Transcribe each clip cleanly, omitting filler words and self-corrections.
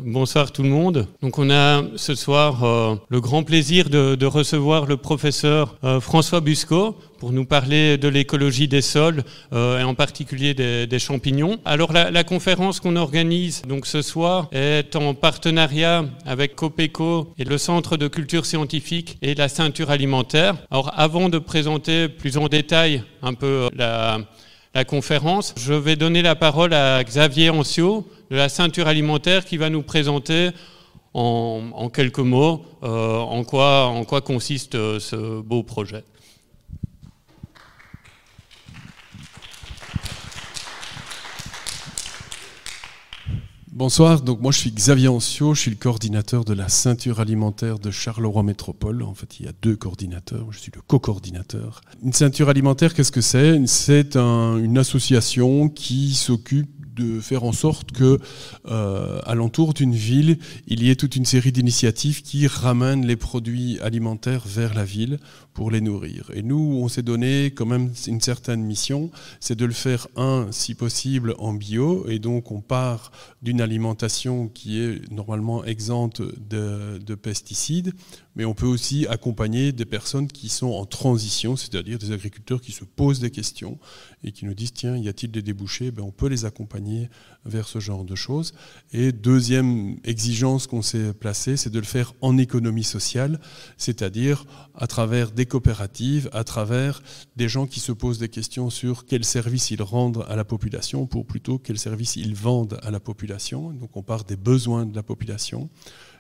bonsoir tout le monde. Donc on a ce soir le grand plaisir de recevoir le professeur François Busco pour nous parler de l'écologie des sols et en particulier des champignons. Alors la conférence qu'on organise donc ce soir est en partenariat avec Copeco et le Centre de culture scientifique et la ceinture alimentaire. Alors avant de présenter plus en détail un peu la conférence, je vais donner la parole à Xavier Ancio de la ceinture alimentaire qui va nous présenter en quelques mots en quoi consiste ce beau projet. Bonsoir, donc moi je suis Xavier Ancio, je suis le coordinateur de la ceinture alimentaire de Charleroi Métropole. En fait, il y a 2 coordinateurs, je suis le co-coordinateur. Une ceinture alimentaire, qu'est-ce que c'est ? C'est une association qui s'occupe de faire en sorte que, alentour d'une ville, il y ait toute une série d'initiatives qui ramènent les produits alimentaires vers la ville pour les nourrir. Et nous, on s'est donné quand même une certaine mission, c'est de le faire, si possible, en bio. Et donc, on part d'une alimentation qui est normalement exempte de pesticides, mais on peut aussi accompagner des personnes qui sont en transition, c'est-à-dire des agriculteurs qui se posent des questions et qui nous disent, tiens, y a-t-il des débouchés ? On peut les accompagner vers ce genre de choses. Et deuxième exigence qu'on s'est placée, c'est de le faire en économie sociale, c'est-à-dire à travers des coopératives, à travers des gens qui se posent des questions sur quels services ils rendent à la population, pour plutôt quels services ils vendent à la population. Donc on part des besoins de la population.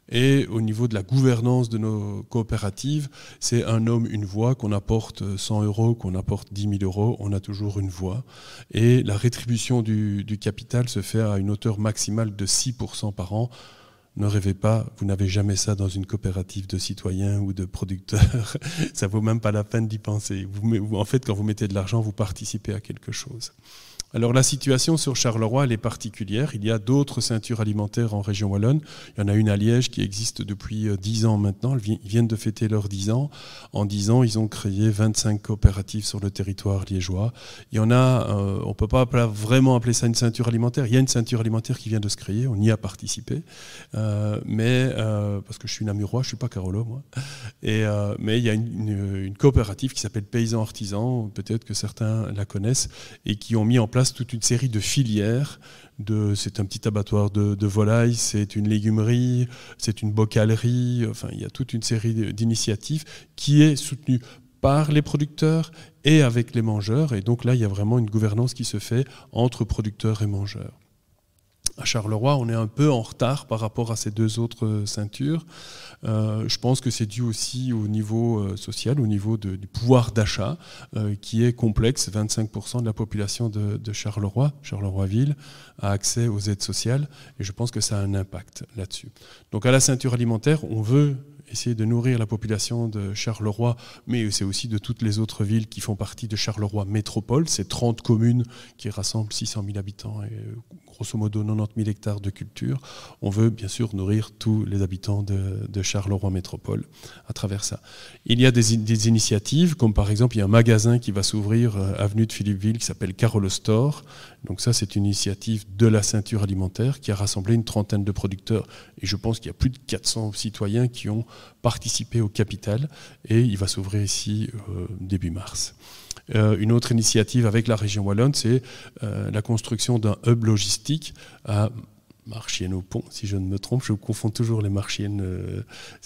Et au niveau de la gouvernance de nos coopératives, c'est un homme, une voix, qu'on apporte 100 €, qu'on apporte 10 000 €, on a toujours une voix. Et la rétribution du capital se fait à une hauteur maximale de 6% par an. Ne rêvez pas, vous n'avez jamais ça dans une coopérative de citoyens ou de producteurs. Ça vaut même pas la peine d'y penser. En fait, quand vous mettez de l'argent, vous participez à quelque chose. Alors la situation sur Charleroi, elle est particulière. Il y a d'autres ceintures alimentaires en région wallonne. Il y en a une à Liège qui existe depuis 10 ans maintenant. Ils viennent de fêter leurs 10 ans. En 10 ans, ils ont créé 25 coopératives sur le territoire liégeois. Il y en a, on ne peut pas vraiment appeler ça une ceinture alimentaire. Il y a une ceinture alimentaire qui vient de se créer. On y a participé. Parce que je suis namurois, je ne suis pas carolo, moi. Mais il y a une coopérative qui s'appelle Paysans Artisans. Peut-être que certains la connaissent et qui ont mis en place toute une série de filières. C'est un petit abattoir de volailles, c'est une légumerie, c'est une bocalerie. Enfin, il y a toute une série d'initiatives qui est soutenue par les producteurs et avec les mangeurs. Et donc là, il y a vraiment une gouvernance qui se fait entre producteurs et mangeurs. À Charleroi, on est un peu en retard par rapport à ces 2 autres ceintures. Je pense que c'est dû aussi au niveau social, au niveau du pouvoir d'achat, qui est complexe. 25% de la population de Charleroi, Charleroi-Ville, a accès aux aides sociales, et je pense que ça a un impact là-dessus. Donc à la ceinture alimentaire, on veut essayer de nourrir la population de Charleroi, mais c'est aussi de toutes les autres villes qui font partie de Charleroi Métropole. C'est 30 communes qui rassemblent 600 000 habitants et grosso modo 90 000 hectares de culture. On veut bien sûr nourrir tous les habitants de Charleroi Métropole à travers ça. Il y a des initiatives, comme par exemple, il y a un magasin qui va s'ouvrir avenue de Philippeville qui s'appelle Carole Store. Donc ça, c'est une initiative de la ceinture alimentaire qui a rassemblé une trentaine de producteurs. Et je pense qu'il y a plus de 400 citoyens qui ont participé au capital. Et il va s'ouvrir ici début mars. Une autre initiative avec la région wallonne, c'est la construction d'un hub logistique à Marchienne-au-Pont, si je ne me trompe. Je confonds toujours les Marchiennes.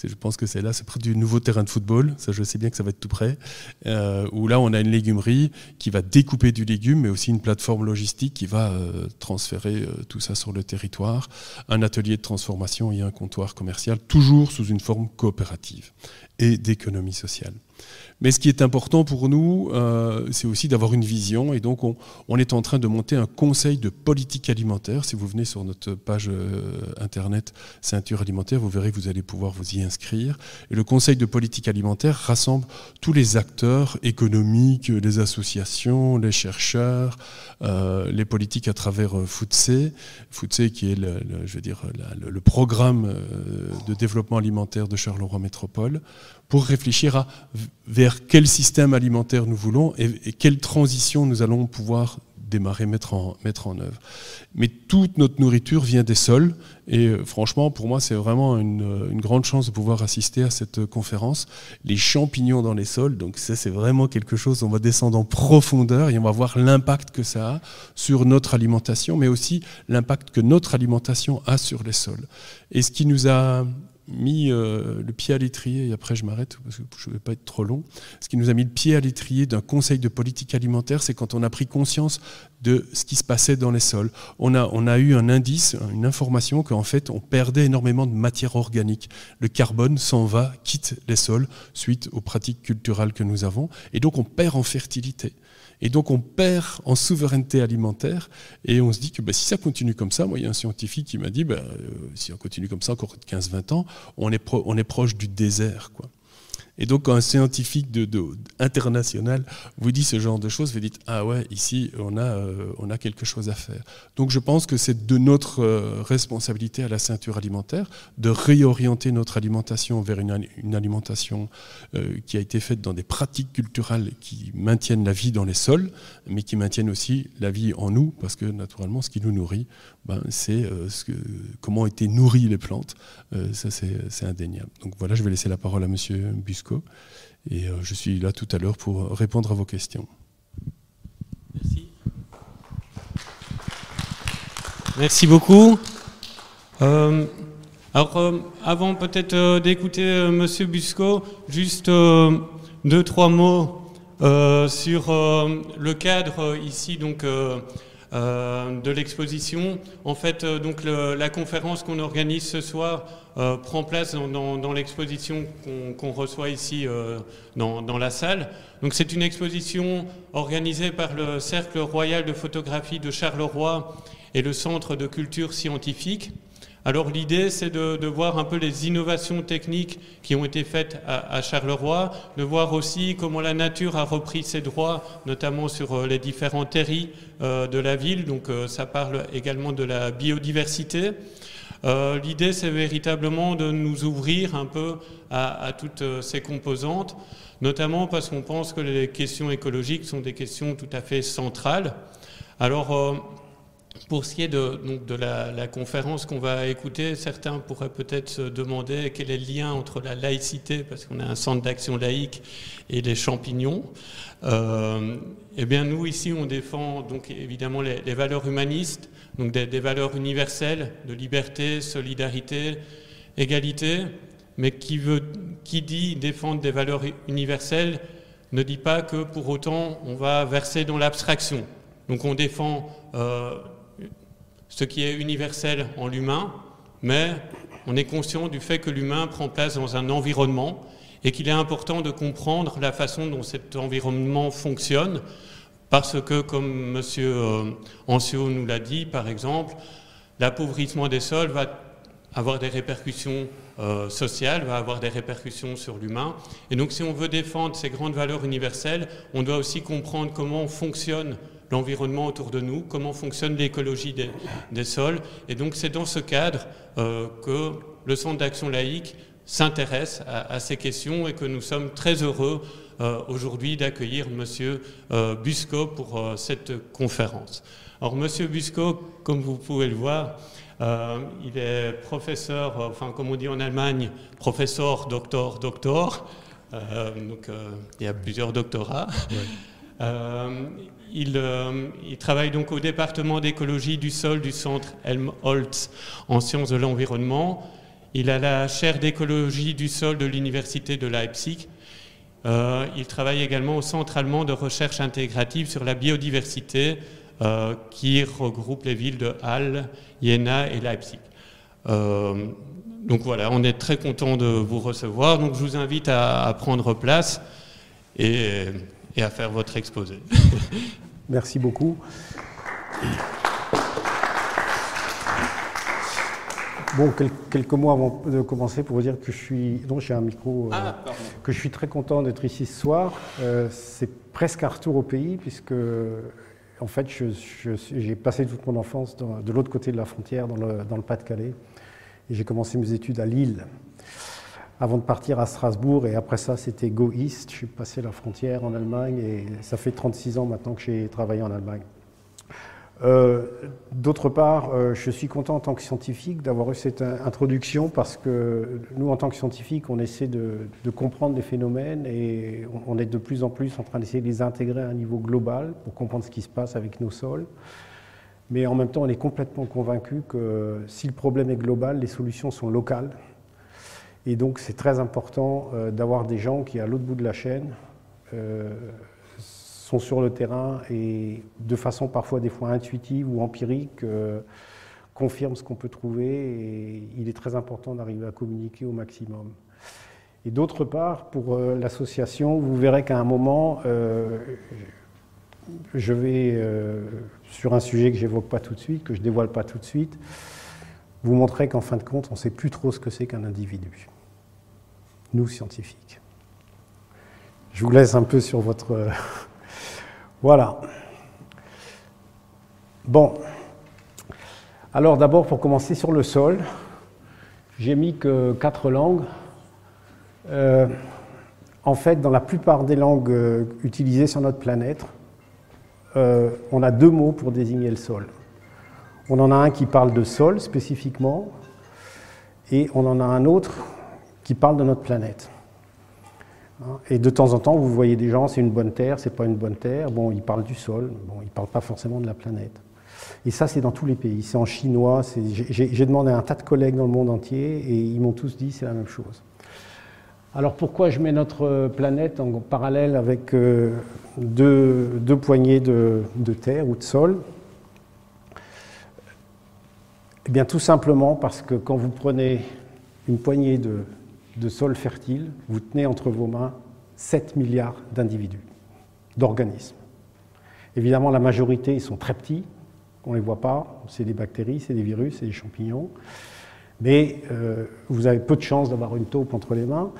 Je pense que c'est là, c'est près du nouveau terrain de football. Ça, je sais bien que ça va être tout près. Où là, on a une légumerie qui va découper du légume, mais aussi une plateforme logistique qui va transférer tout ça sur le territoire. Un atelier de transformation et un comptoir commercial, toujours sous une forme coopérative et d'économie sociale. Mais ce qui est important pour nous, c'est aussi d'avoir une vision. Et donc, on est en train de monter un conseil de politique alimentaire. Si vous venez sur notre page internet Ceinture alimentaire, vous verrez que vous allez pouvoir vous y inscrire. Et le conseil de politique alimentaire rassemble tous les acteurs économiques, les associations, les chercheurs, les politiques à travers FoodC. FoodC qui est le programme de développement alimentaire de Charleroi Métropole, pour réfléchir vers quel système alimentaire nous voulons et quelle transition nous allons pouvoir démarrer, mettre en œuvre. Mais toute notre nourriture vient des sols, et franchement, pour moi, c'est vraiment une grande chance de pouvoir assister à cette conférence. Les champignons dans les sols, donc ça, c'est vraiment quelque chose, on va descendre en profondeur et on va voir l'impact que ça a sur notre alimentation, mais aussi l'impact que notre alimentation a sur les sols. Et ce qui nous a mis le pied à l'étrier, et après je m'arrête parce que je ne vais pas être trop long, ce qui nous a mis le pied à l'étrier d'un conseil de politique alimentaire, c'est quand on a pris conscience de ce qui se passait dans les sols. On a eu un indice, une information qu'en fait on perdait énormément de matière organique. Le carbone s'en va, quitte les sols suite aux pratiques culturelles que nous avons, et donc on perd en fertilité. Et donc on perd en souveraineté alimentaire, et on se dit que si ça continue comme ça, moi il y a un scientifique qui m'a dit, si on continue comme ça encore 15-20 ans, on est proche du désert, quoi. Et donc quand un scientifique international vous dit ce genre de choses, vous dites « Ah ouais, ici on a quelque chose à faire ». Donc je pense que c'est de notre responsabilité à la ceinture alimentaire de réorienter notre alimentation vers une alimentation qui a été faite dans des pratiques culturelles qui maintiennent la vie dans les sols, mais qui maintiennent aussi la vie en nous, parce que naturellement ce qui nous nourrit, c'est comment ont été nourries les plantes, ça c'est indéniable. Donc voilà, je vais laisser la parole à Monsieur Busco. Et je suis là tout à l'heure pour répondre à vos questions. Merci. Merci beaucoup. Avant peut-être d'écouter Monsieur Busco, juste 2-3 mots sur le cadre ici donc de l'exposition. En fait, donc la conférence qu'on organise ce soir prend place dans l'exposition qu'on reçoit ici dans la salle. Donc c'est une exposition organisée par le Cercle Royal de Photographie de Charleroi et le Centre de Culture Scientifique. Alors l'idée, c'est de voir un peu les innovations techniques qui ont été faites à Charleroi, de voir aussi comment la nature a repris ses droits, notamment sur les différents terris de la ville. Donc ça parle également de la biodiversité. L'idée, c'est véritablement de nous ouvrir un peu à toutes ces composantes, notamment parce qu'on pense que les questions écologiques sont des questions tout à fait centrales. Alors, pour ce qui est de la conférence qu'on va écouter, certains pourraient peut-être se demander quel est le lien entre la laïcité, parce qu'on a un centre d'action laïque, et les champignons. Eh bien, nous, ici, on défend donc évidemment les valeurs humanistes, donc des valeurs universelles de liberté, solidarité, égalité, mais qui dit défendre des valeurs universelles ne dit pas que pour autant on va verser dans l'abstraction. Donc on défend ce qui est universel en l'humain, mais on est conscient du fait que l'humain prend place dans un environnement et qu'il est important de comprendre la façon dont cet environnement fonctionne, parce que, comme M. Ancio nous l'a dit, par exemple, l'appauvrissement des sols va avoir des répercussions sociales, va avoir des répercussions sur l'humain. Et donc, si on veut défendre ces grandes valeurs universelles, on doit aussi comprendre comment fonctionne l'environnement autour de nous, comment fonctionne l'écologie des sols. Et donc, c'est dans ce cadre que le Centre d'action laïque s'intéresse à ces questions et que nous sommes très heureux aujourd'hui d'accueillir Monsieur Busco pour cette conférence. Alors, Monsieur Busco, comme vous pouvez le voir, il est professeur, enfin, comme on dit en Allemagne, professeur, doctor. Donc, il y a plusieurs doctorats. Ouais. Il travaille donc au département d'écologie du sol du centre Helmholtz en sciences de l'environnement. Il a la chaire d'écologie du sol de l'université de Leipzig. Il travaille également au centre allemand de recherche intégrative sur la biodiversité qui regroupe les villes de Halle, Jena et Leipzig. Donc voilà, on est très content de vous recevoir. Donc je vous invite à prendre place et à faire votre exposé. Merci beaucoup. Bon, quelques mots avant de commencer pour vous dire que je suis... Non, j'ai un micro... que je suis très content d'être ici ce soir. C'est presque un retour au pays, puisque, en fait, j'ai passé toute mon enfance de l'autre côté de la frontière, dans le Pas-de-Calais. Et j'ai commencé mes études à Lille, avant de partir à Strasbourg. Et après ça, c'était Go East. Je suis passé la frontière en Allemagne, et ça fait 36 ans maintenant que j'ai travaillé en Allemagne. D'autre part, je suis content en tant que scientifique d'avoir eu cette introduction parce que nous, en tant que scientifiques, on essaie de comprendre les phénomènes et on est de plus en plus en train d'essayer de les intégrer à un niveau global pour comprendre ce qui se passe avec nos sols. Mais en même temps, on est complètement convaincu que si le problème est global, les solutions sont locales. Et donc, c'est très important d'avoir des gens qui, à l'autre bout de la chaîne, sont sur le terrain et de façon parfois des fois intuitive ou empirique confirment ce qu'on peut trouver et il est très important d'arriver à communiquer au maximum. Et d'autre part, pour l'association, vous verrez qu'à un moment, je vais sur un sujet que j'évoque pas tout de suite, que je dévoile pas tout de suite, vous montrer qu'en fin de compte, on ne sait plus trop ce que c'est qu'un individu, nous scientifiques. Je vous laisse un peu sur votre... Voilà. Bon. Alors d'abord, pour commencer sur le sol, j'ai mis que 4 langues. En fait, dans la plupart des langues utilisées sur notre planète, on a 2 mots pour désigner le sol. On en a un qui parle de sol spécifiquement, et on en a un autre qui parle de notre planète. Et de temps en temps, vous voyez des gens, c'est une bonne terre, c'est pas une bonne terre. Bon, ils parlent du sol, bon, ils parlent pas forcément de la planète. Et ça, c'est dans tous les pays. C'est en chinois. J'ai demandé à un tas de collègues dans le monde entier et ils m'ont tous dit c'est la même chose. Alors pourquoi je mets notre planète en parallèle avec deux poignées de terre ou de sol? Eh bien, tout simplement parce que quand vous prenez une poignée de sol fertile, vous tenez entre vos mains 7 milliards d'individus, d'organismes. Évidemment, la majorité, ils sont très petits, on ne les voit pas, c'est des bactéries, c'est des virus, c'est des champignons, mais vous avez peu de chances d'avoir une taupe entre les mains,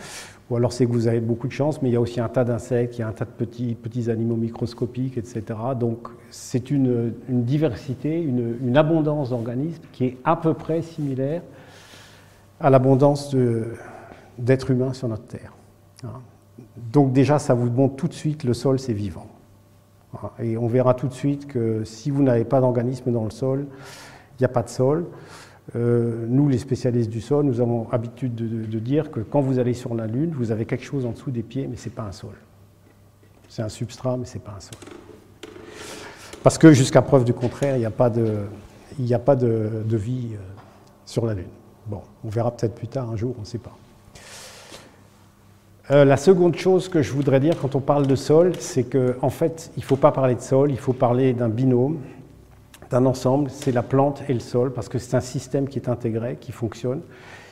ou alors c'est que vous avez beaucoup de chance, mais il y a aussi un tas d'insectes, il y a un tas de petits animaux microscopiques, etc. Donc c'est une diversité, une abondance d'organismes qui est à peu près similaire à l'abondance d'êtres humains sur notre Terre. Donc déjà, ça vous montre tout de suite, le sol, c'est vivant. Et on verra tout de suite que si vous n'avez pas d'organisme dans le sol, il n'y a pas de sol. Nous, les spécialistes du sol, nous avons l'habitude de dire que quand vous allez sur la Lune, vous avez quelque chose en dessous des pieds, mais ce n'est pas un sol. C'est un substrat, mais ce n'est pas un sol. Parce que jusqu'à preuve du contraire, il n'y a pas de vie sur la Lune. Bon, on verra peut-être plus tard, un jour, on ne sait pas. La seconde chose que je voudrais dire quand on parle de sol, c'est qu'en fait, il ne faut pas parler de sol, il faut parler d'un binôme, d'un ensemble, c'est la plante et le sol, parce que c'est un système qui est intégré, qui fonctionne.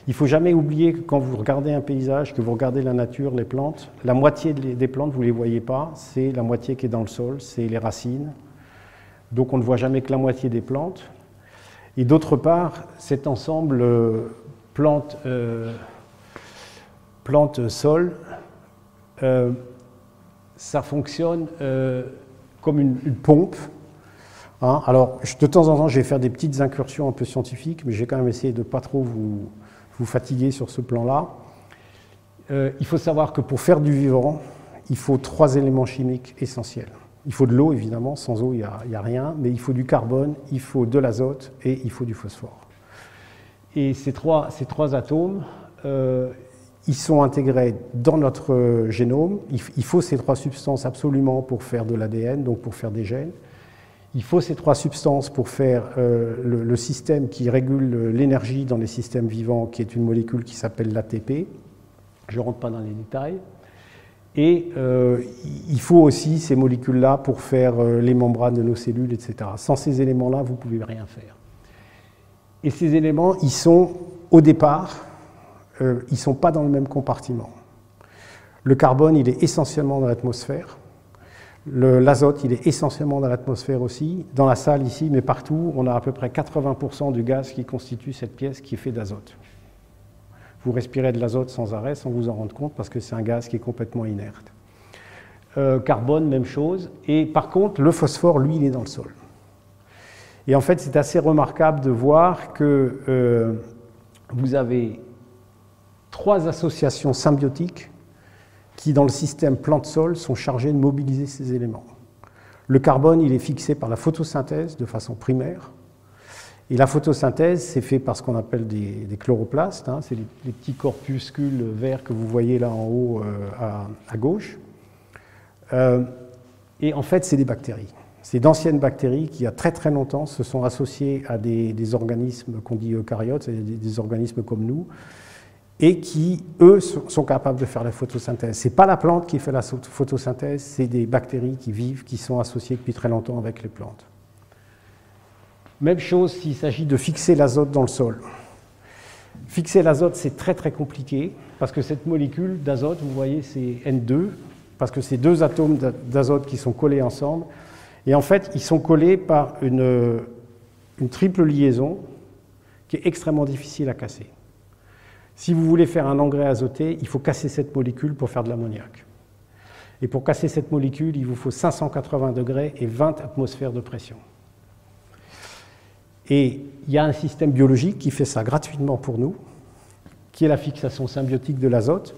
Il ne faut jamais oublier que quand vous regardez un paysage, que vous regardez la nature, les plantes, la moitié des plantes, vous ne les voyez pas, c'est la moitié qui est dans le sol, c'est les racines. Donc on ne voit jamais que la moitié des plantes. Et d'autre part, cet ensemble plante-sol, ça fonctionne comme une pompe. Alors, de temps en temps, je vais faire des petites incursions un peu scientifiques, mais j'ai quand même essayé de ne pas trop vous fatiguer sur ce plan-là. Il faut savoir que pour faire du vivant, il faut 3 éléments chimiques essentiels. Il faut de l'eau, évidemment, sans eau, il n'y a rien, mais il faut du carbone, il faut de l'azote et il faut du phosphore. Et ces trois atomes, ils sont intégrés dans notre génome. Il faut ces 3 substances absolument pour faire de l'ADN, donc pour faire des gènes. Il faut ces 3 substances pour faire le système qui régule l'énergie dans les systèmes vivants, qui est une molécule qui s'appelle l'ATP. Je ne rentre pas dans les détails. Et il faut aussi ces molécules-là pour faire les membranes de nos cellules, etc. Sans ces éléments-là, vous ne pouvez rien faire. Et ces éléments, ils sont, au départ, ils ne sont pas dans le même compartiment. Le carbone, il est essentiellement dans l'atmosphère. L'azote, il est essentiellement dans l'atmosphère aussi. Dans la salle ici, mais partout, on a à peu près 80% du gaz qui constitue cette pièce qui est fait d'azote. Vous respirez de l'azote sans arrêt, sans vous en rendre compte, parce que c'est un gaz qui est complètement inerte. Carbone, même chose. Et par contre, le phosphore, lui, il est dans le sol. Et en fait, c'est assez remarquable de voir que vous avez 3 associations symbiotiques qui, dans le système plante-sol, sont chargées de mobiliser ces éléments. Le carbone, il est fixé par la photosynthèse de façon primaire. Et la photosynthèse, c'est fait par ce qu'on appelle des chloroplastes, hein, c'est les petits corpuscules verts que vous voyez là en haut à gauche. Et en fait, c'est des bactéries. C'est d'anciennes bactéries qui, il y a très très longtemps, se sont associées à des organismes qu'on dit eucaryotes, c'est-à-dire des organismes comme nous, et qui, eux, sont capables de faire la photosynthèse. Ce n'est pas la plante qui fait la photosynthèse, c'est des bactéries qui vivent, qui sont associées depuis très longtemps avec les plantes. Même chose s'il s'agit de fixer l'azote dans le sol. Fixer l'azote, c'est très très compliqué, parce que cette molécule d'azote, vous voyez, c'est N2, parce que c'est deux atomes d'azote qui sont collés ensemble, et en fait, ils sont collés par une triple liaison qui est extrêmement difficile à casser. Si vous voulez faire un engrais azoté, il faut casser cette molécule pour faire de l'ammoniac. Et pour casser cette molécule, il vous faut 580 degrés et 20 atmosphères de pression. Et il y a un système biologique qui fait ça gratuitement pour nous, qui est la fixation symbiotique de l'azote.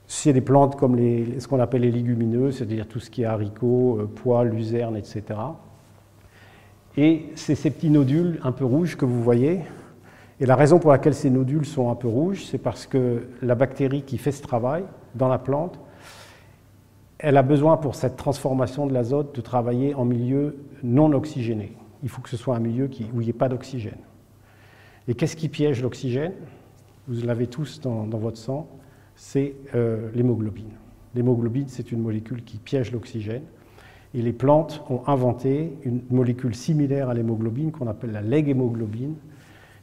C'est des plantes comme ce qu'on appelle les légumineuses, c'est-à-dire tout ce qui est haricots, pois, luzerne, etc. Et c'est ces petits nodules un peu rouges que vous voyez. Et la raison pour laquelle ces nodules sont un peu rouges, c'est parce que la bactérie qui fait ce travail dans la plante, elle a besoin pour cette transformation de l'azote de travailler en milieu non oxygéné. Il faut que ce soit un milieu où il n'y ait pas d'oxygène. Et qu'est-ce qui piège l'oxygène? Vous l'avez tous dans votre sang, c'est l'hémoglobine. L'hémoglobine, c'est une molécule qui piège l'oxygène. Et les plantes ont inventé une molécule similaire à l'hémoglobine, qu'on appelle la lég-hémoglobine,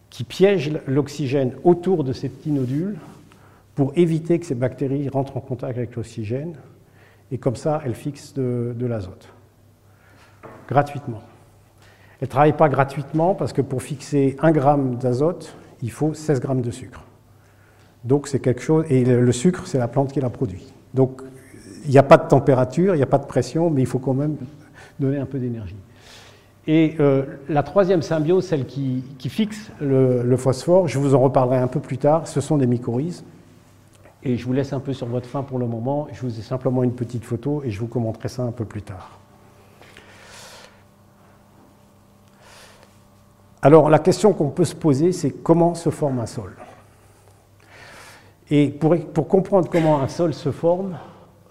qui piège l'oxygène autour de ces petits nodules pour éviter que ces bactéries rentrent en contact avec l'oxygène. Et comme ça, elles fixent de l'azote, gratuitement. Elle ne travaille pas gratuitement parce que pour fixer 1 gramme d'azote, il faut 16 grammes de sucre. Donc c'est quelque chose, et le sucre, c'est la plante qui la produit. Donc il n'y a pas de température, il n'y a pas de pression, mais il faut quand même donner un peu d'énergie. Et la troisième symbiose, celle qui fixe le phosphore, je vous en reparlerai un peu plus tard, ce sont des mycorhizes. Et je vous laisse un peu sur votre faim pour le moment, je vous ai simplement une petite photo et je vous commenterai ça un peu plus tard. Alors, la question qu'on peut se poser, c'est comment se forme un sol? Et pour comprendre comment un sol se forme,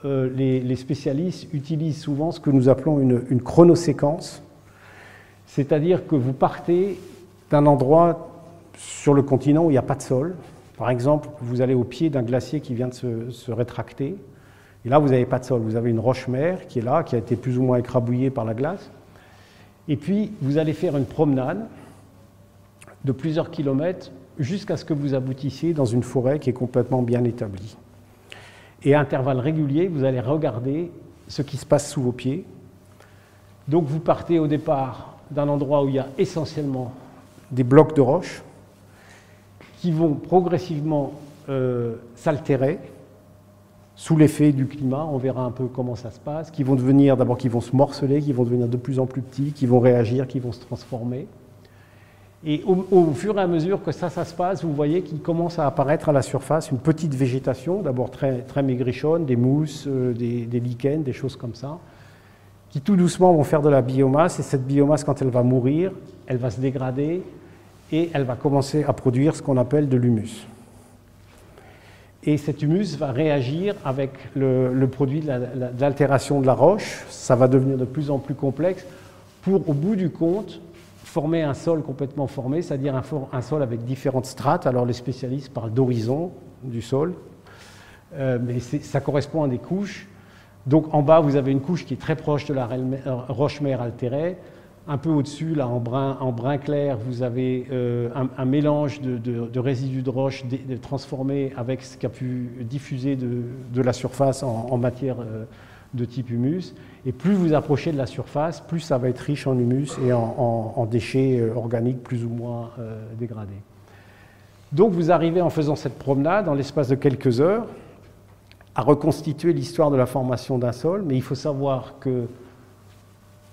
les spécialistes utilisent souvent ce que nous appelons une chronoséquence, c'est-à-dire que vous partez d'un endroit sur le continent où il n'y a pas de sol. Par exemple, vous allez au pied d'un glacier qui vient de se rétracter, et là, vous n'avez pas de sol. Vous avez une roche-mère qui est là, qui a été plus ou moins écrabouillée par la glace. Et puis, vous allez faire une promenade de plusieurs kilomètres jusqu'à ce que vous aboutissiez dans une forêt qui est complètement bien établie. Et à intervalles réguliers, vous allez regarder ce qui se passe sous vos pieds. Donc vous partez au départ d'un endroit où il y a essentiellement des blocs de roches qui vont progressivement s'altérer sous l'effet du climat. On verra un peu comment ça se passe, qui vont devenir, d'abord qui vont se morceler, qui vont devenir de plus en plus petits, qui vont réagir, qui vont se transformer. Et au fur et à mesure que ça se passe, vous voyez qu'il commence à apparaître à la surface une petite végétation, d'abord très, très maigrichonne, des mousses, des lichens, des choses comme ça, qui tout doucement vont faire de la biomasse. Et cette biomasse, quand elle va mourir, elle va se dégrader et elle va commencer à produire ce qu'on appelle de l'humus. Et cet humus va réagir avec le produit de l'altération de la roche. Ça va devenir de plus en plus complexe pour, au bout du compte, former un sol complètement formé, c'est-à-dire un sol avec différentes strates. Alors les spécialistes parlent d'horizon du sol, mais ça correspond à des couches. Donc en bas, vous avez une couche qui est très proche de la roche-mère altérée. Un peu au-dessus, là, en brun clair, vous avez un mélange de résidus de roche transformés avec ce qui a pu diffuser de la surface en matière de type humus. Et plus vous approchez de la surface, plus ça va être riche en humus et en déchets organiques plus ou moins dégradés. Donc vous arrivez en faisant cette promenade, en l'espace de quelques heures, à reconstituer l'histoire de la formation d'un sol, mais il faut savoir que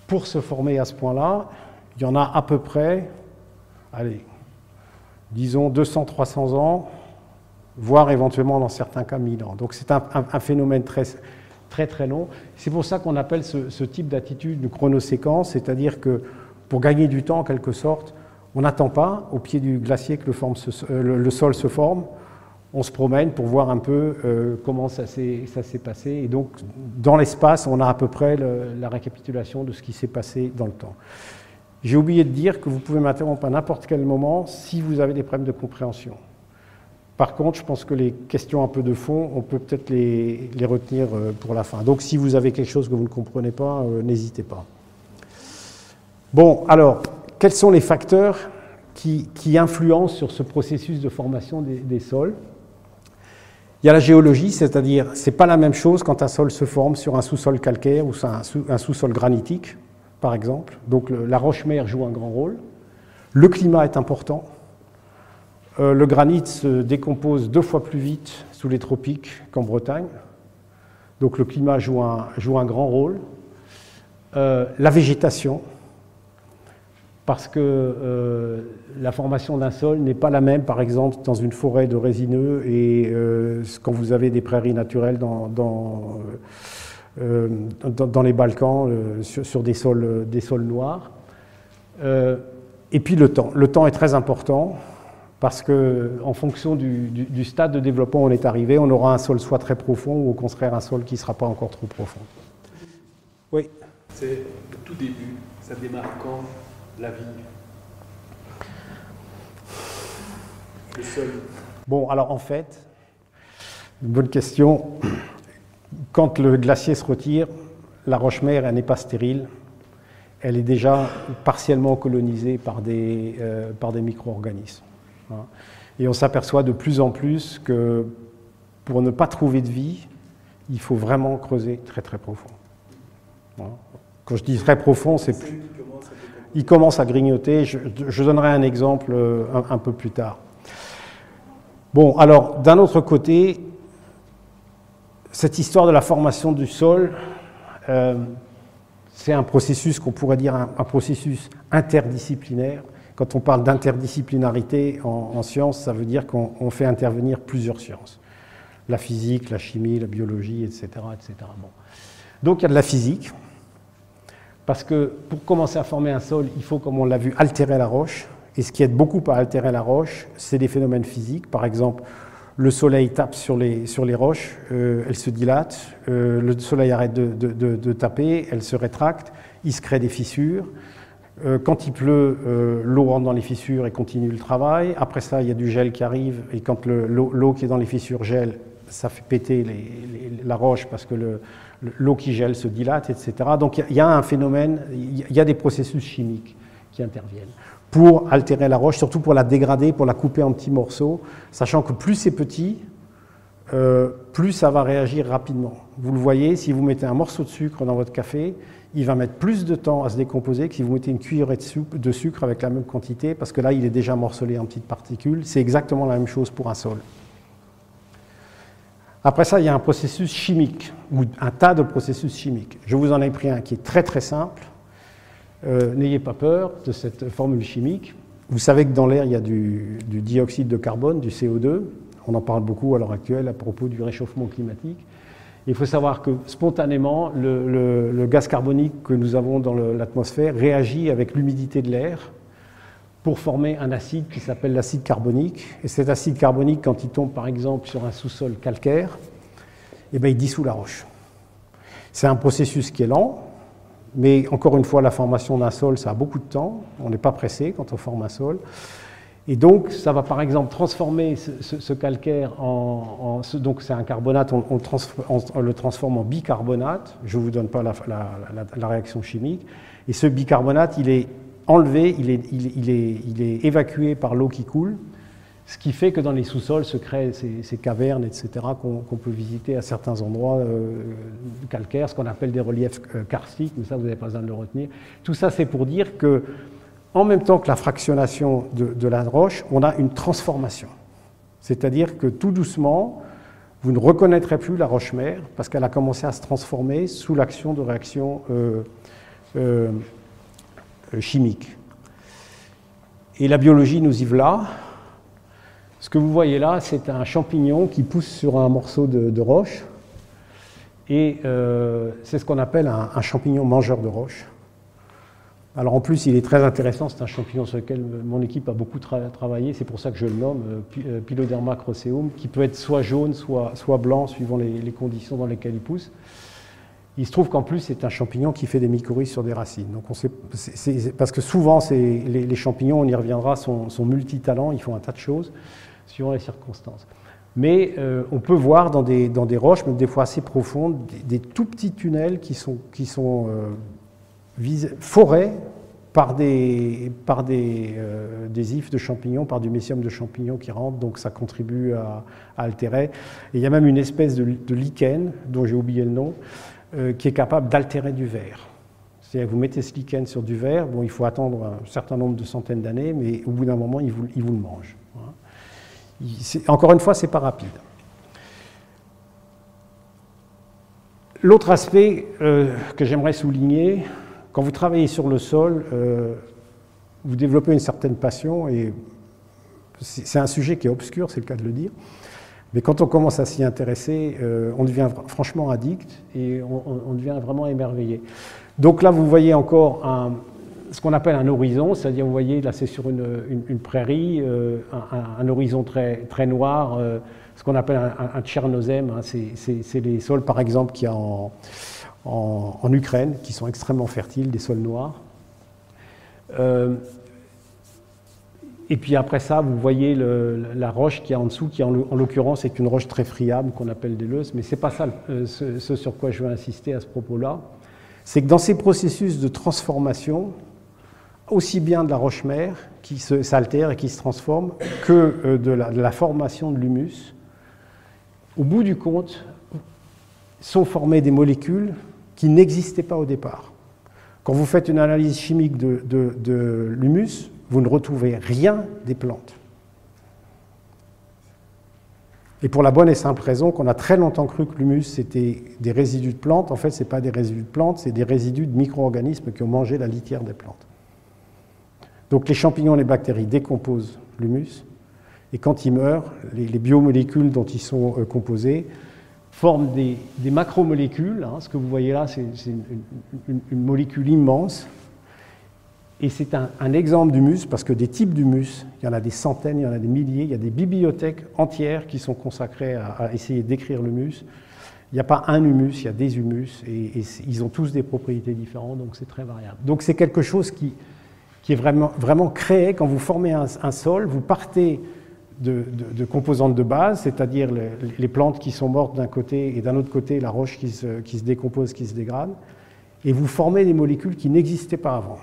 pour se former à ce point-là, il y en a à peu près, allez, disons 200-300 ans, voire éventuellement dans certains cas 1000 ans. Donc c'est un phénomène très très très long. C'est pour ça qu'on appelle ce type d'attitude une chronoséquence, c'est-à-dire que pour gagner du temps en quelque sorte, on n'attend pas au pied du glacier que le sol se forme, on se promène pour voir un peu comment ça s'est passé. Et donc dans l'espace, on a à peu près la récapitulation de ce qui s'est passé dans le temps. J'ai oublié de dire que vous pouvez m'interrompre à n'importe quel moment si vous avez des problèmes de compréhension. Par contre, je pense que les questions un peu de fond, on peut peut-être les retenir pour la fin. Donc si vous avez quelque chose que vous ne comprenez pas, n'hésitez pas. Bon, alors, quels sont les facteurs qui influencent sur ce processus de formation des sols? Il y a la géologie, c'est-à-dire, c'est pas la même chose quand un sol se forme sur un sous-sol calcaire ou sur un sous-sol granitique, par exemple. Donc la roche-mère joue un grand rôle. Le climat est important. Le granit se décompose 2 fois plus vite sous les tropiques qu'en Bretagne. Donc le climat joue un grand rôle. La végétation, parce que la formation d'un sol n'est pas la même, par exemple, dans une forêt de résineux et quand vous avez des prairies naturelles dans les Balkans, sur des sols noirs. Et puis le temps. Le temps est très important. Parce qu'en fonction du stade de développement où on est arrivé, on aura un sol soit très profond ou au contraire un sol qui ne sera pas encore trop profond. Oui. C'est le tout début, ça démarre quand la vie? Le sol. Bon, alors en fait, une bonne question. Quand le glacier se retire, la roche-mère, elle n'est pas stérile. Elle est déjà partiellement colonisée par des micro-organismes. Et on s'aperçoit de plus en plus que pour ne pas trouver de vie, il faut vraiment creuser très très profond. Quand je dis très profond, c'est plus... Il commence à grignoter. Je donnerai un exemple un peu plus tard. Bon, alors d'un autre côté, cette histoire de la formation du sol, c'est un processus qu'on pourrait dire un processus interdisciplinaire. Quand on parle d'interdisciplinarité en sciences, ça veut dire qu'on fait intervenir plusieurs sciences. La physique, la chimie, la biologie, etc. etc. Bon. Donc il y a de la physique, parce que pour commencer à former un sol, il faut, comme on l'a vu, altérer la roche. Et ce qui aide beaucoup à altérer la roche, c'est des phénomènes physiques. Par exemple, le soleil tape sur les roches, elles se dilatent, le soleil arrête de taper, elles se rétractent, il se crée des fissures. Quand il pleut, l'eau rentre dans les fissures et continue le travail. Après ça, il y a du gel qui arrive, et quand l'eau qui est dans les fissures gèle, ça fait péter la roche parce que l'eau qui gèle se dilate, etc. Donc il y a un phénomène, il y a des processus chimiques qui interviennent pour altérer la roche, surtout pour la dégrader, pour la couper en petits morceaux, sachant que plus c'est petit, plus ça va réagir rapidement. Vous le voyez, si vous mettez un morceau de sucre dans votre café, il va mettre plus de temps à se décomposer que si vous mettez une cuillerée de sucre avec la même quantité, parce que là, il est déjà morcelé en petites particules. C'est exactement la même chose pour un sol. Après ça, il y a un processus chimique, ou un tas de processus chimiques. Je vous en ai pris un qui est très très simple. N'ayez pas peur de cette formule chimique. Vous savez que dans l'air, il y a du dioxyde de carbone, du CO2. On en parle beaucoup à l'heure actuelle à propos du réchauffement climatique. Il faut savoir que spontanément, le gaz carbonique que nous avons dans l'atmosphère réagit avec l'humidité de l'air pour former un acide qui s'appelle l'acide carbonique. Et cet acide carbonique, quand il tombe par exemple sur un sous-sol calcaire, eh bien, il dissout la roche. C'est un processus qui est lent, mais encore une fois, la formation d'un sol, ça a beaucoup de temps. On n'est pas pressé quand on forme un sol. Et donc, ça va par exemple transformer ce calcaire donc c'est un carbonate, on le transforme en bicarbonate. Je ne vous donne pas la réaction chimique. Et ce bicarbonate, il est enlevé, il est évacué par l'eau qui coule, ce qui fait que dans les sous-sols se créent ces cavernes, etc., qu'on peut visiter à certains endroits calcaires, ce qu'on appelle des reliefs karstiques, mais ça, vous n'avez pas besoin de le retenir. Tout ça, c'est pour dire que en même temps que la fractionnation de la roche, on a une transformation. C'est-à-dire que tout doucement, vous ne reconnaîtrez plus la roche-mère parce qu'elle a commencé à se transformer sous l'action de réactions chimiques. Et la biologie nous y voilà. Ce que vous voyez là, c'est un champignon qui pousse sur un morceau de roche. Et c'est ce qu'on appelle un champignon mangeur de roches. Alors en plus, il est très intéressant, c'est un champignon sur lequel mon équipe a beaucoup travaillé, c'est pour ça que je le nomme, Piloderma crosseum, qui peut être soit jaune, soit blanc, suivant les conditions dans lesquelles il pousse. Il se trouve qu'en plus, c'est un champignon qui fait des mycorhizes sur des racines. Donc parce que souvent, les champignons, on y reviendra, sont multitalents, ils font un tas de choses, suivant les circonstances. Mais on peut voir dans des roches, même des fois assez profondes, des tout petits tunnels qui sont forés par des ifs de champignons, par du mésium de champignons qui rentrent, donc ça contribue à altérer. Et il y a même une espèce de lichen, dont j'ai oublié le nom, qui est capable d'altérer du verre. C'est-à-dire que vous mettez ce lichen sur du verre, bon, il faut attendre un certain nombre de centaines d'années, mais au bout d'un moment, il vous le mange. Encore une fois, ce n'est pas rapide. L'autre aspect que j'aimerais souligner, quand vous travaillez sur le sol, vous développez une certaine passion, et c'est un sujet qui est obscur, c'est le cas de le dire, mais quand on commence à s'y intéresser, on devient franchement addict et on devient vraiment émerveillé. Donc là, vous voyez encore ce qu'on appelle un horizon, c'est-à-dire, vous voyez, là c'est sur une prairie, un horizon très, très noir, ce qu'on appelle un tchernozème, hein, c'est les sols par exemple qu'il y a en Ukraine, qui sont extrêmement fertiles, des sols noirs. Et puis après ça, vous voyez la roche qui est en dessous, qui en l'occurrence est une roche très friable qu'on appelle des leuses, mais ce n'est pas ça ce sur quoi je veux insister à ce propos-là. C'est que dans ces processus de transformation, aussi bien de la roche-mère qui s'altère et qui se transforme, que de la formation de l'humus, au bout du compte, sont formées des molécules qui n'existaient pas au départ. Quand vous faites une analyse chimique de l'humus, vous ne retrouvez rien des plantes. Et pour la bonne et simple raison qu'on a très longtemps cru que l'humus c'était des résidus de plantes. En fait, ce n'est pas des résidus de plantes, c'est des résidus de micro-organismes qui ont mangé la litière des plantes. Donc les champignons et les bactéries décomposent l'humus, et quand ils meurent, les biomolécules dont ils sont composés forment des macromolécules. Hein. Ce que vous voyez là, c'est une molécule immense. Et c'est un exemple d'humus, parce que des types d'humus, il y en a des centaines, il y en a des milliers, il y a des bibliothèques entières qui sont consacrées à essayer d'écrire l'humus. Il n'y a pas un humus, il y a des humus, et ils ont tous des propriétés différentes, donc c'est très variable. Donc c'est quelque chose qui est vraiment créé. Quand vous formez un sol, vous partez de composantes de base, c'est-à-dire les plantes qui sont mortes d'un côté, et d'un autre côté la roche qui se décompose, qui se dégrade, et vous formez des molécules qui n'existaient pas avant.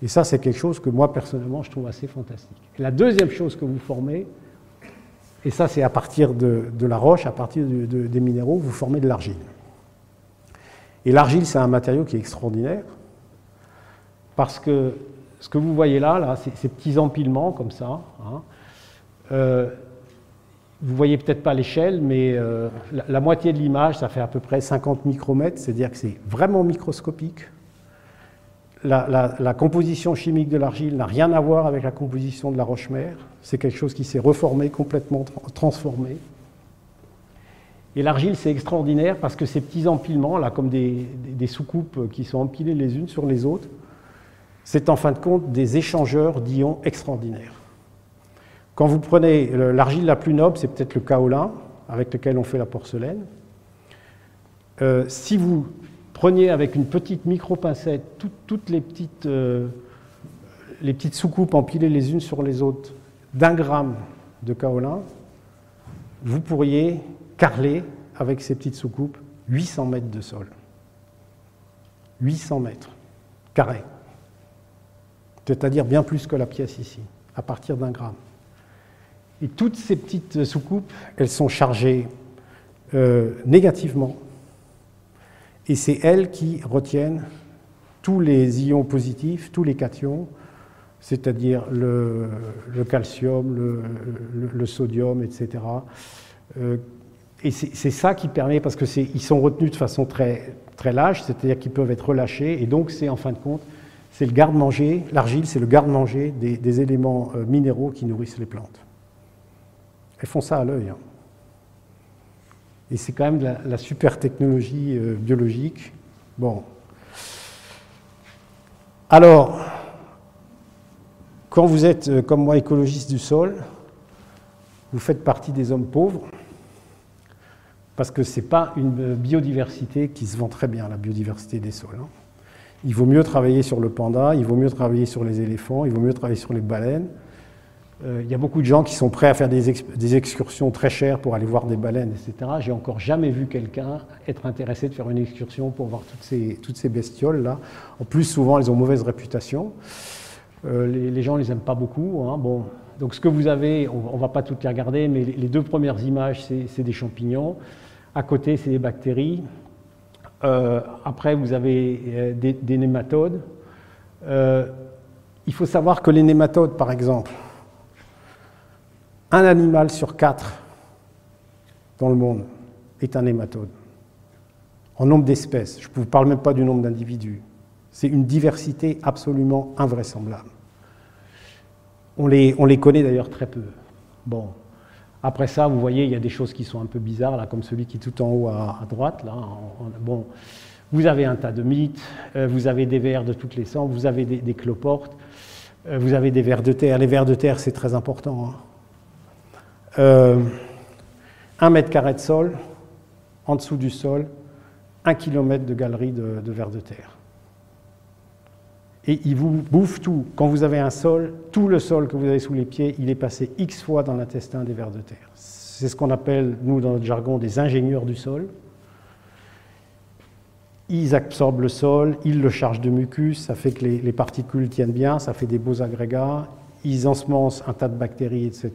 Et ça, c'est quelque chose que moi, personnellement, je trouve assez fantastique. Et la deuxième chose que vous formez, et ça, c'est à partir de la roche, à partir des minéraux, vous formez de l'argile. Et l'argile, c'est un matériau qui est extraordinaire, parce que ce que vous voyez là ces petits empilements comme ça, hein, vous ne voyez peut-être pas l'échelle, mais la moitié de l'image, ça fait à peu près 50 micromètres, c'est-à-dire que c'est vraiment microscopique. La composition chimique de l'argile n'a rien à voir avec la composition de la roche-mère. C'est quelque chose qui s'est reformé, complètement transformé. Et l'argile, c'est extraordinaire parce que ces petits empilements, là, comme des soucoupes qui sont empilées les unes sur les autres, c'est en fin de compte des échangeurs d'ions extraordinaires. Quand vous prenez l'argile la plus noble, c'est peut-être le kaolin, avec lequel on fait la porcelaine. Si vous preniez avec une petite micro-pincette toutes les petites soucoupes empilées les unes sur les autres d'1 gramme de kaolin, vous pourriez carreler avec ces petites soucoupes 800 mètres de sol. 800 mètres carrés. C'est-à-dire bien plus que la pièce ici, à partir d'1 gramme. Et toutes ces petites soucoupes, elles sont chargées négativement. Et c'est elles qui retiennent tous les ions positifs, tous les cations, c'est-à-dire le calcium, le sodium, etc. Et c'est ça qui permet, parce qu'ils sont retenus de façon très, très lâche, c'est-à-dire qu'ils peuvent être relâchés, et donc c'est en fin de compte, c'est le garde-manger, l'argile c'est le garde-manger des éléments minéraux qui nourrissent les plantes. Elles font ça à l'œil. Hein. Et c'est quand même de la super technologie biologique. Bon. Alors, quand vous êtes, comme moi, écologiste du sol, vous faites partie des hommes pauvres, parce que ce n'est pas une biodiversité qui se vend très bien, la biodiversité des sols. Hein. Il vaut mieux travailler sur le panda, il vaut mieux travailler sur les éléphants, il vaut mieux travailler sur les baleines. Il y a beaucoup de gens qui sont prêts à faire des excursions très chères pour aller voir des baleines, etc. J'ai encore jamais vu quelqu'un être intéressé de faire une excursion pour voir toutes ces bestioles-là. En plus, souvent, elles ont mauvaise réputation. Les gens ne les aiment pas beaucoup. Hein. Bon. Donc, ce que vous avez, on ne va pas toutes les regarder, mais les deux premières images, c'est des champignons. À côté, c'est des bactéries. Après, vous avez des nématodes. Il faut savoir que les nématodes, par exemple, un animal sur 4 dans le monde est un nématode. En nombre d'espèces, je ne vous parle même pas du nombre d'individus. C'est une diversité absolument invraisemblable. On les connaît d'ailleurs très peu. Bon. Après ça, vous voyez, il y a des choses qui sont un peu bizarres, là, comme celui qui est tout en haut à droite. Là. Bon. Vous avez un tas de mythes, vous avez des vers de toutes les sortes, vous avez des cloportes, vous avez des vers de terre. Les vers de terre, c'est très important. Hein. 1 mètre carré de sol, en dessous du sol, 1 kilomètre de galerie de vers de terre. Et ils vous bouffent tout. Quand vous avez un sol, tout le sol que vous avez sous les pieds, il est passé X fois dans l'intestin des vers de terre. C'est ce qu'on appelle, nous, dans notre jargon, des ingénieurs du sol. Ils absorbent le sol, ils le chargent de mucus, ça fait que les particules tiennent bien, ça fait des beaux agrégats. Ils ensemencent un tas de bactéries, etc.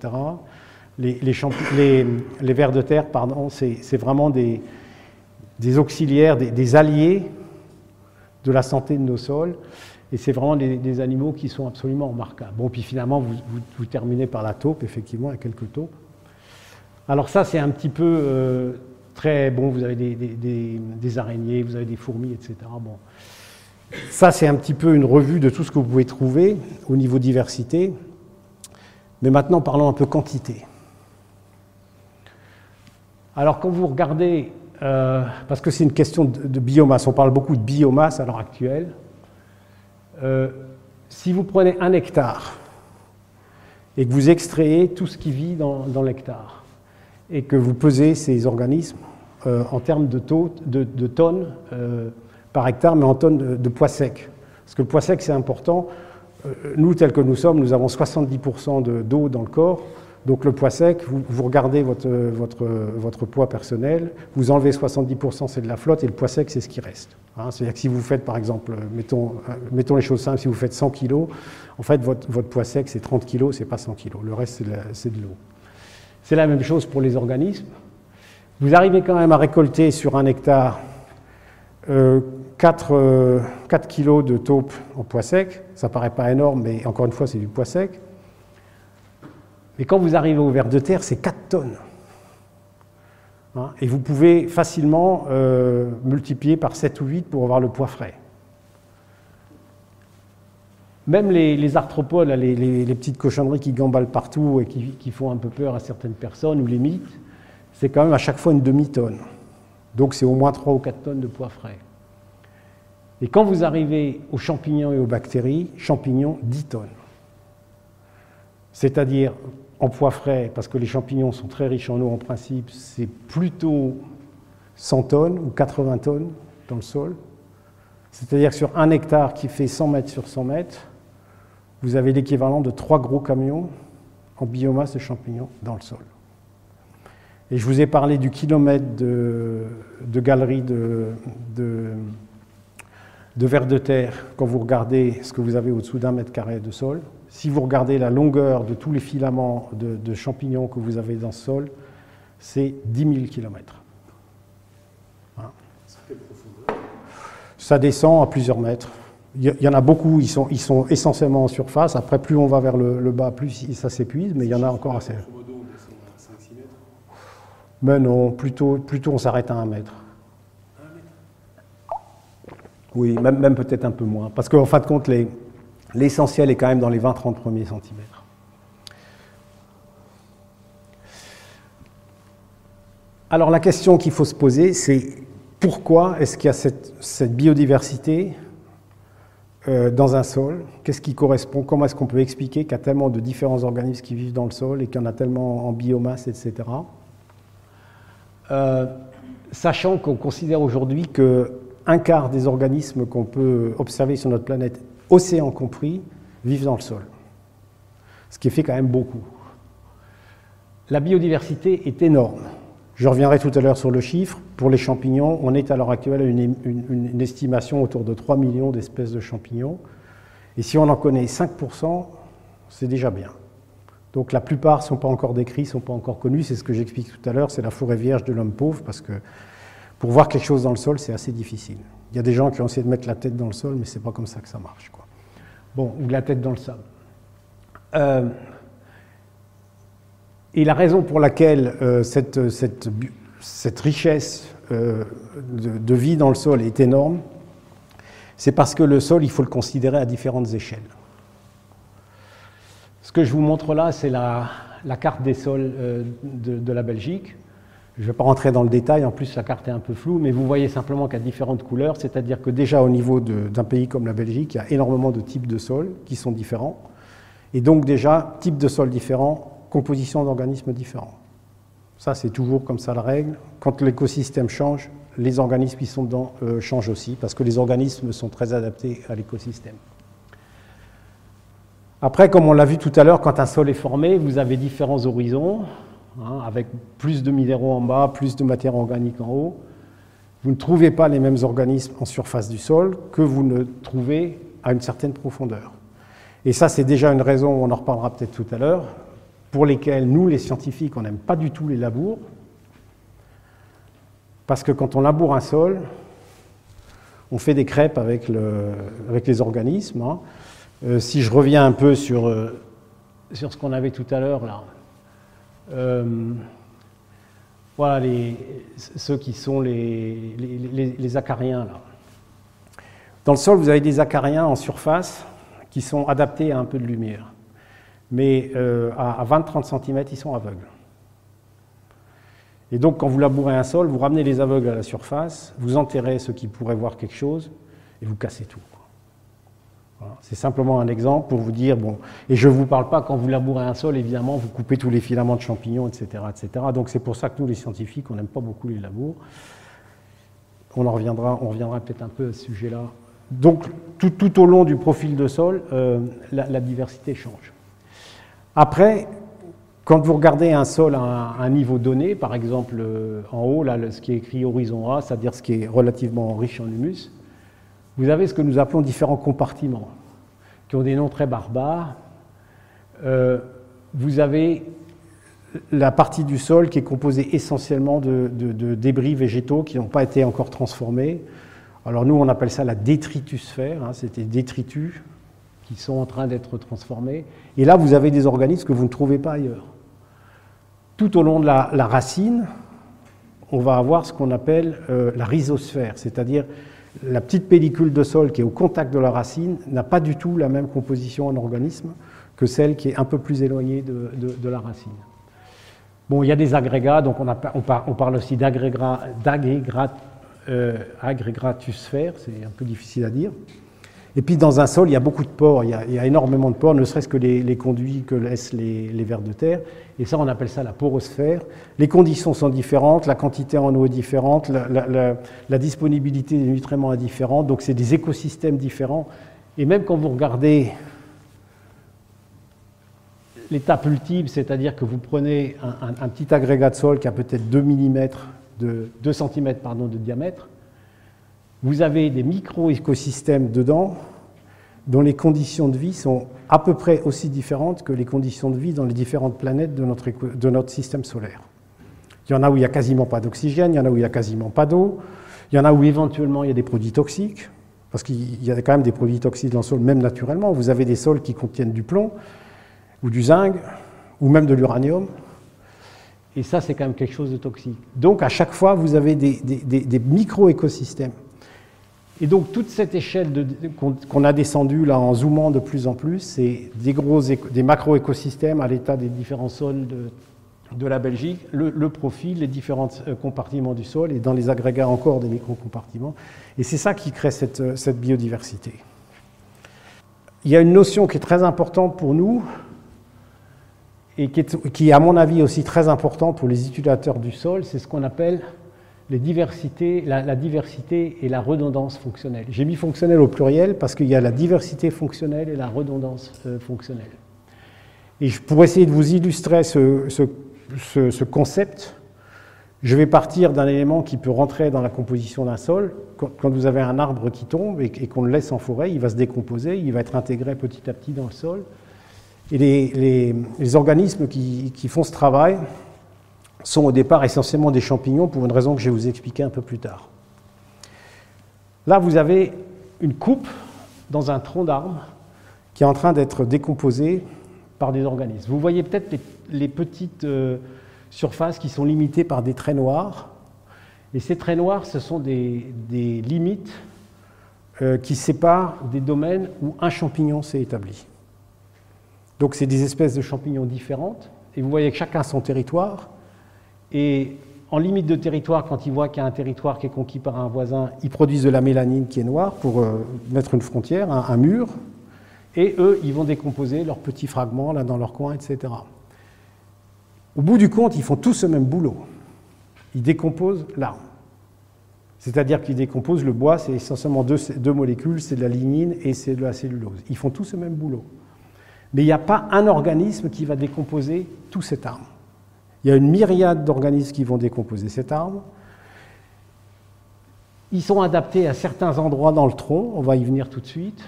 Les vers de terre, pardon, c'est vraiment des auxiliaires, des alliés de la santé de nos sols. Et c'est vraiment des animaux qui sont absolument remarquables. Bon, puis finalement, vous terminez par la taupe, effectivement, il y a quelques taupes. Alors ça, c'est un petit peu très... Bon, vous avez des araignées, vous avez des fourmis, etc. Bon. Ça, c'est un petit peu une revue de tout ce que vous pouvez trouver au niveau diversité. Mais maintenant, parlons un peu quantité. Alors, quand vous regardez, parce que c'est une question de biomasse, on parle beaucoup de biomasse à l'heure actuelle, si vous prenez 1 hectare et que vous extrayez tout ce qui vit dans l'hectare et que vous pesez ces organismes en termes de tonnes par hectare, mais en tonnes de poids sec, parce que le poids sec, c'est important. Nous, tels que nous sommes, nous avons 70% d'eau dans le corps. Donc le poids sec, vous regardez votre poids personnel, vous enlevez 70%, c'est de la flotte, et le poids sec, c'est ce qui reste. Hein, c'est-à-dire que si vous faites, par exemple, mettons les choses simples, si vous faites 100 kg, en fait, votre poids sec, c'est 30 kg, c'est pas 100 kg. Le reste, c'est de l'eau. C'est la même chose pour les organismes. Vous arrivez quand même à récolter sur 1 hectare 4 kg de taupe en poids sec. Ça paraît pas énorme, mais encore une fois, c'est du poids sec. Mais quand vous arrivez au ver de terre, c'est 4 tonnes. Hein, et vous pouvez facilement multiplier par 7 ou 8 pour avoir le poids frais. Même les arthropodes, les petites cochonneries qui gambadent partout et qui font un peu peur à certaines personnes, ou les mythes, c'est quand même à chaque fois une demi-tonne. Donc c'est au moins 3 ou 4 tonnes de poids frais. Et quand vous arrivez aux champignons et aux bactéries, champignons, 10 tonnes. C'est-à-dire en poids frais, parce que les champignons sont très riches en eau en principe, c'est plutôt 100 tonnes ou 80 tonnes dans le sol. C'est-à-dire que sur 1 hectare qui fait 100 mètres sur 100 mètres, vous avez l'équivalent de 3 gros camions en biomasse de champignons dans le sol. Et je vous ai parlé du kilomètre de galerie de vers de terre quand vous regardez ce que vous avez au-dessous d'1 mètre carré de sol. Si vous regardez la longueur de tous les filaments de champignons que vous avez dans ce sol, c'est 10 000 km. Hein. Ça descend à plusieurs mètres. Il y en a beaucoup, ils sont essentiellement en surface. Après, plus on va vers le bas, plus ça s'épuise, mais il y en a encore assez. Mais non, plutôt on s'arrête à 1 mètre. Oui, même peut-être un peu moins. Parce qu'en fin de compte, l'essentiel est quand même dans les 20-30 premiers centimètres. Alors la question qu'il faut se poser, c'est pourquoi est-ce qu'il y a cette biodiversité dans un sol? Qu'est-ce qui correspond? Comment est-ce qu'on peut expliquer qu'il y a tellement de différents organismes qui vivent dans le sol et qu'il y en a tellement en biomasse, etc. Sachant qu'on considère aujourd'hui qu'un quart des organismes qu'on peut observer sur notre planète, océan compris, vivent dans le sol. Ce qui fait quand même beaucoup. La biodiversité est énorme. Je reviendrai tout à l'heure sur le chiffre. Pour les champignons, on est à l'heure actuelle à une estimation autour de 3 millions d'espèces de champignons. Et si on en connaît 5%, c'est déjà bien. Donc la plupart ne sont pas encore décrits, ne sont pas encore connus. C'est ce que j'explique tout à l'heure, c'est la forêt vierge de l'homme pauvre, parce que pour voir quelque chose dans le sol, c'est assez difficile. Il y a des gens qui ont essayé de mettre la tête dans le sol, mais ce n'est pas comme ça que ça marche, quoi. Bon, ou la tête dans le sable. Et la raison pour laquelle cette richesse de vie dans le sol est énorme, c'est parce que le sol, il faut le considérer à différentes échelles. Ce que je vous montre là, c'est la carte des sols de la Belgique. Je ne vais pas rentrer dans le détail, en plus la carte est un peu floue, mais vous voyez simplement qu'il y a différentes couleurs, c'est-à-dire que déjà au niveau d'un pays comme la Belgique, il y a énormément de types de sols qui sont différents. Et donc déjà, type de sol différent, composition d'organismes différents. Ça, c'est toujours comme ça la règle. Quand l'écosystème change, les organismes qui sont dedans changent aussi, parce que les organismes sont très adaptés à l'écosystème. Après, comme on l'a vu tout à l'heure, quand un sol est formé, vous avez différents horizons, hein, avec plus de minéraux en bas, plus de matière organique en haut. Vous ne trouvez pas les mêmes organismes en surface du sol que vous ne trouvez à une certaine profondeur. Et ça, c'est déjà une raison, on en reparlera peut-être tout à l'heure, pour lesquels nous, les scientifiques, on n'aime pas du tout les labours, parce que quand on laboure un sol, on fait des crêpes avec les organismes. Hein. Si je reviens un peu sur ce qu'on avait tout à l'heure, là, voilà ceux qui sont les acariens. Là. Dans le sol, vous avez des acariens en surface qui sont adaptés à un peu de lumière. Mais à 20-30 cm, ils sont aveugles. Et donc, quand vous labourez un sol, vous ramenez les aveugles à la surface, vous enterrez ceux qui pourraient voir quelque chose, et vous cassez tout. Voilà. C'est simplement un exemple pour vous dire, bon, et je ne vous parle pas, quand vous labourez un sol, évidemment, vous coupez tous les filaments de champignons, etc. etc. Donc c'est pour ça que nous, les scientifiques, on n'aime pas beaucoup les labours. On reviendra peut-être un peu à ce sujet-là. Donc, tout au long du profil de sol, la diversité change. Après, quand vous regardez un sol à un niveau donné, par exemple en haut, là, ce qui est écrit horizon A, c'est-à-dire ce qui est relativement riche en humus, vous avez ce que nous appelons différents compartiments, qui ont des noms très barbares. Vous avez la partie du sol qui est composée essentiellement de débris végétaux qui n'ont pas été encore transformés. Alors nous, on appelle ça la détritusphère, hein, c'est des détritus qui sont en train d'être transformés. Et là, vous avez des organismes que vous ne trouvez pas ailleurs. Tout au long de la racine, on va avoir ce qu'on appelle la rhizosphère, c'est-à-dire la petite pellicule de sol qui est au contact de la racine n'a pas du tout la même composition en organisme que celle qui est un peu plus éloignée de la racine. Bon, il y a des agrégats, donc on parle aussi d'agrégatusphère, c'est un peu difficile à dire. Et puis dans un sol, il y a beaucoup de pores, il y a énormément de pores, ne serait-ce que les conduits que laissent les vers de terre. Et ça, on appelle ça la porosphère. Les conditions sont différentes, la quantité en eau est différente, la disponibilité des nutriments est différente, donc c'est des écosystèmes différents. Et même quand vous regardez l'étape ultime, c'est-à-dire que vous prenez un petit agrégat de sol qui a peut-être 2 cm de diamètre, vous avez des micro-écosystèmes dedans dont les conditions de vie sont à peu près aussi différentes que les conditions de vie dans les différentes planètes de notre système solaire. Il y en a où il n'y a quasiment pas d'oxygène, il y en a où il n'y a quasiment pas d'eau, il y en a où éventuellement il y a des produits toxiques, parce qu'il y a quand même des produits toxiques dans le sol, même naturellement. Vous avez des sols qui contiennent du plomb, ou du zinc, ou même de l'uranium. Et ça, c'est quand même quelque chose de toxique. Donc, à chaque fois, vous avez des micro-écosystèmes. Et donc, toute cette échelle qu'on a descendue là, en zoomant de plus en plus, c'est des macro-écosystèmes à l'état des différents sols de la Belgique, le profil, les différents compartiments du sol et dans les agrégats encore des micro-compartiments. Et c'est ça qui crée cette biodiversité. Il y a une notion qui est très importante pour nous et qui est à mon avis aussi très importante pour les utilisateurs du sol, c'est ce qu'on appelle la diversité et la redondance fonctionnelle. J'ai mis fonctionnel au pluriel parce qu'il y a la diversité fonctionnelle et la redondance fonctionnelle. Et pour essayer de vous illustrer ce concept, je vais partir d'un élément qui peut rentrer dans la composition d'un sol. Quand vous avez un arbre qui tombe et qu'on le laisse en forêt, il va se décomposer, il va être intégré petit à petit dans le sol. Et les organismes qui font ce travail sont au départ essentiellement des champignons pour une raison que je vais vous expliquer un peu plus tard. Là, vous avez une coupe dans un tronc d'arbre qui est en train d'être décomposé par des organismes. Vous voyez peut-être les petites surfaces qui sont limitées par des traits noirs. Et ces traits noirs, ce sont des limites qui séparent des domaines où un champignon s'est établi. Donc c'est des espèces de champignons différentes. Et vous voyez que chacun a son territoire. Et en limite de territoire, quand ils voient qu'il y a un territoire qui est conquis par un voisin, ils produisent de la mélanine qui est noire pour mettre une frontière, un mur. Et eux, ils vont décomposer leurs petits fragments là dans leur coin, etc. Au bout du compte, ils font tous ce même boulot. Ils décomposent l'arbre. C'est-à-dire qu'ils décomposent le bois, c'est essentiellement deux molécules, c'est de la lignine et c'est de la cellulose. Ils font tous ce même boulot. Mais il n'y a pas un organisme qui va décomposer tout cet arbre. Il y a une myriade d'organismes qui vont décomposer cet arbre. Ils sont adaptés à certains endroits dans le tronc, on va y venir tout de suite.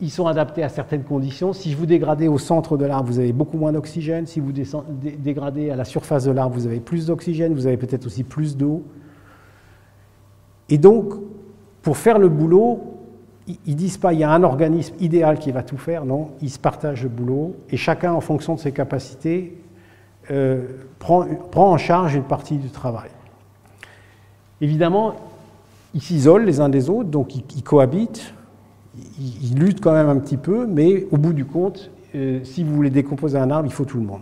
Ils sont adaptés à certaines conditions. Si vous dégradez au centre de l'arbre, vous avez beaucoup moins d'oxygène. Si vous dégradez à la surface de l'arbre, vous avez plus d'oxygène, vous avez peut-être aussi plus d'eau. Et donc, pour faire le boulot, ils ne disent pas il y a un organisme idéal qui va tout faire, non, ils se partagent le boulot et chacun, en fonction de ses capacités, prend en charge une partie du travail. Évidemment, ils s'isolent les uns des autres, donc ils cohabitent, ils luttent quand même un petit peu, mais au bout du compte, si vous voulez décomposer un arbre, il faut tout le monde.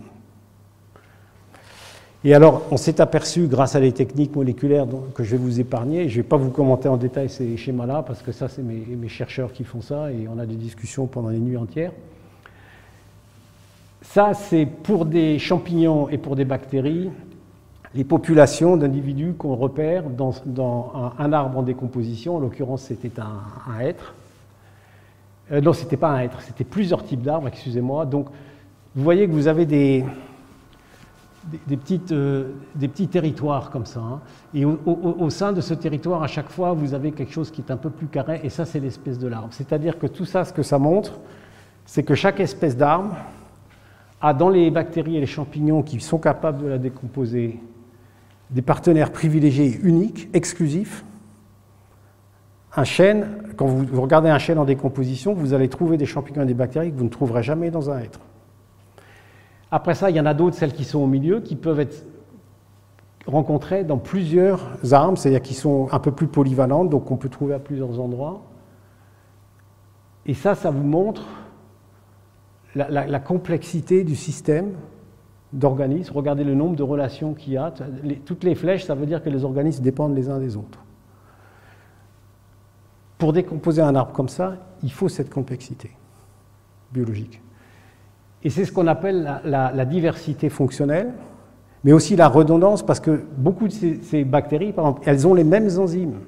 Et alors, on s'est aperçu, grâce à des techniques moléculaires que je vais vous épargner, et je ne vais pas vous commenter en détail ces schémas-là, parce que ça, c'est mes chercheurs qui font ça, et on a des discussions pendant les nuits entières. Ça, c'est pour des champignons et pour des bactéries, les populations d'individus qu'on repère dans un arbre en décomposition. En l'occurrence, c'était un hêtre. Non, ce n'était pas un hêtre, c'était plusieurs types d'arbres, excusez-moi. Donc, vous voyez que vous avez des petits territoires comme ça. Hein. Et au sein de ce territoire, à chaque fois, vous avez quelque chose qui est un peu plus carré, et ça, c'est l'espèce de l'arbre. C'est-à-dire que tout ça, ce que ça montre, c'est que chaque espèce d'arbre a dans les bactéries et les champignons qui sont capables de la décomposer des partenaires privilégiés uniques, exclusifs. Un chêne, quand vous regardez un chêne en décomposition, vous allez trouver des champignons et des bactéries que vous ne trouverez jamais dans un hêtre. Après ça, il y en a d'autres, celles qui sont au milieu, qui peuvent être rencontrées dans plusieurs arbres, c'est-à-dire qui sont un peu plus polyvalentes, donc qu'on peut trouver à plusieurs endroits. Et ça vous montre la complexité du système d'organismes. Regardez le nombre de relations qu'il y a. Toutes les flèches, ça veut dire que les organismes dépendent les uns des autres. Pour décomposer un arbre comme ça, il faut cette complexité biologique. Et c'est ce qu'on appelle la diversité fonctionnelle, mais aussi la redondance, parce que beaucoup de ces bactéries, par exemple, elles ont les mêmes enzymes.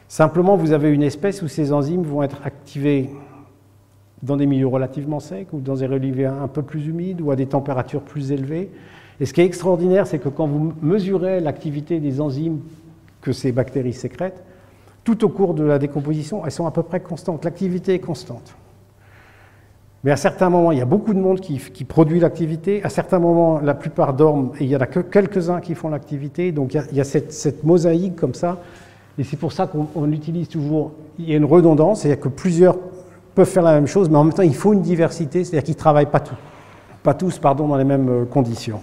Simplement, vous avez une espèce où ces enzymes vont être activées dans des milieux relativement secs ou dans des reliefs un peu plus humides ou à des températures plus élevées. Et ce qui est extraordinaire, c'est que quand vous mesurez l'activité des enzymes que ces bactéries sécrètent, tout au cours de la décomposition, elles sont à peu près constantes. L'activité est constante. Mais à certains moments, il y a beaucoup de monde qui produit l'activité. À certains moments, la plupart dorment et il n'y en a que quelques-uns qui font l'activité. Donc il y a cette mosaïque comme ça. Et c'est pour ça qu'on utilise toujours... Il y a une redondance, c'est-à-dire que plusieurs peuvent faire la même chose, mais en même temps, il faut une diversité, c'est-à-dire qu'ils ne travaillent pas tous dans les mêmes conditions.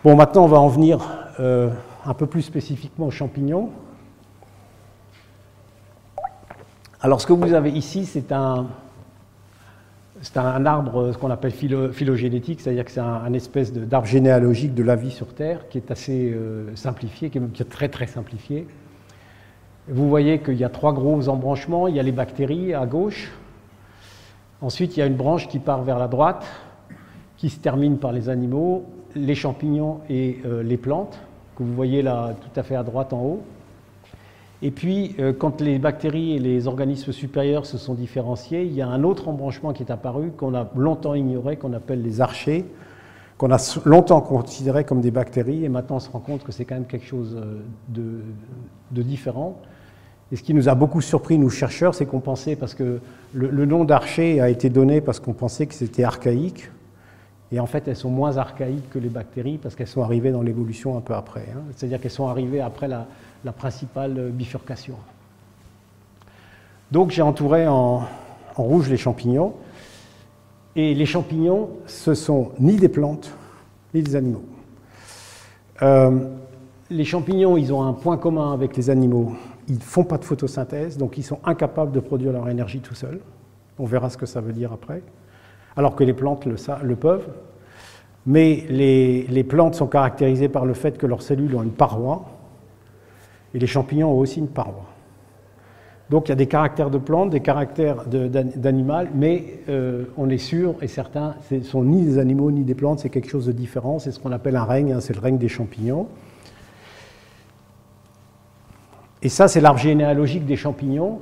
Bon, maintenant, on va en venir un peu plus spécifiquement aux champignons. Alors, ce que vous avez ici, c'est c'est un arbre, ce qu'on appelle phylogénétique, c'est-à-dire que c'est un espèce d'arbre généalogique de la vie sur Terre qui est assez simplifié, qui est très très simplifié. Vous voyez qu'il y a 3 gros embranchements. Il y a les bactéries à gauche. Ensuite, il y a une branche qui part vers la droite, qui se termine par les animaux, les champignons et les plantes, que vous voyez là tout à fait à droite en haut. Et puis, quand les bactéries et les organismes supérieurs se sont différenciés, il y a un autre embranchement qui est apparu, qu'on a longtemps ignoré, qu'on appelle les archées, qu'on a longtemps considéré comme des bactéries, et maintenant on se rend compte que c'est quand même quelque chose de différent. Et ce qui nous a beaucoup surpris, nous chercheurs, c'est qu'on pensait, parce que le nom d'archée a été donné parce qu'on pensait que c'était archaïque, et en fait elles sont moins archaïques que les bactéries, parce qu'elles sont arrivées dans l'évolution un peu après. Hein. C'est-à-dire qu'elles sont arrivées après la principale bifurcation. Donc j'ai entouré en rouge les champignons, et les champignons, ce sont ni des plantes, ni des animaux. Les champignons, ils ont un point commun avec les animaux, ils ne font pas de photosynthèse, donc ils sont incapables de produire leur énergie tout seuls. On verra ce que ça veut dire après. Alors que les plantes le peuvent. Mais les plantes sont caractérisées par le fait que leurs cellules ont une paroi, et les champignons ont aussi une paroi. Donc il y a des caractères de plantes, des caractères d'animal, mais on est sûr et certain, ce ne sont ni des animaux ni des plantes, c'est quelque chose de différent, c'est ce qu'on appelle un règne, hein, c'est le règne des champignons. Et ça, c'est l'arbre généalogique des champignons.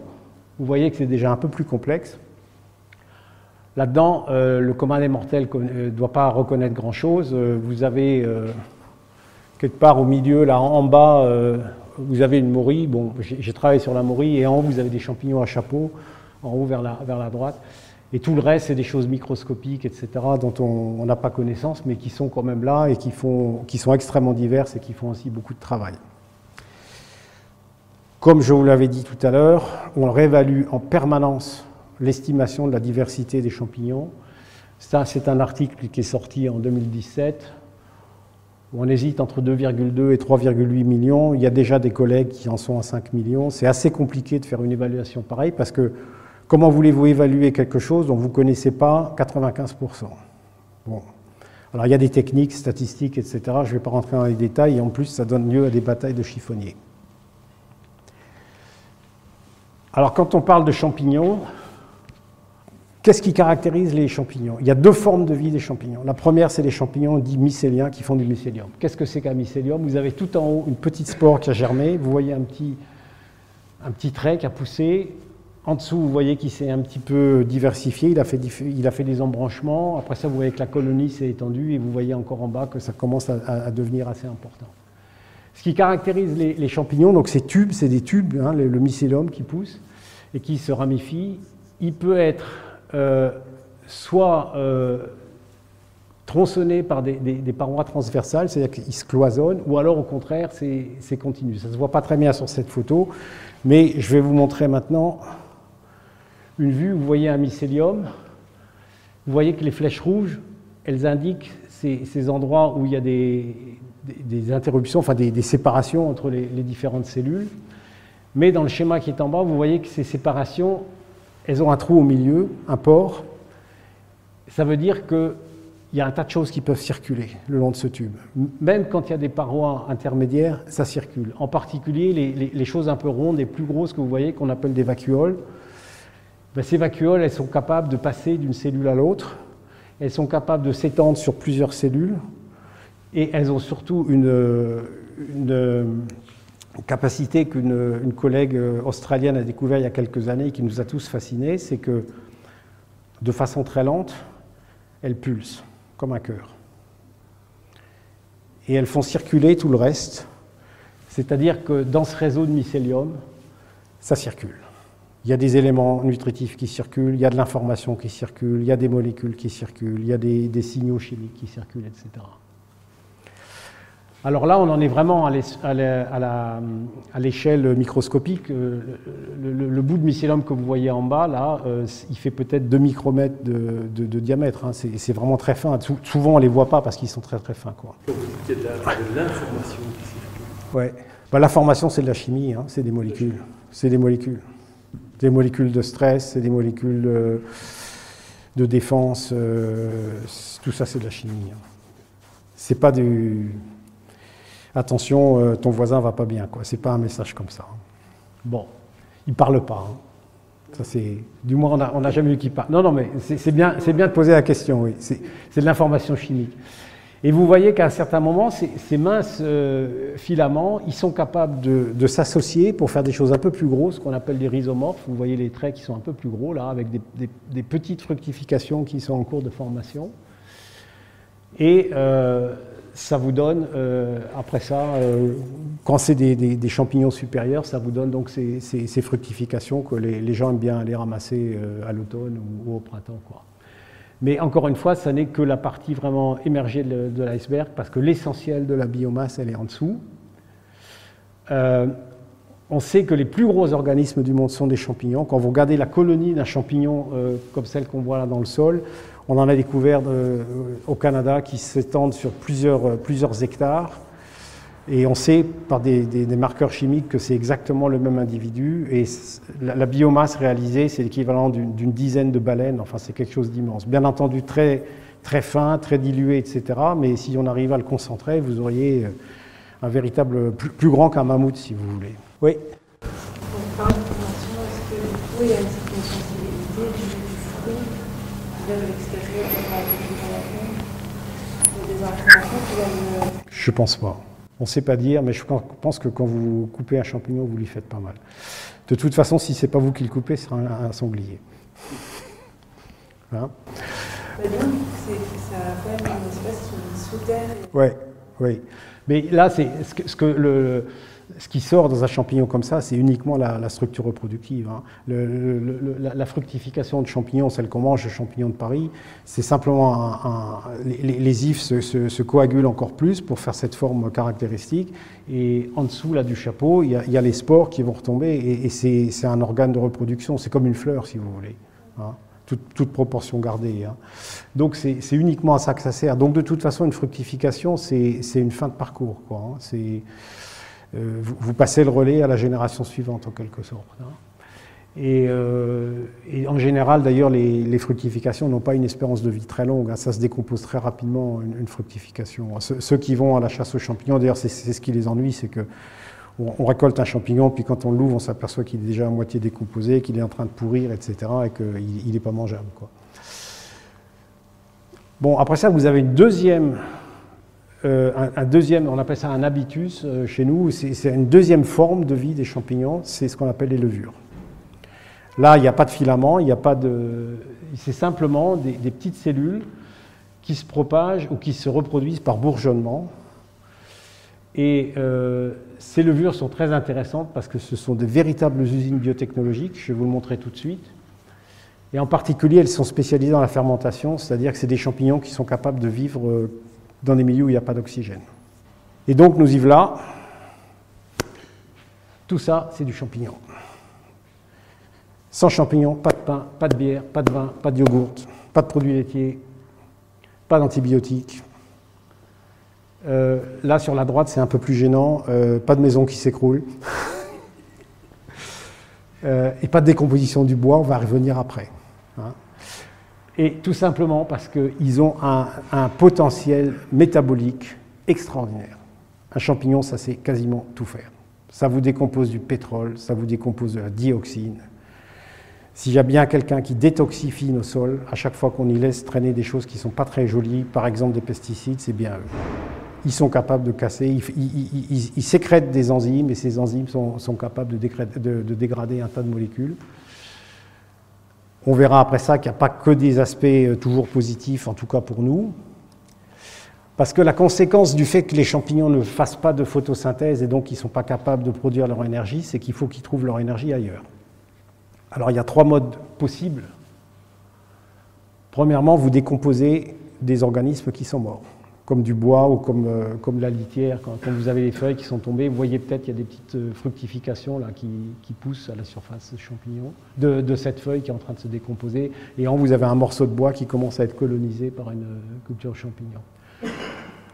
Vous voyez que c'est déjà un peu plus complexe. Là-dedans, le commun des mortels ne doit pas reconnaître grand-chose. Vous avez quelque part au milieu, là en bas, vous avez une morie. Bon, j'ai travaillé sur la morie, et en haut, vous avez des champignons à chapeau, en haut vers la droite. Et tout le reste, c'est des choses microscopiques, etc., dont on n'a pas connaissance, mais qui sont quand même là et qui sont extrêmement diverses et qui font aussi beaucoup de travail. Comme je vous l'avais dit tout à l'heure, on réévalue en permanence l'estimation de la diversité des champignons. Ça, c'est un article qui est sorti en 2017, où on hésite entre 2,2 et 3,8 millions. Il y a déjà des collègues qui en sont à 5 millions. C'est assez compliqué de faire une évaluation pareille, parce que comment voulez-vous évaluer quelque chose dont vous ne connaissez pas 95%? Bon. Alors il y a des techniques statistiques, etc. Je ne vais pas rentrer dans les détails, et en plus ça donne lieu à des batailles de chiffonniers. Alors quand on parle de champignons, qu'est-ce qui caractérise les champignons? Il y a 2 formes de vie des champignons. La première, c'est les champignons dits mycéliens qui font du mycélium. Qu'est-ce que c'est qu'un mycélium? Vous avez tout en haut une petite spore qui a germé, vous voyez un petit trait qui a poussé. En dessous, vous voyez qu'il s'est un petit peu diversifié, il a fait des embranchements. Après ça, vous voyez que la colonie s'est étendue, et vous voyez encore en bas que ça commence à devenir assez important. Ce qui caractérise les champignons, donc ces tubes, c'est des tubes, hein, le mycélium qui pousse et qui se ramifie. Il peut être soit tronçonné par des parois transversales, c'est-à-dire qu'il se cloisonne, ou alors au contraire, c'est continu. Ça ne se voit pas très bien sur cette photo, mais je vais vous montrer maintenant une vue. Vous voyez un mycélium, vous voyez que les flèches rouges, elles indiquent ces endroits où il y a des interruptions, enfin des séparations entre les différentes cellules. Mais dans le schéma qui est en bas, vous voyez que ces séparations, elles ont un trou au milieu, un pore. Ça veut dire qu'il y a un tas de choses qui peuvent circuler le long de ce tube. Même quand il y a des parois intermédiaires, ça circule. En particulier, les choses un peu rondes et plus grosses que vous voyez, qu'on appelle des vacuoles. Ben, ces vacuoles, elles sont capables de passer d'une cellule à l'autre. Elles sont capables de s'étendre sur plusieurs cellules. Et elles ont surtout une capacité qu'une collègue australienne a découvert il y a quelques années et qui nous a tous fascinés, c'est que, de façon très lente, elles pulsent, comme un cœur. Et elles font circuler tout le reste, c'est-à-dire que dans ce réseau de mycélium, ça circule. Il y a des éléments nutritifs qui circulent, il y a de l'information qui circule, il y a des molécules qui circulent, il y a des signaux chimiques qui circulent, etc. Alors là, on en est vraiment à l'échelle microscopique. Le bout de mycélium que vous voyez en bas, là, il fait peut-être 2 micromètres de diamètre. Hein. C'est vraiment très fin. Souvent, on ne les voit pas parce qu'ils sont très très fins, quoi. Donc, il y a de l'information qui circule. Ouais. Bah, l'information, c'est de la chimie, hein. C'est des molécules. C'est des molécules. Des molécules de stress, c'est des molécules de défense, tout ça c'est de la chimie. C'est pas du... Attention, ton voisin va pas bien, quoi. C'est pas un message comme ça. Bon, il parle pas. Ça c'est... Du moins, on n'a jamais eu qui parle. Non, mais c'est bien de poser la question, oui. C'est de l'information chimique. Et vous voyez qu'à un certain moment, ces minces filaments, ils sont capables de s'associer pour faire des choses un peu plus grosses, qu'on appelle des rhizomorphes. Vous voyez les traits qui sont un peu plus gros, là, avec des petites fructifications qui sont en cours de formation. Et ça vous donne, après ça, quand c'est des champignons supérieurs, ça vous donne donc ces fructifications que les gens aiment bien aller ramasser à l'automne ou au printemps, quoi. Mais encore une fois, ça n'est que la partie vraiment émergée de l'iceberg, parce que l'essentiel de la biomasse, elle est en dessous. On sait que les plus gros organismes du monde sont des champignons. Quand vous regardez la colonie d'un champignon comme celle qu'on voit là dans le sol, on en a découvert au Canada qui s'étendent sur plusieurs hectares. Et on sait par des marqueurs chimiques que c'est exactement le même individu. Et la biomasse réalisée, c'est l'équivalent d'une dizaine de baleines. Enfin, c'est quelque chose d'immense. Bien entendu, très, très fin, très dilué, etc. Mais si on arrive à le concentrer, vous auriez un véritable, plus grand qu'un mammouth, si vous voulez. Oui. Donc, par information, est-ce que du coup, il y a une certaine sensibilité du fruit vers l'extérieur, des informations qui viennent... Je pense pas. On ne sait pas dire, mais je pense que quand vous coupez un champignon, vous lui faites pas mal. De toute façon, si ce n'est pas vous qui le coupez, ce sera un sanglier. Hein? Mais donc, ça a quand même une espèce sous terre. Oui. Mais là, ce qui sort dans un champignon comme ça, c'est uniquement la structure reproductive. Hein. La fructification de champignons, celle qu'on mange, le champignon de Paris, c'est simplement les ifs se coagulent encore plus pour faire cette forme caractéristique. Et en dessous là, du chapeau, il y a les spores qui vont retomber et c'est un organe de reproduction. C'est comme une fleur, si vous voulez. Hein. Toute proportion gardée. Hein. Donc c'est uniquement à ça que ça sert. Donc de toute façon, une fructification, c'est une fin de parcours, quoi. Hein. Vous passez le relais à la génération suivante, en quelque sorte. Hein. Et en général, d'ailleurs, les fructifications n'ont pas une espérance de vie très longue. Hein. Ça se décompose très rapidement, une fructification. Ceux qui vont à la chasse aux champignons, d'ailleurs, c'est ce qui les ennuie, c'est que on récolte un champignon, puis quand on l'ouvre, on s'aperçoit qu'il est déjà à moitié décomposé, qu'il est en train de pourrir, etc., et qu'il n'est pas mangeable, quoi. Bon, après ça, vous avez un deuxième, on appelle ça un habitus chez nous, c'est une deuxième forme de vie des champignons, c'est ce qu'on appelle les levures. Là, il n'y a pas de filament, c'est simplement des petites cellules qui se propagent ou qui se reproduisent par bourgeonnement. Et ces levures sont très intéressantes parce que ce sont de véritables usines biotechnologiques, je vais vous le montrer tout de suite. Et en particulier, elles sont spécialisées dans la fermentation, c'est-à-dire que c'est des champignons qui sont capables de vivre dans des milieux où il n'y a pas d'oxygène. Et donc, nous y voilà. Tout ça, c'est du champignon. Sans champignons, pas de pain, pas de bière, pas de vin, pas de yogourt, pas de produits laitiers, pas d'antibiotiques. Là, sur la droite, c'est un peu plus gênant. Pas de maison qui s'écroule. Et pas de décomposition du bois, on va y revenir après. Hein. Et tout simplement parce qu'ils ont un potentiel métabolique extraordinaire. Un champignon, ça sait quasiment tout faire. Ça vous décompose du pétrole, ça vous décompose de la dioxine. S'il y a bien quelqu'un qui détoxifie nos sols, à chaque fois qu'on y laisse traîner des choses qui ne sont pas très jolies, par exemple des pesticides, c'est bien eux. Ils sont capables de casser, ils sécrètent des enzymes et ces enzymes sont capables de dégrader un tas de molécules. On verra après ça qu'il n'y a pas que des aspects toujours positifs, en tout cas pour nous. Parce que la conséquence du fait que les champignons ne fassent pas de photosynthèse et donc ils ne sont pas capables de produire leur énergie, c'est qu'il faut qu'ils trouvent leur énergie ailleurs. Alors il y a 3 modes possibles. Premièrement, vous décomposez des organismes qui sont morts, comme du bois ou comme la litière. Quand vous avez les feuilles qui sont tombées, vous voyez peut-être qu'il y a des petites fructifications là, qui poussent à la surface des champignons, de cette feuille qui est en train de se décomposer. Et vous avez un morceau de bois qui commence à être colonisé par une culture champignon.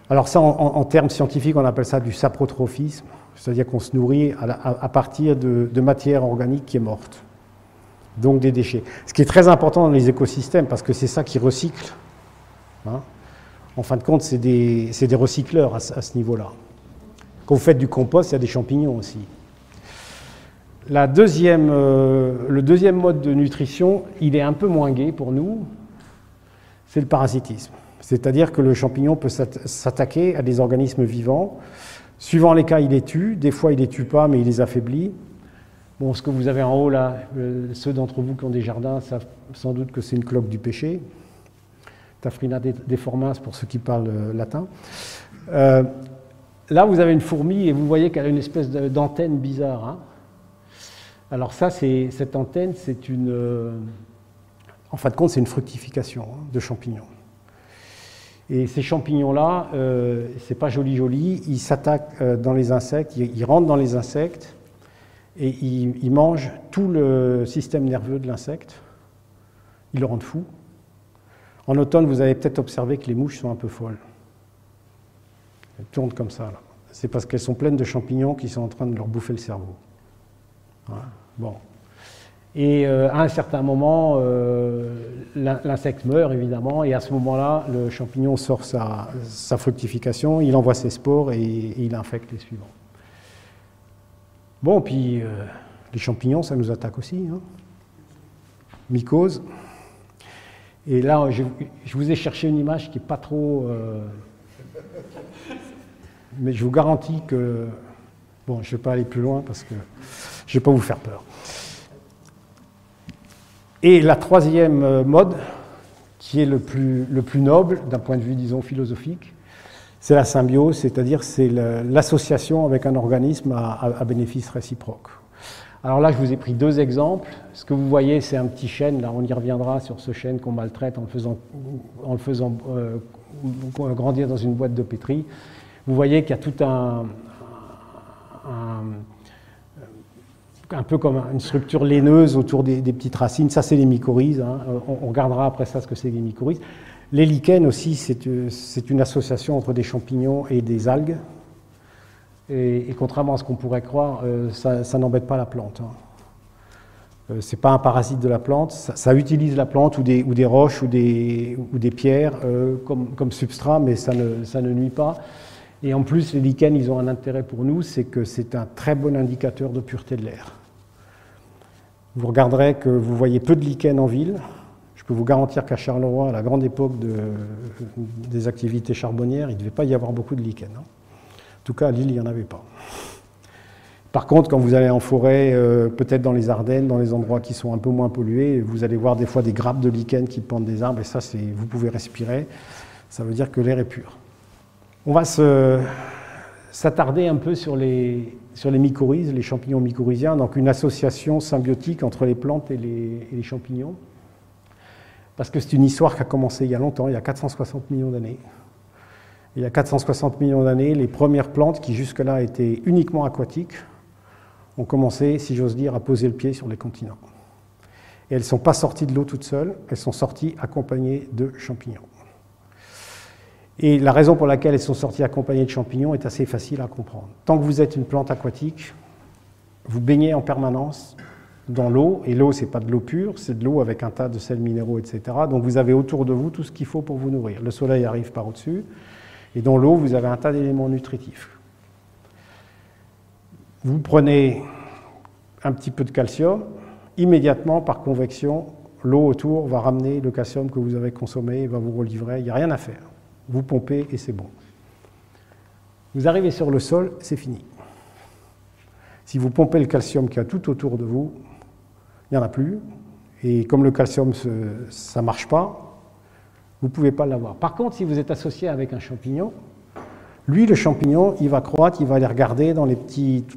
Alors ça, en termes scientifiques, on appelle ça du saprotrophisme, c'est-à-dire qu'on se nourrit à partir de matière organique qui est morte. donc des déchets. Ce qui est très important dans les écosystèmes, parce que c'est ça qui recycle. Hein. En fin de compte, c'est des recycleurs à ce niveau-là. Quand vous faites du compost, il y a des champignons aussi. Le deuxième mode de nutrition, il est un peu moins gai pour nous, c'est le parasitisme. C'est-à-dire que le champignon peut s'attaquer à des organismes vivants. Suivant les cas, il les tue. Des fois, il ne les tue pas, mais il les affaiblit. Bon, ce que vous avez en haut, là, ceux d'entre vous qui ont des jardins savent sans doute que c'est une cloque du péché. Taphrina deformans pour ceux qui parlent latin. Là, vous avez une fourmi et vous voyez qu'elle a une espèce d'antenne bizarre. Hein. Alors ça, cette antenne, c'est en fin de compte, c'est une fructification de champignons. Et ces champignons-là, c'est pas joli, ils s'attaquent dans les insectes, ils rentrent dans les insectes et ils mangent tout le système nerveux de l'insecte. Ils le rendent fou. En automne, vous avez peut-être observé que les mouches sont un peu folles. Elles tournent comme ça, là. C'est parce qu'elles sont pleines de champignons qui sont en train de leur bouffer le cerveau. Voilà. Bon. Et à un certain moment, l'insecte meurt, évidemment, et à ce moment-là, le champignon sort sa fructification, il envoie ses spores et il infecte les suivants. Bon, puis les champignons, ça nous attaque aussi. Hein. Mycose. Et là, je vous ai cherché une image qui n'est pas trop... mais je vous garantis que... Bon, je ne vais pas aller plus loin parce que je ne vais pas vous faire peur. Et la troisième mode, qui est le plus noble d'un point de vue, disons, philosophique, c'est la symbiose, c'est-à-dire c'est l'association avec un organisme à bénéfice réciproque. Alors là, je vous ai pris deux exemples. Ce que vous voyez, c'est un petit chêne. Là, on y reviendra sur ce chêne qu'on maltraite en le faisant grandir dans une boîte de pétri. Vous voyez qu'il y a tout un peu comme une structure laineuse autour des petites racines. Ça, c'est les mycorhizes. Hein. On regardera après ça ce que c'est les mycorhizes. Les lichens aussi, c'est une association entre des champignons et des algues. Et contrairement à ce qu'on pourrait croire, ça n'embête pas la plante. Hein. Ce n'est pas un parasite de la plante. Ça utilise la plante ou des roches ou des pierres comme substrat, mais ça ne nuit pas. Et en plus, les lichens, ils ont un intérêt pour nous, c'est que c'est un très bon indicateur de pureté de l'air. Vous regarderez que vous voyez peu de lichens en ville. Je peux vous garantir qu'à Charleroi, à la grande époque des activités charbonnières, il ne devait pas y avoir beaucoup de lichens. Hein. En tout cas, à Lille, il n'y en avait pas. Par contre, quand vous allez en forêt, peut-être dans les Ardennes, dans les endroits qui sont un peu moins pollués, vous allez voir des fois des grappes de lichens qui pendent des arbres, et ça, vous pouvez respirer. Ça veut dire que l'air est pur. On va s'attarder un peu sur les mycorhizes, les champignons mycorhiziens, donc une association symbiotique entre les plantes et les champignons. Parce que c'est une histoire qui a commencé il y a longtemps, il y a 460 millions d'années. Il y a 460 millions d'années, les premières plantes qui jusque-là étaient uniquement aquatiques ont commencé, si j'ose dire, à poser le pied sur les continents. Et elles ne sont pas sorties de l'eau toutes seules, elles sont sorties accompagnées de champignons. Et la raison pour laquelle elles sont sorties accompagnées de champignons est assez facile à comprendre. Tant que vous êtes une plante aquatique, vous baignez en permanence dans l'eau, et l'eau, ce n'est pas de l'eau pure, c'est de l'eau avec un tas de sels minéraux, etc. Donc vous avez autour de vous tout ce qu'il faut pour vous nourrir. Le soleil arrive par au-dessus, et dans l'eau, vous avez un tas d'éléments nutritifs. Vous prenez un petit peu de calcium, immédiatement, par convection, l'eau autour va ramener le calcium que vous avez consommé, et va vous relivrer, il n'y a rien à faire. Vous pompez et c'est bon. Vous arrivez sur le sol, c'est fini. Si vous pompez le calcium qu'il y a tout autour de vous, il n'y en a plus. Et comme le calcium, ça ne marche pas, vous ne pouvez pas l'avoir. Par contre, si vous êtes associé avec un champignon, lui, le champignon, il va croître, il va aller regarder dans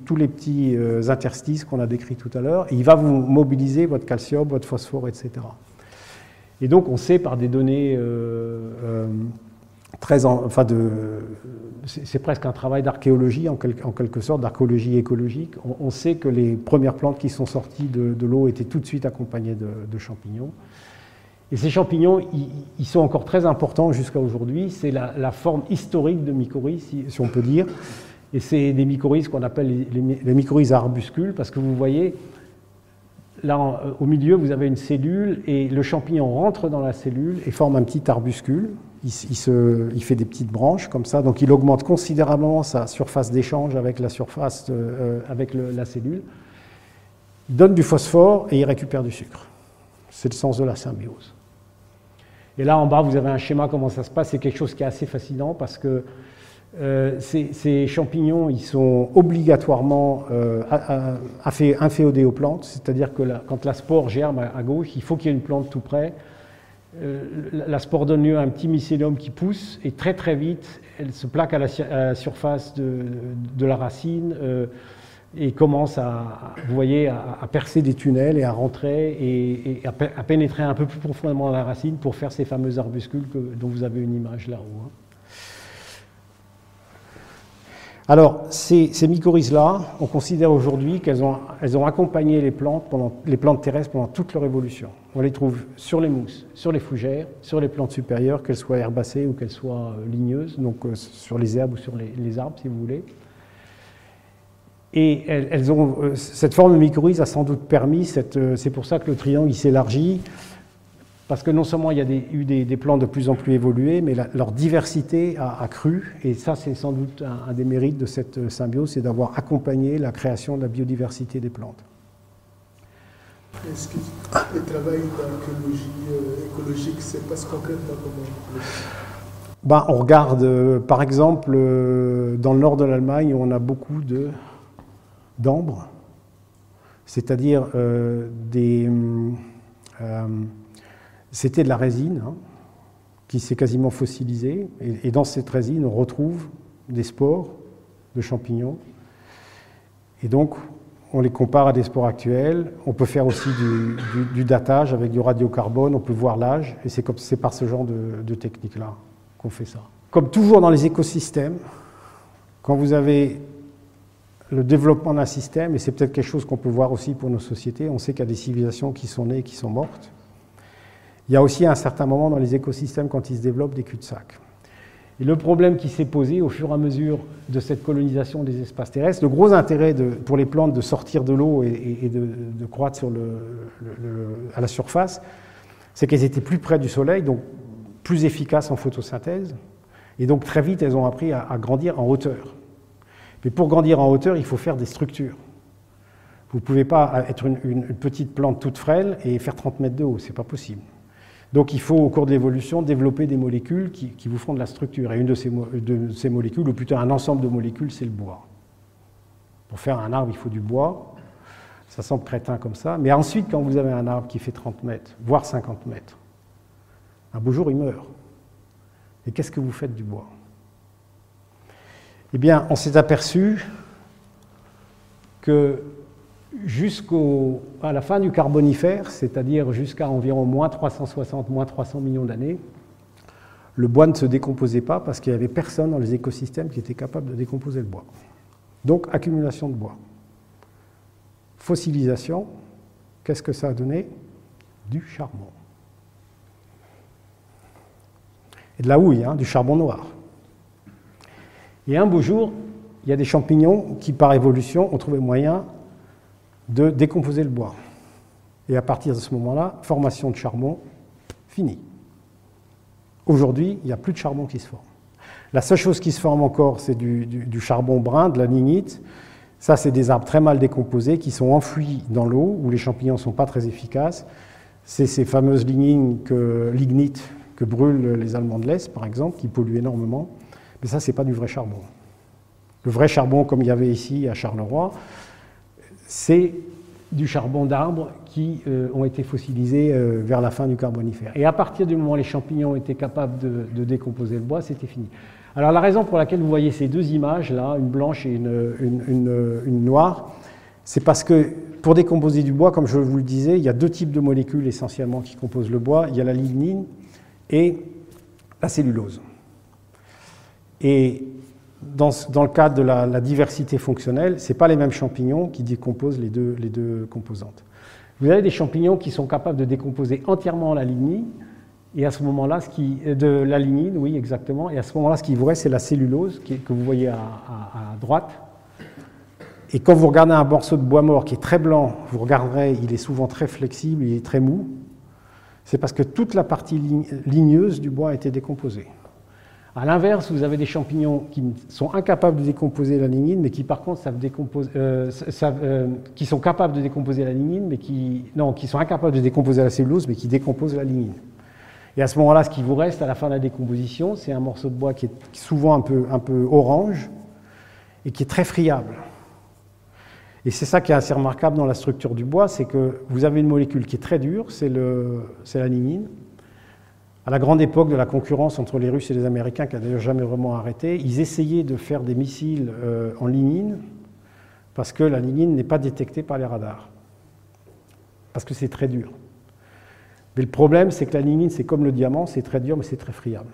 tous les petits interstices qu'on a décrits tout à l'heure, et il va vous mobiliser votre calcium, votre phosphore, etc. Et donc, on sait par des données... c'est presque un travail d'archéologie, en quelque sorte, d'archéologie écologique. On sait que les premières plantes qui sont sorties de l'eau étaient tout de suite accompagnées de champignons. Et ces champignons, ils sont encore très importants jusqu'à aujourd'hui. C'est la forme historique de mycorhizes, si on peut dire. Et c'est des mycorhizes qu'on appelle les mycorhizes à arbuscules, parce que vous voyez, là, au milieu, vous avez une cellule et le champignon rentre dans la cellule et forme un petit arbuscule. Il fait des petites branches comme ça, donc il augmente considérablement sa surface d'échange avec la surface, la cellule. Il donne du phosphore et il récupère du sucre. C'est le sens de la symbiose. Et là, en bas, vous avez un schéma, comment ça se passe. C'est quelque chose qui est assez fascinant parce que ces champignons, ils sont obligatoirement inféodés aux plantes, c'est-à-dire que quand la spore germe à gauche, il faut qu'il y ait une plante tout près. La spore donne lieu à un petit mycélium qui pousse et très très vite, elle se plaque à la surface de la racine et commence vous voyez, à percer des tunnels et à rentrer et à pénétrer un peu plus profondément dans la racine pour faire ces fameux arbuscules dont vous avez une image là-haut. Hein. Alors, ces mycorhizes-là, on considère aujourd'hui qu'elles ont accompagné les plantes terrestres pendant toute leur évolution. On les trouve sur les mousses, sur les fougères, sur les plantes supérieures, qu'elles soient herbacées ou qu'elles soient ligneuses, donc sur les herbes ou sur les arbres, si vous voulez. Et cette forme de mycorhize a sans doute permis, c'est pour ça que le triangle s'élargit, parce que non seulement il y a eu des plantes de plus en plus évoluées, mais leur diversité a cru, et ça c'est sans doute un des mérites de cette symbiose, c'est d'avoir accompagné la création de la biodiversité des plantes. Est-ce que le travail d'archéologie écologique se passe concrètement comment? On regarde, par exemple, dans le nord de l'Allemagne, où on a beaucoup d'ambres, c'est-à-dire c'était de la résine qui s'est quasiment fossilisée, et dans cette résine, on retrouve des spores de champignons, et donc on les compare à des spores actuelles. On peut faire aussi du datage avec du radiocarbone, on peut voir l'âge, et c'est par ce genre de technique-là qu'on fait ça. Comme toujours dans les écosystèmes, quand vous avez le développement d'un système, et c'est peut-être quelque chose qu'on peut voir aussi pour nos sociétés, on sait qu'il y a des civilisations qui sont nées et qui sont mortes. Il y a aussi à un certain moment dans les écosystèmes, quand ils se développent, des cul-de-sac. Et le problème qui s'est posé au fur et à mesure de cette colonisation des espaces terrestres, le gros intérêt pour les plantes de sortir de l'eau et de croître à la surface, c'est qu'elles étaient plus près du soleil, donc plus efficaces en photosynthèse, et donc très vite elles ont appris à grandir en hauteur. Mais pour grandir en hauteur, il faut faire des structures. Vous ne pouvez pas être une petite plante toute frêle et faire 30 mètres de haut, ce n'est pas possible. Donc il faut, au cours de l'évolution, développer des molécules qui vous font de la structure. Et une de ces molécules, ou plutôt un ensemble de molécules, c'est le bois. Pour faire un arbre, il faut du bois. Ça semble crétin comme ça. Mais ensuite, quand vous avez un arbre qui fait 30 mètres, voire 50 mètres, un beau jour, il meurt. Et qu'est-ce que vous faites du bois? Eh bien, on s'est aperçu que à la fin du Carbonifère, c'est-à-dire jusqu'à environ moins 360, moins 300 millions d'années, le bois ne se décomposait pas parce qu'il n'y avait personne dans les écosystèmes qui était capable de décomposer le bois. Donc, accumulation de bois. Fossilisation, qu'est-ce que ça a donné? Du charbon. Et de la houille, du charbon noir. Et un beau jour, il y a des champignons qui, par évolution, ont trouvé moyen de décomposer le bois. Et à partir de ce moment-là, formation de charbon, fini. Aujourd'hui, il n'y a plus de charbon qui se forme. La seule chose qui se forme encore, c'est du charbon brun, de la lignite. Ça, c'est des arbres très mal décomposés qui sont enfouis dans l'eau, où les champignons ne sont pas très efficaces. C'est ces fameuses lignites que brûlent les Allemands de l'Est, par exemple, qui polluent énormément. Mais ça, ce n'est pas du vrai charbon. Le vrai charbon, comme il y avait ici à Charleroi, c'est du charbon d'arbres qui ont été fossilisés vers la fin du Carbonifère. Et à partir du moment où les champignons étaient capables de décomposer le bois, c'était fini. Alors la raison pour laquelle vous voyez ces deux images, là, une blanche et une noire, c'est parce que pour décomposer du bois, comme je vous le disais, il y a deux types de molécules essentiellement qui composent le bois. Il y a la lignine et la cellulose. Et dans le cadre de la diversité fonctionnelle, ce n'est pas les mêmes champignons qui décomposent les deux composantes. Vous avez des champignons qui sont capables de décomposer entièrement la lignine, et à ce moment-là, de la lignine, oui, exactement, et à ce moment-là, ce qui vous reste, c'est la cellulose, que vous voyez à droite. Et quand vous regardez un morceau de bois mort qui est très blanc, vous regarderez, il est souvent très flexible, il est très mou. C'est parce que toute la partie ligneuse du bois a été décomposée. À l'inverse, vous avez des champignons qui sont incapables de décomposer la lignine, mais qui par contre qui sont capables de décomposer la lignine, mais qui sont incapables de décomposer la cellulose, mais qui décomposent la lignine. Et à ce moment-là, ce qui vous reste à la fin de la décomposition, c'est un morceau de bois qui est souvent un peu orange et qui est très friable. Et c'est ça qui est assez remarquable dans la structure du bois, c'est que vous avez une molécule qui est très dure, c'est la lignine. À la grande époque de la concurrence entre les Russes et les Américains, qui n'a d'ailleurs jamais vraiment arrêté, ils essayaient de faire des missiles en lignine, parce que la lignine n'est pas détectée par les radars, parce que c'est très dur. Mais le problème, c'est que la lignine, c'est comme le diamant, c'est très dur, mais c'est très friable.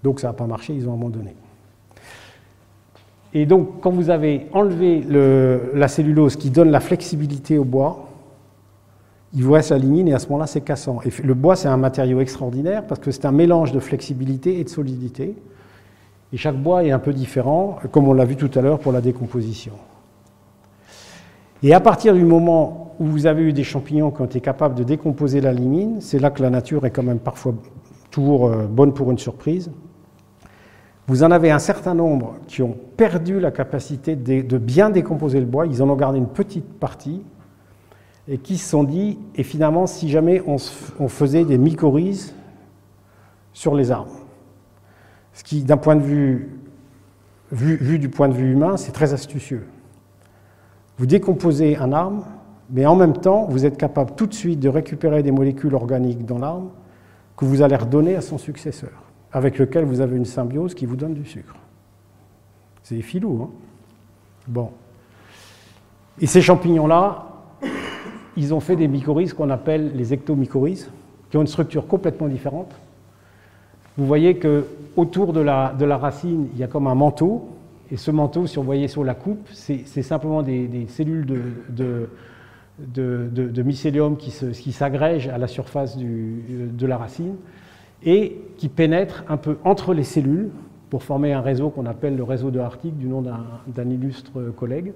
Donc ça n'a pas marché, ils ont abandonné. Et donc, quand vous avez enlevé la cellulose qui donne la flexibilité au bois, il vous reste la lignine et à ce moment-là, c'est cassant. Et le bois, c'est un matériau extraordinaire parce que c'est un mélange de flexibilité et de solidité. Et chaque bois est un peu différent, comme on l'a vu tout à l'heure pour la décomposition. Et à partir du moment où vous avez eu des champignons qui ont été capables de décomposer la lignine, c'est là que la nature est quand même parfois toujours bonne pour une surprise. Vous en avez un certain nombre qui ont perdu la capacité de bien décomposer le bois, ils en ont gardé une petite partie, et qui se sont dit, et finalement, si jamais on faisait des mycorhizes sur les arbres, ce qui, d'un point de vue, vu du point de vue humain, c'est très astucieux. Vous décomposez un arbre, mais en même temps, vous êtes capable tout de suite de récupérer des molécules organiques dans l'arbre que vous allez redonner à son successeur, avec lequel vous avez une symbiose qui vous donne du sucre. C'est filou, hein? Bon. Et ces champignons-là, ils ont fait des mycorhizes qu'on appelle les ectomycorhizes, qui ont une structure complètement différente. Vous voyez qu'autour de la racine, il y a comme un manteau, et ce manteau, si on voyait sur la coupe, c'est simplement des cellules de mycélium qui s'agrègent à la surface de la racine, et qui pénètrent un peu entre les cellules pour former un réseau qu'on appelle le réseau de Hartig, du nom d'un illustre collègue.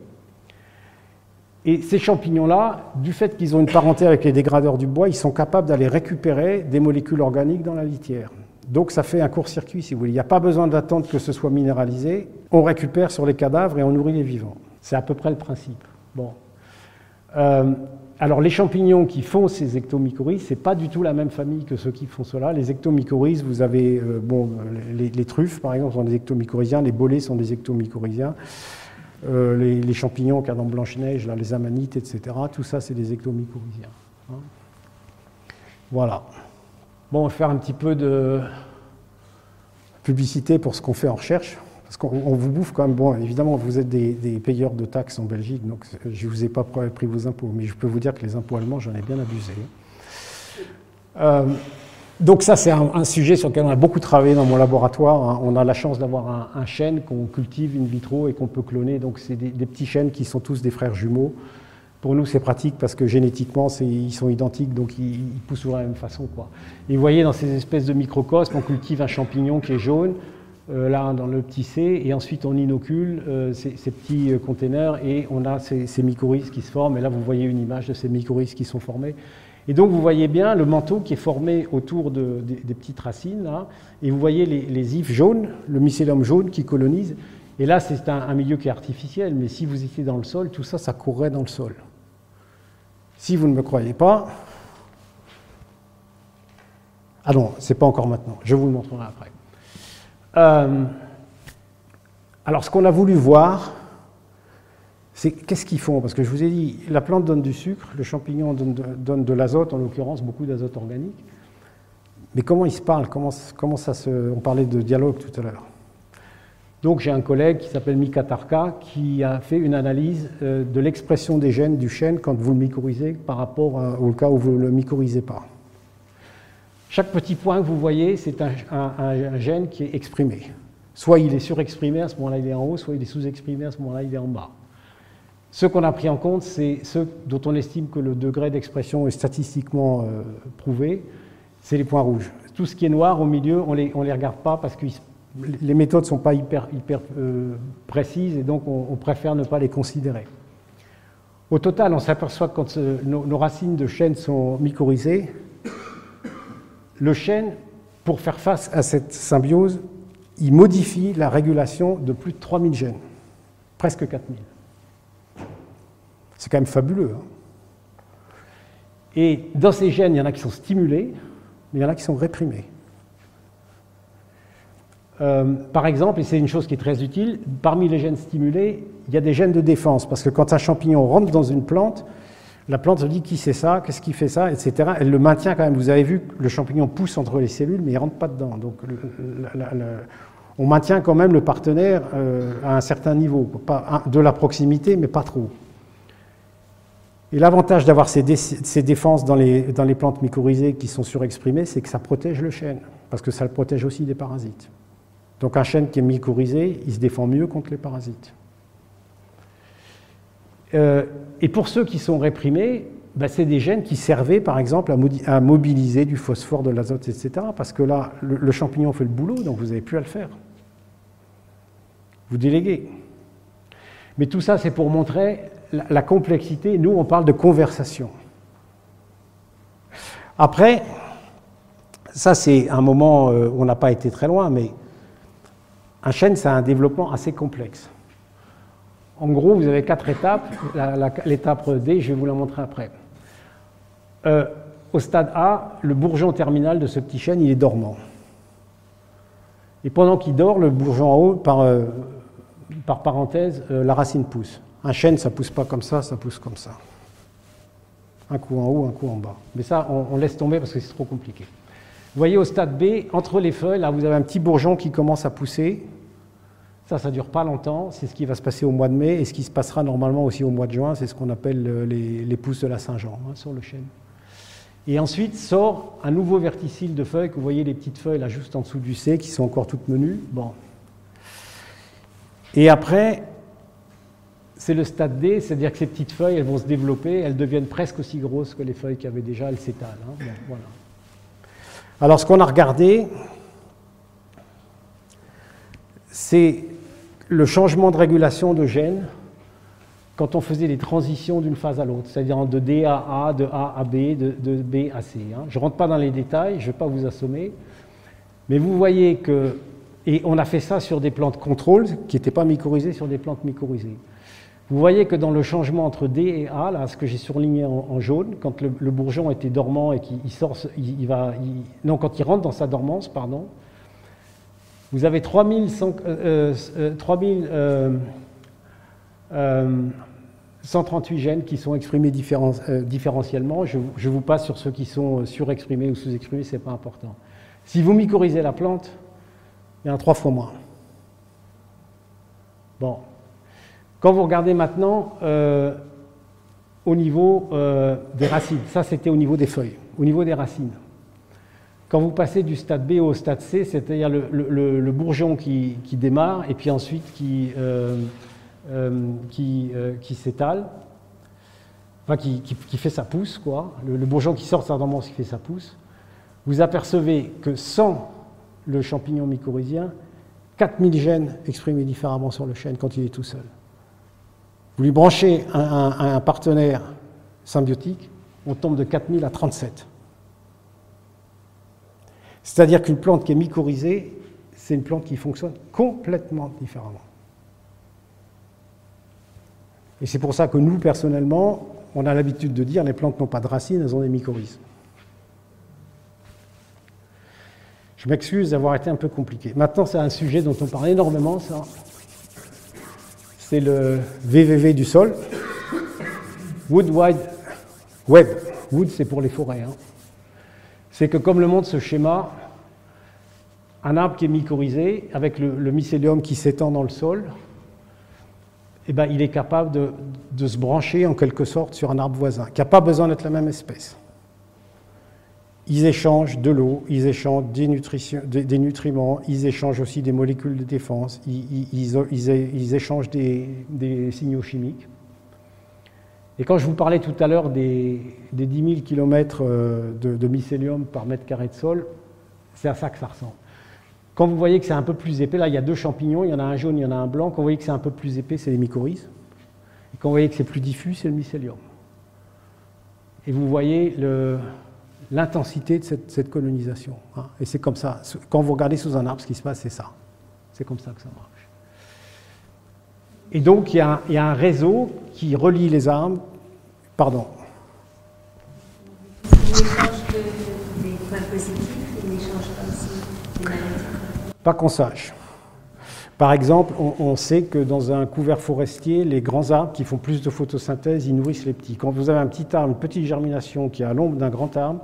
Et ces champignons-là, du fait qu'ils ont une parenté avec les dégradeurs du bois, ils sont capables d'aller récupérer des molécules organiques dans la litière. Donc ça fait un court-circuit, si vous voulez. Il n'y a pas besoin d'attendre que ce soit minéralisé. On récupère sur les cadavres et on nourrit les vivants. C'est à peu près le principe. Bon. Alors les champignons qui font ces ectomycorhizes, ce n'est pas du tout la même famille que ceux qui font cela. Les ectomycorhizes, vous avez les truffes, par exemple, sont des ectomycorhiziens, les bolets sont des ectomycorhiziens. Les champignons qu'il y a dans Blanche-Neige, les amanites, etc., tout ça, c'est des ectomycorhiziens. Hein. Voilà. Bon, on va faire un petit peu de publicité pour ce qu'on fait en recherche, parce qu'on vous bouffe quand même. Bon, évidemment, vous êtes des payeurs de taxes en Belgique, donc je ne vous ai pas pris vos impôts, mais je peux vous dire que les impôts allemands, j'en ai bien abusé. Donc ça, c'est un sujet sur lequel on a beaucoup travaillé dans mon laboratoire. Hein. On a la chance d'avoir un chêne qu'on cultive in vitro et qu'on peut cloner. Donc c'est des petits chênes qui sont tous des frères jumeaux. Pour nous, c'est pratique parce que génétiquement, ils sont identiques, donc ils poussent toujours de la même façon, quoi. Et vous voyez, dans ces espèces de microcosmes, on cultive un champignon qui est jaune, là, dans le petit C, et ensuite on inocule ces petits containers et on a ces mycorhizes qui se forment. Et là, vous voyez une image de ces mycorhizes qui sont formées. Et donc, vous voyez bien le manteau qui est formé autour des petites racines, là, et vous voyez les ifs jaunes, le mycélium jaune qui colonise. Et là, c'est un milieu qui est artificiel, mais si vous étiez dans le sol, tout ça, ça courrait dans le sol. Si vous ne me croyez pas... Ah non, c'est pas encore maintenant, je vous le montrerai après. Alors, ce qu'on a voulu voir, c'est qu'est-ce qu'ils font? Parce que je vous ai dit, la plante donne du sucre, le champignon donne de l'azote, en l'occurrence beaucoup d'azote organique. Mais comment ils se parlent? Comment ça se... On parlait de dialogue tout à l'heure. Donc j'ai un collègue qui s'appelle Mika Tarka qui a fait une analyse de l'expression des gènes du chêne quand vous le mycorhizez par rapport au cas où vous ne le mycorhizez pas. Chaque petit point que vous voyez, c'est un gène qui est exprimé. Soit il est surexprimé, à ce moment-là il est en haut, soit il est sous-exprimé, à ce moment-là il est en bas. Ceux qu'on a pris en compte, c'est ceux dont on estime que le degré d'expression est statistiquement prouvé, c'est les points rouges. Tout ce qui est noir au milieu, on les regarde pas parce qu'ils les méthodes ne sont pas hyper précises et donc on préfère ne pas les considérer. Au total, on s'aperçoit que quand nos racines de chêne sont mycorhizées, le chêne, pour faire face à cette symbiose, il modifie la régulation de plus de 3000 gènes, presque 4000. C'est quand même fabuleux. Hein. Et dans ces gènes, il y en a qui sont stimulés, mais il y en a qui sont réprimés. Par exemple, et c'est une chose qui est très utile, parmi les gènes stimulés, il y a des gènes de défense, parce que quand un champignon rentre dans une plante, la plante se dit qui c'est ça, qu'est-ce qui fait ça, etc. Elle le maintient quand même. Vous avez vu que le champignon pousse entre les cellules, mais il ne rentre pas dedans. Donc on maintient quand même le partenaire à un certain niveau, pas de la proximité, mais pas trop. Et l'avantage d'avoir ces défenses dans les plantes mycorhizées qui sont surexprimées, c'est que ça protège le chêne, parce que ça le protège aussi des parasites. Donc un chêne qui est mycorhizé, il se défend mieux contre les parasites. Et pour ceux qui sont réprimés, ben c'est des gènes qui servaient par exemple à mobiliser du phosphore, de l'azote, etc. Parce que là, le champignon fait le boulot, donc vous n'avez plus à le faire. Vous déléguez. Mais tout ça, c'est pour montrer la complexité. Nous, on parle de conversation. Après, ça c'est un moment où on n'a pas été très loin, mais un chêne, ça a un développement assez complexe. En gros, vous avez 4 étapes. L'étape D, je vais vous la montrer après. Au stade A, le bourgeon terminal de ce petit chêne, il est dormant. Et pendant qu'il dort, le bourgeon en haut, par parenthèse, la racine pousse. Un chêne, ça ne pousse pas comme ça pousse comme ça. Un coup en haut, un coup en bas. Mais ça, on laisse tomber parce que c'est trop compliqué. Vous voyez au stade B, entre les feuilles, là vous avez un petit bourgeon qui commence à pousser. Ça ne dure pas longtemps, c'est ce qui va se passer au mois de mai et ce qui se passera normalement aussi au mois de juin, c'est ce qu'on appelle les pousses de la Saint-Jean sur le chêne. Et ensuite sort un nouveau verticille de feuilles, que vous voyez les petites feuilles là juste en dessous du C qui sont encore toutes menues. Bon. Et après, c'est le stade D, c'est-à-dire que ces petites feuilles, elles vont se développer, elles deviennent presque aussi grosses que les feuilles qu'il y avait déjà, elles s'étalent. Hein. Bon, voilà. Alors ce qu'on a regardé, c'est le changement de régulation de gènes quand on faisait les transitions d'une phase à l'autre, c'est-à-dire de D à A, de A à B, de B à C. Hein. Je ne rentre pas dans les détails, je ne vais pas vous assommer, mais vous voyez que, et on a fait ça sur des plantes contrôle qui n'étaient pas mycorhizées, sur des plantes mycorhizées. Vous voyez que dans le changement entre D et A, là, ce que j'ai surligné en jaune, quand le bourgeon était dormant et qu'il sort, quand il rentre dans sa dormance, pardon, vous avez 3138 gènes qui sont exprimés différentiellement. Je vous passe sur ceux qui sont surexprimés ou sous-exprimés, ce n'est pas important. Si vous mycorhizez la plante, il y en a 3 fois moins. Bon. Quand vous regardez maintenant au niveau des racines, ça c'était au niveau des feuilles, au niveau des racines. Quand vous passez du stade B au stade C, c'est-à-dire le bourgeon qui démarre et puis ensuite qui s'étale, enfin qui fait sa pousse, quoi. Le bourgeon qui sort de sa dormance qui fait sa pousse, vous apercevez que sans le champignon mycorhizien, 4000 gènes exprimés différemment sur le chêne quand il est tout seul. Vous lui branchez un partenaire symbiotique, on tombe de 4000 à 37. C'est-à-dire qu'une plante qui est mycorhizée, c'est une plante qui fonctionne complètement différemment. Et c'est pour ça que nous, personnellement, on a l'habitude de dire les plantes n'ont pas de racines, elles ont des mycorhizes. Je m'excuse d'avoir été un peu compliqué. Maintenant, c'est un sujet dont on parle énormément, ça. C'est le VVV du sol. Wood Wide Web. Wood, c'est pour les forêts. Hein. C'est que comme le montre ce schéma, un arbre qui est mycorhizé, avec le mycélium qui s'étend dans le sol, eh ben, il est capable de se brancher en quelque sorte sur un arbre voisin, qui n'a pas besoin d'être la même espèce. Ils échangent de l'eau, ils échangent des nutriments, ils échangent aussi des molécules de défense, ils échangent des signaux chimiques. Et quand je vous parlais tout à l'heure des 10 000 km de mycélium par mètre carré de sol, c'est à ça que ça ressemble. Quand vous voyez que c'est un peu plus épais, là il y a 2 champignons, il y en a un jaune, il y en a un blanc. Quand vous voyez que c'est un peu plus épais, c'est les mycorhizes. Et quand vous voyez que c'est plus diffus, c'est le mycélium. Et vous voyez l'intensité de cette colonisation. Hein. Et c'est comme ça. Quand vous regardez sous un arbre, ce qui se passe, c'est ça. C'est comme ça que ça marche. Et donc il y a un réseau qui relie les arbres. Pardon. L'échange des points positifs, il n'échange pas aussi des maladies. Pas qu'on sache. Par exemple, on sait que dans un couvert forestier, les grands arbres qui font plus de photosynthèse, ils nourrissent les petits. Quand vous avez un petit arbre, une petite germination qui est à l'ombre d'un grand arbre,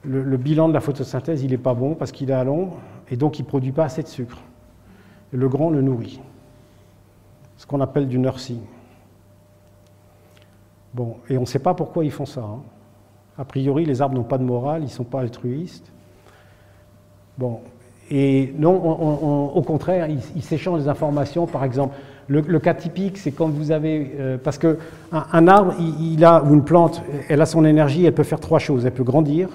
le bilan de la photosynthèse, il n'est pas bon parce qu'il est à l'ombre et donc il ne produit pas assez de sucre. Et le grand le nourrit. Ce qu'on appelle du nursing. Bon, et on ne sait pas pourquoi ils font ça. Hein. A priori, les arbres n'ont pas de morale, ils ne sont pas altruistes. Bon. Et non, au contraire, ils s'échangent des informations. Par exemple, le cas typique, c'est quand vous avez... parce qu'un arbre, ou une plante, elle a son énergie, elle peut faire 3 choses. Elle peut grandir,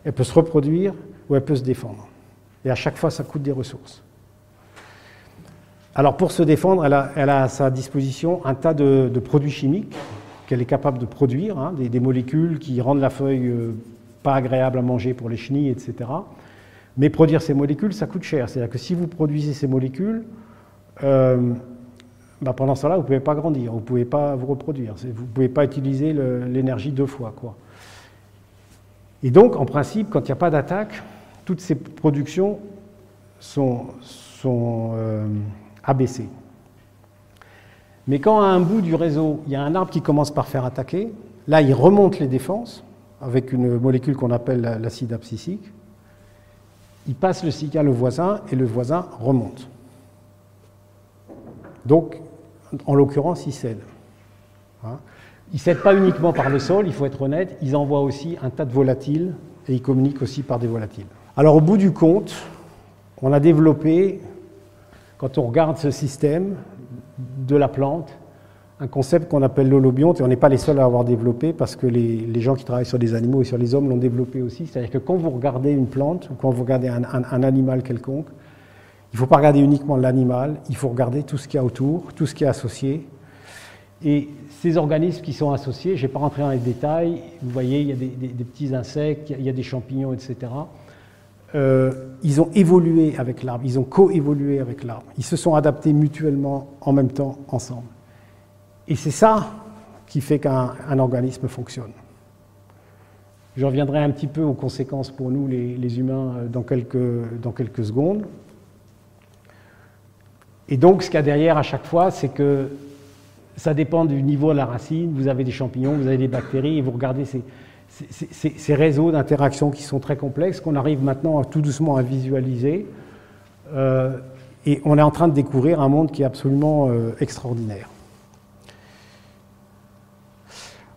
elle peut se reproduire, ou elle peut se défendre. Et à chaque fois, ça coûte des ressources. Alors pour se défendre, elle a à sa disposition un tas de produits chimiques qu'elle est capable de produire, hein, des molécules qui rendent la feuille pas agréable à manger pour les chenilles, etc. Mais produire ces molécules, ça coûte cher. C'est-à-dire que si vous produisez ces molécules, pendant ce temps-là, vous ne pouvez pas grandir, vous ne pouvez pas vous reproduire, vous ne pouvez pas utiliser l'énergie 2 fois, quoi. Et donc, en principe, quand il n'y a pas d'attaque, toutes ces productions sont abaissées. Mais quand à un bout du réseau, il y a un arbre qui commence par faire attaquer, là, il remonte les défenses avec une molécule qu'on appelle l'acide abscisique. Il passe le signal au voisin et le voisin remonte. Donc, en l'occurrence, il cède. Hein. Ils ne cèdent pas uniquement par le sol, il faut être honnête, ils envoient aussi un tas de volatiles et ils communiquent aussi par des volatiles. Alors, au bout du compte, on a développé, quand on regarde ce système de la plante, un concept qu'on appelle l'holobionte, et on n'est pas les seuls à l'avoir développé parce que les gens qui travaillent sur les animaux et sur les hommes l'ont développé aussi. C'est-à-dire que quand vous regardez une plante ou quand vous regardez un animal quelconque, il ne faut pas regarder uniquement l'animal, il faut regarder tout ce qu'il y a autour, tout ce qui est associé. Et ces organismes qui sont associés, je ne vais pas rentrer dans les détails, vous voyez, il y a des petits insectes, il y a des champignons, etc. Ils ont évolué avec l'arbre, ils ont co-évolué avec l'arbre. Ils se sont adaptés mutuellement en même temps, ensemble. Et c'est ça qui fait qu'un organisme fonctionne. Je reviendrai un petit peu aux conséquences pour nous, les humains, dans quelques secondes. Et donc, ce qu'il y a derrière à chaque fois, c'est que ça dépend du niveau de la racine. Vous avez des champignons, vous avez des bactéries, et vous regardez ces réseaux d'interaction qui sont très complexes, qu'on arrive maintenant tout doucement à visualiser. Et on est en train de découvrir un monde qui est absolument extraordinaire.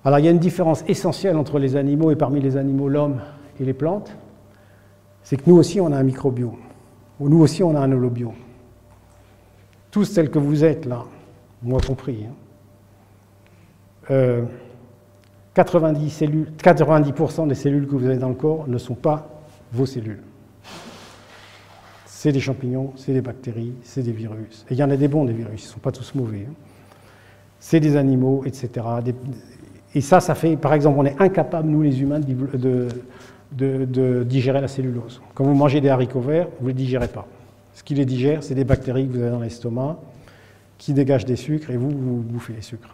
Alors, il y a une différence essentielle entre les animaux et parmi les animaux, l'homme et les plantes. C'est que nous aussi, on a un microbiome. Nous aussi, on a un holobiome. Tous tels que vous êtes, là, moi compris, 90% des cellules que vous avez dans le corps ne sont pas vos cellules. C'est des champignons, c'est des bactéries, c'est des virus. Et il y en a des bons, des virus, ils ne sont pas tous mauvais. C'est des animaux, etc. Et ça fait, par exemple, on est incapable, nous les humains, de digérer la cellulose. Quand vous mangez des haricots verts, vous ne les digérez pas. Ce qui les digère, c'est des bactéries que vous avez dans l'estomac, qui dégagent des sucres, et vous bouffez les sucres.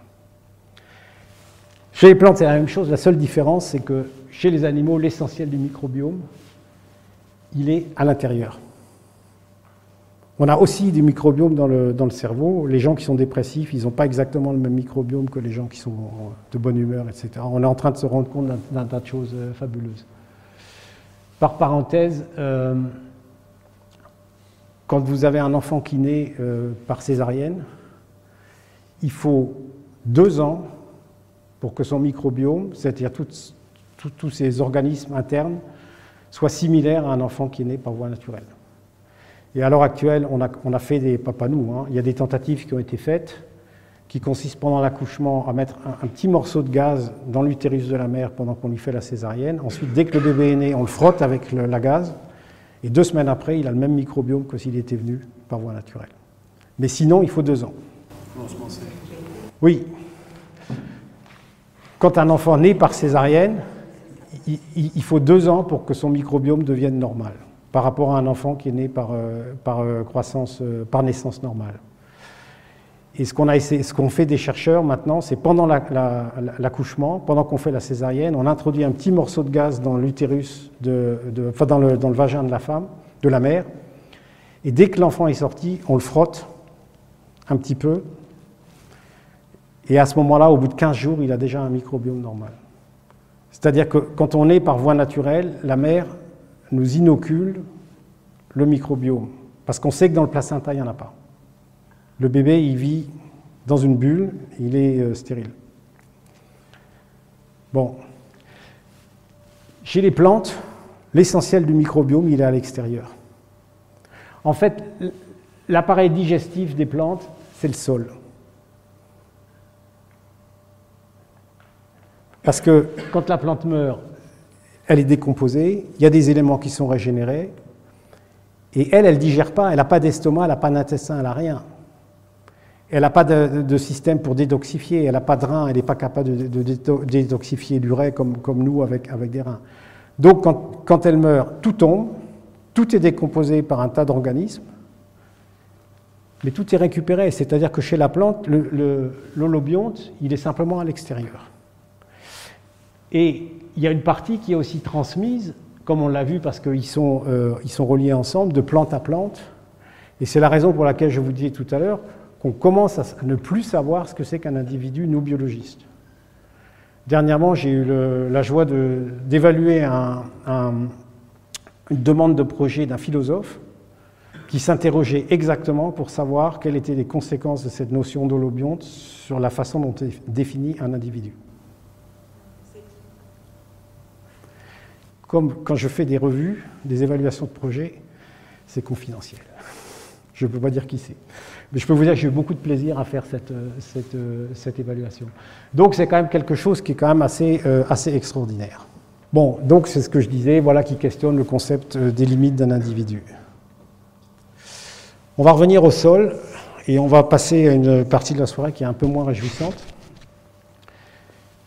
Chez les plantes, c'est la même chose. La seule différence, c'est que chez les animaux, l'essentiel du microbiome, il est à l'intérieur. On a aussi des microbiomes dans le cerveau. Les gens qui sont dépressifs, ils n'ont pas exactement le même microbiome que les gens qui sont de bonne humeur, etc. On est en train de se rendre compte d'un tas de choses fabuleuses. Par parenthèse, quand vous avez un enfant qui naît par césarienne, il faut 2 ans pour que son microbiome, c'est-à-dire tous ces organismes internes, soient similaires à un enfant qui est né par voie naturelle. Et à l'heure actuelle, on a fait pas nous, hein, il y a des tentatives qui ont été faites, qui consistent pendant l'accouchement à mettre un petit morceau de gaz dans l'utérus de la mère pendant qu'on lui fait la césarienne. Ensuite, dès que le bébé est né, on le frotte avec la gaz, Et 2 semaines après, il a le même microbiome que s'il était venu par voie naturelle. Mais sinon, il faut 2 ans. Oui. Quand un enfant naît par césarienne, il faut 2 ans pour que son microbiome devienne normal, par rapport à un enfant qui est né par naissance normale. Et ce qu'on fait des chercheurs maintenant, c'est pendant l'accouchement, pendant qu'on fait la césarienne, on introduit un petit morceau de gaz dans l'utérus, dans le vagin de la femme, de la mère, et dès que l'enfant est sorti, on le frotte un petit peu, et à ce moment-là, au bout de 15 jours, il a déjà un microbiome normal. C'est-à-dire que quand on est par voie naturelle, la mère nous inocule le microbiome, parce qu'on sait que dans le placenta, il n'y en a pas. Le bébé, il vit dans une bulle, il est stérile. Bon. Chez les plantes, l'essentiel du microbiome, il est à l'extérieur. En fait, l'appareil digestif des plantes, c'est le sol. Parce que quand la plante meurt, elle est décomposée, il y a des éléments qui sont régénérés, et elle ne digère pas, elle n'a pas d'estomac, elle n'a pas d'intestin, elle n'a rien. Elle n'a pas de système pour détoxifier, elle n'a pas de rein, elle n'est pas capable de détoxifier l'urée comme nous avec des reins. Donc quand elle meurt, tout tombe, tout est décomposé par un tas d'organismes, mais tout est récupéré. C'est-à-dire que chez la plante, l'holobionte, il est simplement à l'extérieur. Et il y a une partie qui est aussi transmise, comme on l'a vu parce qu'ils sont reliés ensemble, de plante à plante. Et c'est la raison pour laquelle je vous disais tout à l'heure qu'on commence à ne plus savoir ce que c'est qu'un individu, nous biologistes. Dernièrement, j'ai eu la joie d'évaluer une demande de projet d'un philosophe qui s'interrogeait exactement pour savoir quelles étaient les conséquences de cette notion d'holobionte sur la façon dont est défini un individu. Comme quand je fais des revues, des évaluations de projets, c'est confidentiel. Je ne peux pas dire qui c'est. Mais je peux vous dire que j'ai eu beaucoup de plaisir à faire cette évaluation. Donc c'est quand même quelque chose qui est quand même assez extraordinaire. Bon, donc c'est ce que je disais, voilà, qui questionne le concept des limites d'un individu. On va revenir au sol et on va passer à une partie de la soirée qui est un peu moins réjouissante.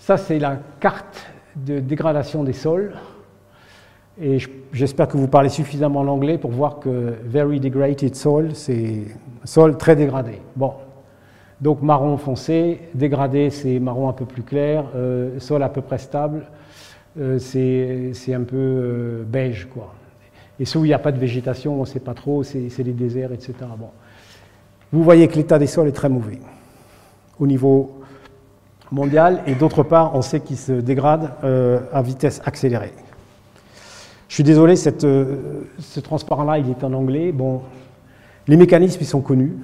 Ça, c'est la carte de dégradation des sols. Et j'espère que vous parlez suffisamment l'anglais pour voir que very degraded soil, c'est sol très dégradé. Bon, donc marron foncé, dégradé c'est marron un peu plus clair, sol à peu près stable, c'est un peu beige quoi. Et ceux où il n'y a pas de végétation, on ne sait pas trop, c'est les déserts, etc. Bon. Vous voyez que l'état des sols est très mauvais au niveau mondial, et d'autre part, on sait qu'il se dégrade à vitesse accélérée. Je suis désolé, ce transparent-là, il est en anglais. Bon, les mécanismes, ils sont connus.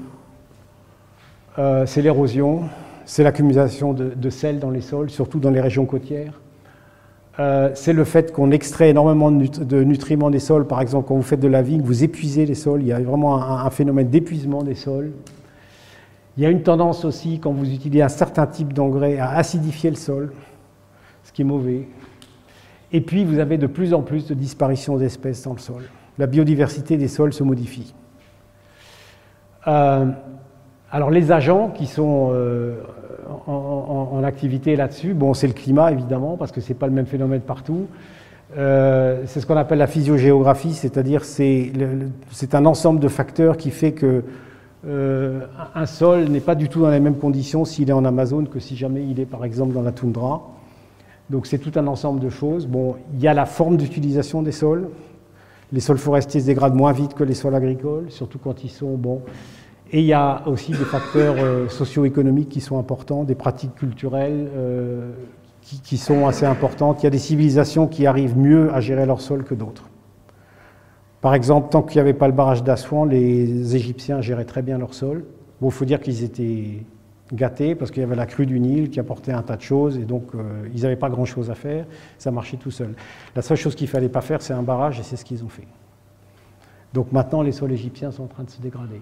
C'est l'érosion, c'est l'accumulation de sel dans les sols, surtout dans les régions côtières. C'est le fait qu'on extrait énormément de nutriments des sols. Par exemple, quand vous faites de la vigne, vous épuisez les sols. Il y a vraiment un phénomène d'épuisement des sols. Il y a une tendance aussi, quand vous utilisez un certain type d'engrais, à acidifier le sol, ce qui est mauvais. Et puis, vous avez de plus en plus de disparition d'espèces dans le sol. La biodiversité des sols se modifie. Alors, les agents qui sont en activité là-dessus, bon, c'est le climat, évidemment, parce que ce n'est pas le même phénomène partout. C'est ce qu'on appelle la physiogéographie, c'est-à-dire c'est un ensemble de facteurs qui fait que un sol n'est pas du tout dans les mêmes conditions s'il est en Amazone que si jamais il est, par exemple, dans la toundra. Donc c'est tout un ensemble de choses. Bon, il y a la forme d'utilisation des sols. Les sols forestiers se dégradent moins vite que les sols agricoles, surtout quand ils sont bons. Et il y a aussi des facteurs socio-économiques qui sont importants, des pratiques culturelles qui sont assez importantes. Il y a des civilisations qui arrivent mieux à gérer leur sol que d'autres. Par exemple, tant qu'il n'y avait pas le barrage d'Assouan, les Égyptiens géraient très bien leur sol. Bon, il faut dire qu'ils étaient gâtés parce qu'il y avait la crue du Nil qui apportait un tas de choses et donc ils n'avaient pas grand-chose à faire, ça marchait tout seul. La seule chose qu'il ne fallait pas faire, c'est un barrage et c'est ce qu'ils ont fait. Donc maintenant, les sols égyptiens sont en train de se dégrader.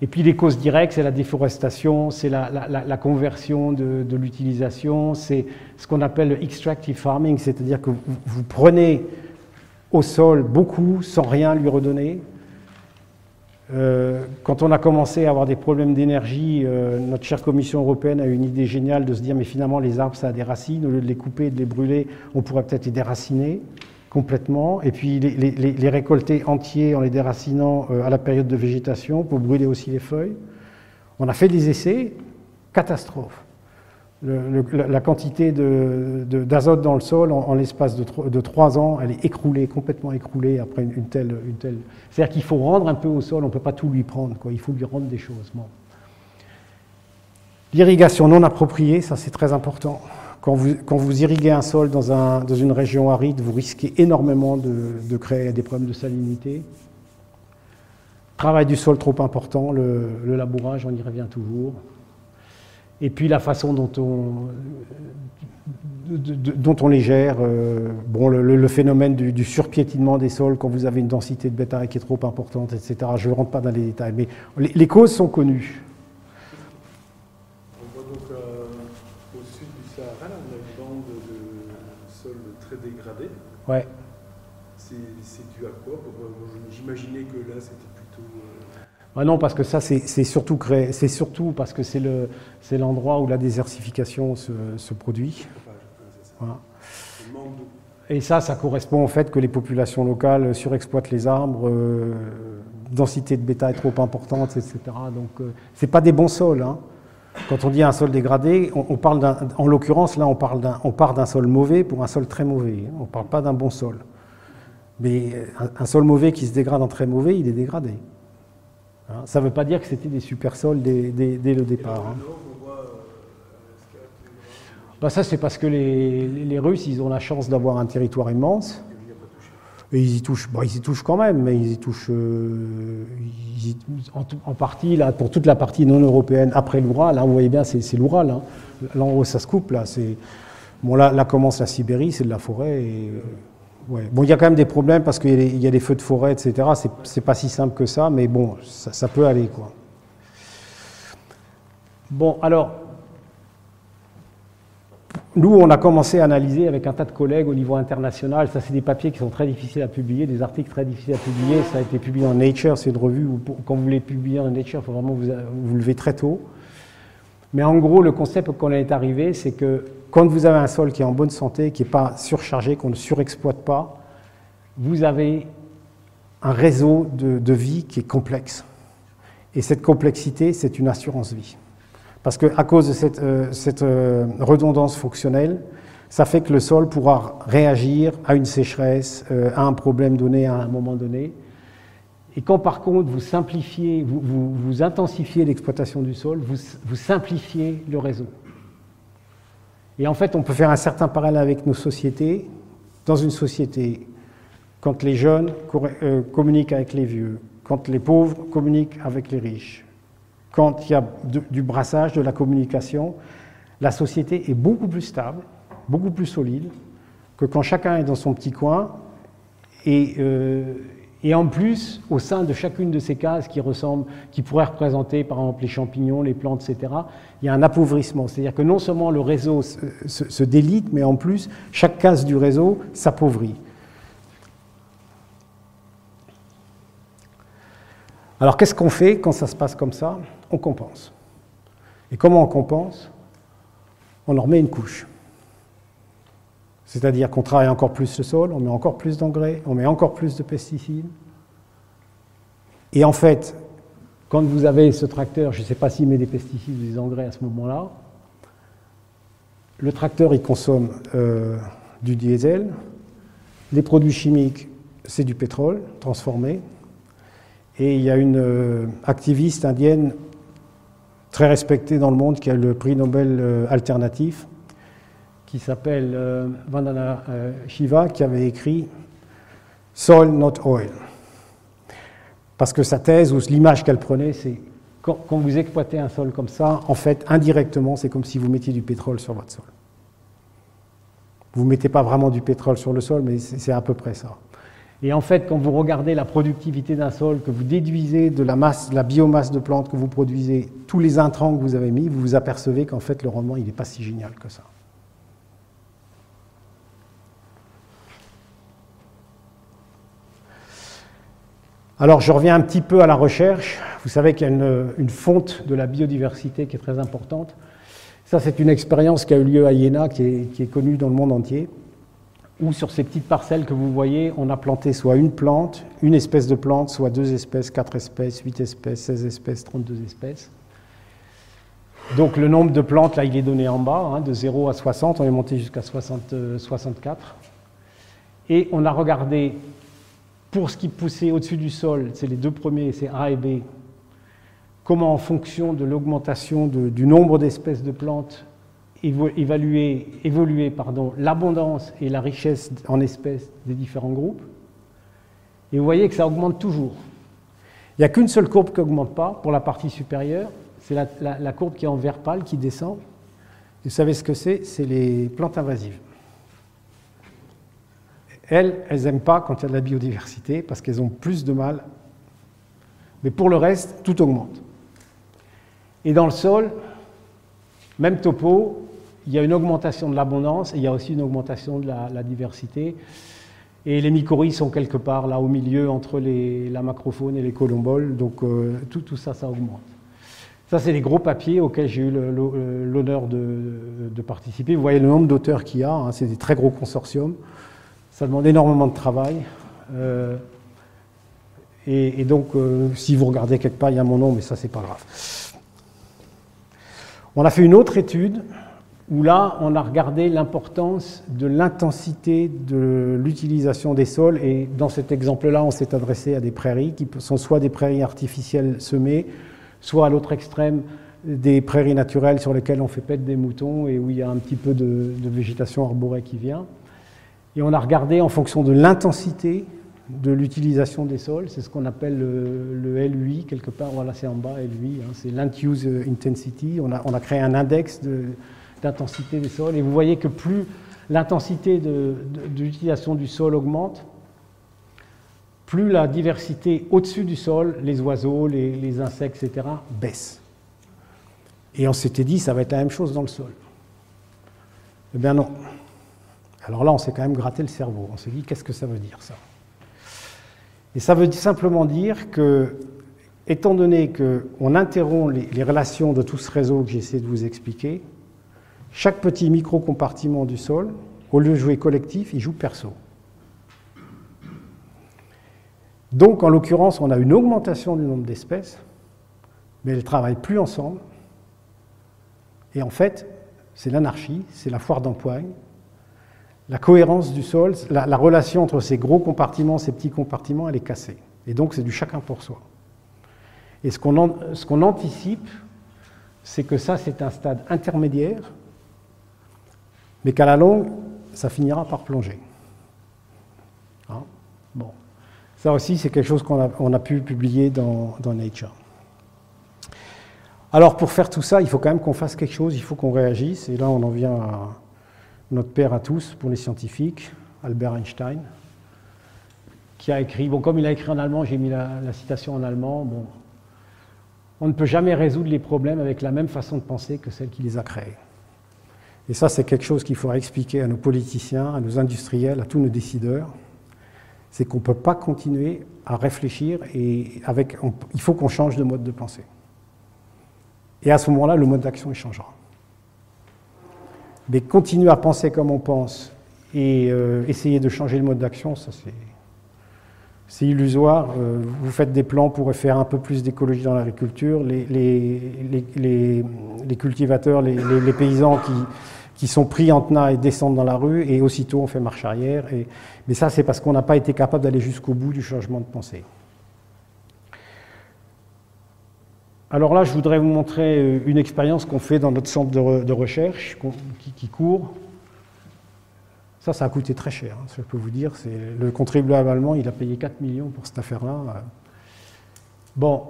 Et puis les causes directes, c'est la déforestation, c'est la conversion de l'utilisation, c'est ce qu'on appelle le extractive farming, c'est-à-dire que vous prenez au sol beaucoup, sans rien lui redonner. Quand on a commencé à avoir des problèmes d'énergie, notre chère Commission européenne a eu une idée géniale de se dire mais finalement les arbres ça a des racines, au lieu de les couper et de les brûler, on pourrait peut-être les déraciner complètement, et puis les récolter entiers en les déracinant à la période de végétation pour brûler aussi les feuilles. On a fait des essais, catastrophe. La quantité d'azote dans le sol, en l'espace de 3 ans, elle est écroulée, complètement écroulée après une telle... C'est-à-dire qu'il faut rendre un peu au sol, on ne peut pas tout lui prendre, quoi. Il faut lui rendre des choses. Bon. L'irrigation non appropriée, ça c'est très important. Quand vous irriguez un sol dans une région aride, vous risquez énormément de créer des problèmes de salinité. Travail du sol trop important, le labourage, on y revient toujours. Et puis la façon dont on les gère, bon, le phénomène du surpiétinement des sols quand vous avez une densité de bétail qui est trop importante, etc. Je ne rentre pas dans les détails, mais les causes sont connues. On voit donc au sud du Sahara, là, on a une bande de sol très dégradé. Ouais. C'est dû à quoi? J'imaginais que là c'était plutôt... Ah non, parce que ça, c'est surtout parce que c'est l'endroit où la désertification se produit. Voilà. Et ça correspond au fait que les populations locales surexploitent les arbres, densité de bétail trop importante, etc. Donc, c'est pas des bons sols. Hein. Quand on dit un sol dégradé, on parle en l'occurrence, là, on part d'un sol mauvais pour un sol très mauvais. On ne parle pas d'un bon sol. Mais un sol mauvais qui se dégrade en très mauvais, il est dégradé. Ça ne veut pas dire que c'était des super sols dès le départ. Bah ça, c'est parce que les Russes, ils ont la chance d'avoir un territoire immense. Et ils y touchent quand même, mais ils y touchent en partie, là, pour toute la partie non européenne, après l'Oural. Là, vous voyez bien, c'est l'Oural. Hein. Là, en haut, ça se coupe. Là commence la Sibérie, c'est de la forêt. Et, ouais. Bon, il y a quand même des problèmes parce qu'il y a des feux de forêt, etc. C'est pas si simple que ça, mais bon, ça peut aller, quoi. Bon, alors, nous, on a commencé à analyser avec un tas de collègues au niveau international. Ça, c'est des papiers qui sont très difficiles à publier, des articles très difficiles à publier. Ça a été publié dans Nature, c'est une revue où, quand vous voulez publier dans Nature, il faut vraiment vous lever très tôt. Mais en gros, le concept qu'on est arrivé, c'est que quand vous avez un sol qui est en bonne santé, qui n'est pas surchargé, qu'on ne surexploite pas, vous avez un réseau de vie qui est complexe. Et cette complexité, c'est une assurance vie. Parce qu'à cause de cette redondance fonctionnelle, ça fait que le sol pourra réagir à une sécheresse, à un problème donné à un moment donné. Et quand par contre vous simplifiez, vous intensifiez l'exploitation du sol, vous simplifiez le réseau. Et en fait, on peut faire un certain parallèle avec nos sociétés. Dans une société, quand les jeunes communiquent avec les vieux, quand les pauvres communiquent avec les riches, quand il y a du brassage, de la communication, la société est beaucoup plus stable, beaucoup plus solide que quand chacun est dans son petit coin et en plus, au sein de chacune de ces cases qui pourraient représenter par exemple les champignons, les plantes, etc., il y a un appauvrissement. C'est-à-dire que non seulement le réseau se délite, mais en plus, chaque case du réseau s'appauvrit. Alors qu'est-ce qu'on fait quand ça se passe comme ça? On compense. Et comment on compense? On leur met une couche. C'est-à-dire qu'on travaille encore plus le sol, on met encore plus d'engrais, on met encore plus de pesticides. Et en fait, quand vous avez ce tracteur, je ne sais pas s'il met des pesticides ou des engrais à ce moment-là, le tracteur, il consomme du diesel, les produits chimiques, c'est du pétrole transformé, et il y a une activiste indienne très respectée dans le monde qui a le prix Nobel alternatif, qui s'appelle Vandana Shiva, qui avait écrit « Soil, not oil ». Parce que sa thèse, ou l'image qu'elle prenait, c'est quand vous exploitez un sol comme ça, en fait, indirectement, c'est comme si vous mettiez du pétrole sur votre sol. Vous ne mettez pas vraiment du pétrole sur le sol, mais c'est à peu près ça. Et en fait, quand vous regardez la productivité d'un sol, que vous déduisez de la biomasse de plantes que vous produisez, tous les intrants que vous avez mis, vous vous apercevez qu'en fait, le rendement, il n'est pas si génial que ça. Alors, je reviens un petit peu à la recherche. Vous savez qu'il y a une fonte de la biodiversité qui est très importante. Ça, c'est une expérience qui a eu lieu à Iéna, qui est connue dans le monde entier, où sur ces petites parcelles que vous voyez, on a planté soit une plante, une espèce de plante, soit 2 espèces, 4 espèces, 8 espèces, 16 espèces, 32 espèces. Donc le nombre de plantes, là, il est donné en bas, hein, de 0 à 60, on est monté jusqu'à 64. Et on a regardé, pour ce qui poussait au-dessus du sol, c'est les deux premiers, c'est A et B, comment en fonction de l'augmentation du nombre d'espèces de plantes, évoluer l'abondance et la richesse en espèces des différents groupes. Et vous voyez que ça augmente toujours. Il n'y a qu'une seule courbe qui n'augmente pas pour la partie supérieure, c'est la courbe qui est en vert pâle, qui descend. Et vous savez ce que c'est? C'est les plantes invasives. Elles n'aiment pas quand il y a de la biodiversité parce qu'elles ont plus de mal. Mais pour le reste, tout augmente. Et dans le sol, même topo, il y a une augmentation de l'abondance et il y a aussi une augmentation de la diversité. Et les mycorhizes sont quelque part là au milieu entre la macrofaune et les colomboles. Donc tout ça, ça augmente. Ça, c'est les gros papiers auxquels j'ai eu l'honneur de participer. Vous voyez le nombre d'auteurs qu'il y a, hein, c'est des très gros consortiums. Ça demande énormément de travail. Et donc, si vous regardez quelque part, il y a mon nom, mais ça, c'est pas grave. On a fait une autre étude où là, on a regardé l'importance de l'intensité de l'utilisation des sols. Et dans cet exemple-là, on s'est adressé à des prairies qui sont soit des prairies artificielles semées, soit à l'autre extrême, des prairies naturelles sur lesquelles on fait paître des moutons et où il y a un petit peu de végétation arborée qui vient. Et on a regardé en fonction de l'intensité de l'utilisation des sols, c'est ce qu'on appelle le LUI, quelque part, voilà, c'est en bas, LUI, hein, c'est Land Use Intensity. On a créé un index d'intensité des sols, et vous voyez que plus l'intensité de l'utilisation du sol augmente, plus la diversité au-dessus du sol, les oiseaux, les insectes, etc., baisse. Et on s'était dit, ça va être la même chose dans le sol. Eh bien non. Alors là, on s'est quand même gratté le cerveau. On s'est dit, qu'est-ce que ça veut dire, ça? Et ça veut simplement dire que, étant donné qu'on interrompt les relations de tout ce réseau que j'ai essayé de vous expliquer, chaque petit micro-compartiment du sol, au lieu de jouer collectif, il joue perso. Donc, en l'occurrence, on a une augmentation du nombre d'espèces, mais elles ne travaillent plus ensemble. Et en fait, c'est l'anarchie, c'est la foire d'empoigne. La cohérence du sol, la relation entre ces gros compartiments, ces petits compartiments, elle est cassée. Et donc, c'est du chacun pour soi. Et ce qu'on anticipe, c'est que ça, c'est un stade intermédiaire, mais qu'à la longue, ça finira par plonger. Hein? Bon. Ça aussi, c'est quelque chose qu'on a pu publier dans Nature. Alors, pour faire tout ça, il faut quand même qu'on fasse quelque chose, il faut qu'on réagisse. Et là, on en vient à notre père à tous, pour les scientifiques, Albert Einstein, qui a écrit, bon, comme il a écrit en allemand, j'ai mis la citation en allemand, bon, on ne peut jamais résoudre les problèmes avec la même façon de penser que celle qui les a créés. Et ça, c'est quelque chose qu'il faudra expliquer à nos politiciens, à nos industriels, à tous nos décideurs, c'est qu'on ne peut pas continuer à réfléchir et il faut qu'on change de mode de pensée. Et à ce moment-là, le mode d'action, il changera. Mais continuer à penser comme on pense et essayer de changer le mode d'action, ça c'est illusoire. Vous faites des plans pour faire un peu plus d'écologie dans l'agriculture. Les cultivateurs, les paysans qui sont pris en tenaille descendent dans la rue et aussitôt on fait marche arrière. Mais ça, c'est parce qu'on n'a pas été capable d'aller jusqu'au bout du changement de pensée. Alors là, je voudrais vous montrer une expérience qu'on fait dans notre centre de recherche qui court. Ça a coûté très cher, hein, ça je peux vous dire. Le contribuable allemand, il a payé 4 millions pour cette affaire-là. Bon,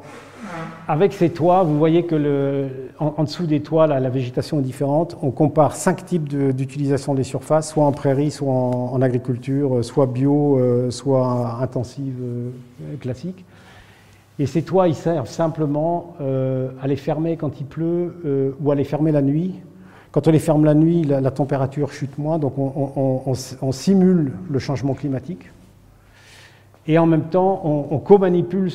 avec ces toits, vous voyez que en dessous des toits, là, la végétation est différente. On compare 5 types d'utilisation des surfaces, soit en prairie, soit en agriculture, soit bio, soit intensive, classique. Et ces toits, ils servent simplement à les fermer quand il pleut ou à les fermer la nuit. Quand on les ferme la nuit, la température chute moins, donc on simule le changement climatique. Et en même temps, on co-manipule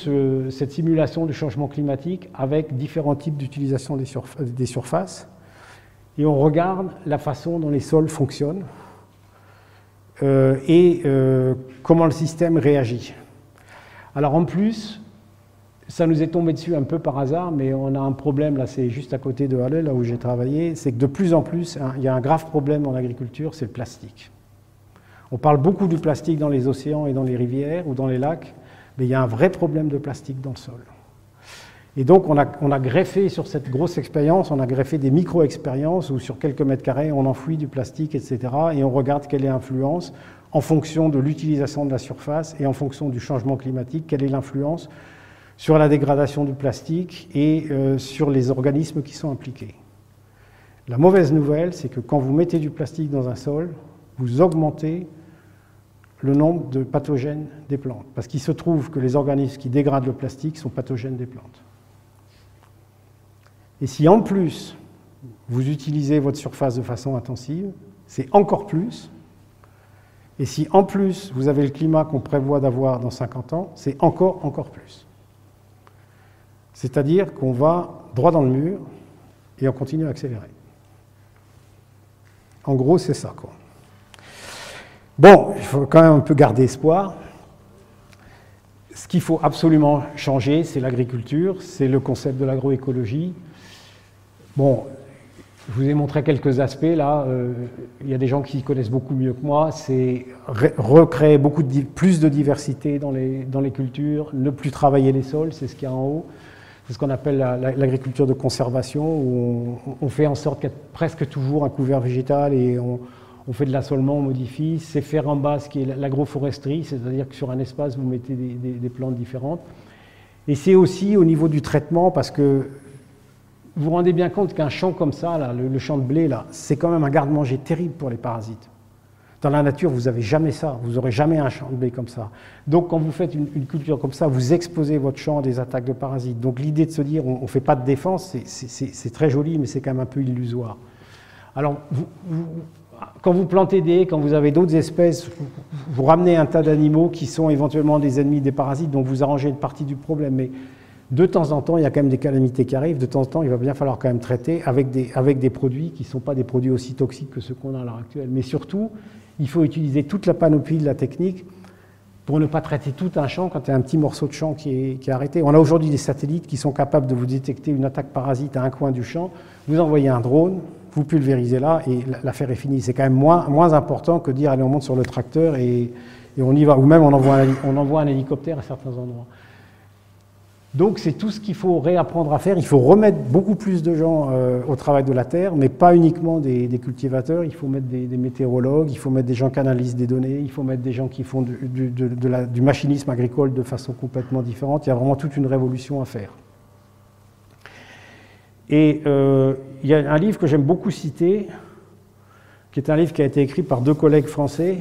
cette simulation du changement climatique avec différents types d'utilisation des surfaces. Et on regarde la façon dont les sols fonctionnent et comment le système réagit. Alors en plus, ça nous est tombé dessus un peu par hasard, mais on a un problème, là c'est juste à côté de Halle, là où j'ai travaillé, c'est que de plus en plus, il y a un grave problème en agriculture, c'est le plastique. On parle beaucoup du plastique dans les océans et dans les rivières ou dans les lacs, mais il y a un vrai problème de plastique dans le sol. Et donc on a greffé sur cette grosse expérience, on a greffé des micro-expériences où sur quelques mètres carrés on enfouit du plastique, etc. Et on regarde quelle est l'influence en fonction de l'utilisation de la surface et en fonction du changement climatique, quelle est l'influence sur la dégradation du plastique et sur les organismes qui sont impliqués. La mauvaise nouvelle, c'est que quand vous mettez du plastique dans un sol, vous augmentez le nombre de pathogènes des plantes. Parce qu'il se trouve que les organismes qui dégradent le plastique sont pathogènes des plantes. Et si en plus, vous utilisez votre surface de façon intensive, c'est encore plus. Et si en plus, vous avez le climat qu'on prévoit d'avoir dans 50 ans, c'est encore plus. C'est-à-dire qu'on va droit dans le mur et on continue à accélérer. En gros, c'est ça, quoi. Bon, il faut quand même un peu garder espoir. Ce qu'il faut absolument changer, c'est l'agriculture, c'est le concept de l'agroécologie. Bon, je vous ai montré quelques aspects, là. Il y a des gens qui connaissent beaucoup mieux que moi. C'est recréer plus de diversité dans les cultures, ne plus travailler les sols, c'est ce qu'il y a en haut. C'est ce qu'on appelle l'agriculture de conservation, où on fait en sorte qu'il y ait presque toujours un couvert végétal et on fait de l'assolement, on modifie. C'est faire en bas ce qui est l'agroforesterie, c'est-à-dire que sur un espace, vous mettez des plantes différentes. Et c'est aussi au niveau du traitement, parce que vous vous rendez bien compte qu'un champ comme ça, là, le champ de blé, là, c'est quand même un garde-manger terrible pour les parasites. Dans la nature, vous n'avez jamais ça, vous n'aurez jamais un champ de blé comme ça. Donc quand vous faites une culture comme ça, vous exposez votre champ à des attaques de parasites. Donc l'idée de se dire on ne fait pas de défense, c'est très joli, mais c'est quand même un peu illusoire. Alors, quand vous plantez des haies, quand vous avez d'autres espèces, vous ramenez un tas d'animaux qui sont éventuellement des ennemis des parasites, donc vous arrangez une partie du problème. Mais de temps en temps, il y a quand même des calamités qui arrivent. De temps en temps, il va bien falloir quand même traiter avec des produits qui ne sont pas des produits aussi toxiques que ceux qu'on a à l'heure actuelle. Mais surtout, il faut utiliser toute la panoplie de la technique pour ne pas traiter tout un champ quand il y a un petit morceau de champ qui est arrêté. On a aujourd'hui des satellites qui sont capables de vous détecter une attaque parasite à un coin du champ. Vous envoyez un drone, vous pulvérisez là et l'affaire est finie. C'est quand même moins important que de dire allez, on monte sur le tracteur et on y va. Ou même on envoie un hélicoptère à certains endroits. Donc c'est tout ce qu'il faut réapprendre à faire. Il faut remettre beaucoup plus de gens au travail de la terre, mais pas uniquement des cultivateurs. Il faut mettre des météorologues, il faut mettre des gens qui analysent des données, il faut mettre des gens qui font du machinisme agricole de façon complètement différente. Il y a vraiment toute une révolution à faire. Et il y a un livre que j'aime beaucoup citer, qui est un livre qui a été écrit par deux collègues français,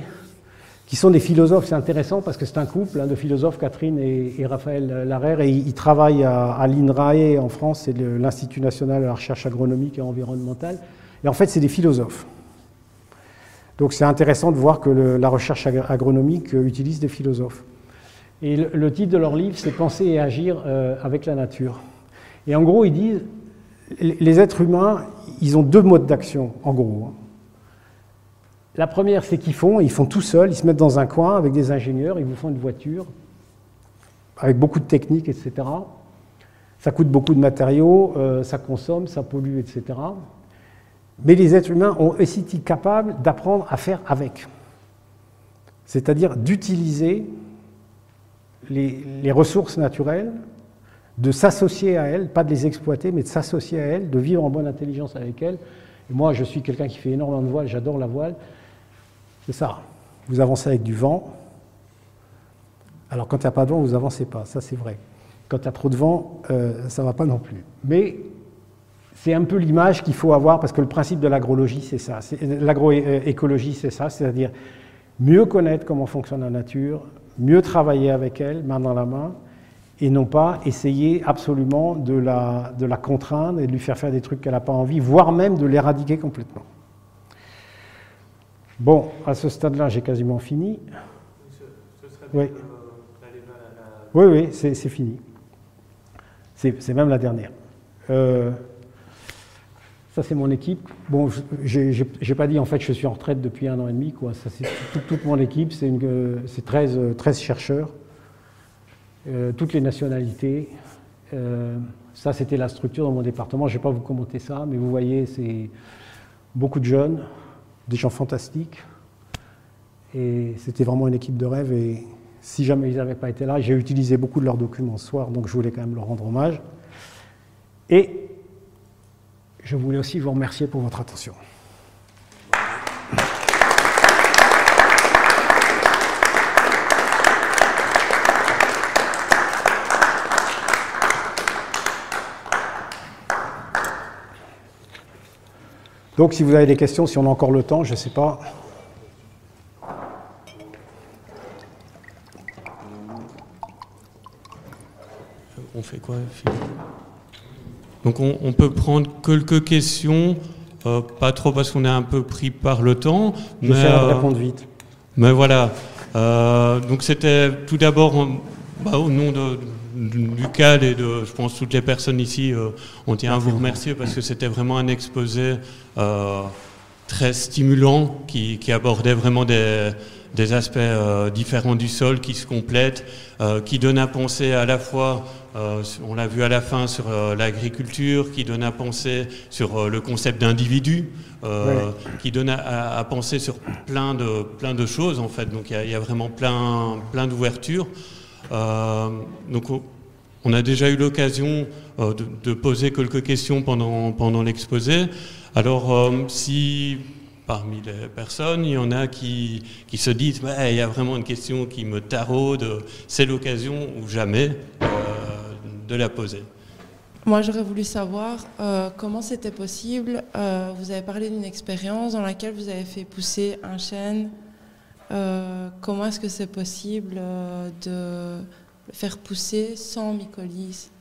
qui sont des philosophes. C'est intéressant parce que c'est un couple de philosophes, Catherine et Raphaël Larère, et ils travaillent à l'INRAE en France, c'est l'Institut national de la recherche agronomique et environnementale, et en fait c'est des philosophes. Donc c'est intéressant de voir que la recherche agronomique utilise des philosophes. Et le titre de leur livre, c'est « Penser et agir avec la nature ». Et en gros, ils disent, les êtres humains, ils ont deux modes d'action, en gros. La première, c'est qu'ils font tout seuls, ils se mettent dans un coin avec des ingénieurs, ils vous font une voiture, avec beaucoup de techniques, etc. Ça coûte beaucoup de matériaux, ça consomme, ça pollue, etc. Mais les êtres humains ont aussi été capables d'apprendre à faire avec. C'est-à-dire d'utiliser les ressources naturelles, de s'associer à elles, pas de les exploiter, mais de s'associer à elles, de vivre en bonne intelligence avec elles. Et moi, je suis quelqu'un qui fait énormément de voile, j'adore la voile. C'est ça, vous avancez avec du vent. Alors quand il n'y a pas de vent, vous n'avancez pas, ça c'est vrai. Quand il y a trop de vent, ça ne va pas non plus. Mais c'est un peu l'image qu'il faut avoir, parce que le principe de l'agroécologie, c'est ça. L'agroécologie, c'est ça, c'est-à-dire mieux connaître comment fonctionne la nature, mieux travailler avec elle, main dans la main, et non pas essayer absolument de la contraindre et de lui faire faire des trucs qu'elle n'a pas envie, voire même de l'éradiquer complètement. Bon, à ce stade-là, j'ai quasiment fini. Ce serait oui. la Oui, oui, c'est fini. C'est même la dernière. Ça, c'est mon équipe. Bon, j'ai pas dit, en fait, je suis en retraite depuis 1 an et demi, quoi. Ça, c'est toute mon équipe, c'est 13 chercheurs, toutes les nationalités. Ça, c'était la structure dans mon département. Je ne vais pas vous commenter ça, mais vous voyez, c'est beaucoup de jeunes, des gens fantastiques. Et c'était vraiment une équipe de rêve. Et si jamais ils n'avaient pas été là, j'ai utilisé beaucoup de leurs documents ce soir, donc je voulais quand même leur rendre hommage. Et je voulais aussi vous remercier pour votre attention. Donc, si vous avez des questions, si on a encore le temps, je ne sais pas. On fait quoi, Philippe ? Donc on peut prendre quelques questions, pas trop parce qu'on est un peu pris par le temps. J'essaie de répondre vite. Mais voilà. Donc c'était tout d'abord au nom du CAD et de, je pense, toutes les personnes ici, on tient à vous remercier parce que c'était vraiment un exposé très stimulant qui abordait vraiment des aspects différents du sol qui se complètent, qui donnent à penser à la fois, on l'a vu à la fin, sur l'agriculture, qui donne à penser sur le concept d'individu, qui donne à penser sur plein de choses en fait. Donc il y a vraiment plein d'ouvertures. Donc on a déjà eu l'occasion de poser quelques questions pendant l'exposé. Alors si parmi les personnes, il y en a qui se disent il y a vraiment une question qui me taraude, c'est l'occasion ou jamais de la poser. Moi, j'aurais voulu savoir comment c'était possible. Vous avez parlé d'une expérience dans laquelle vous avez fait pousser un chêne. Comment est-ce que c'est possible de le faire pousser sans mycorhize ?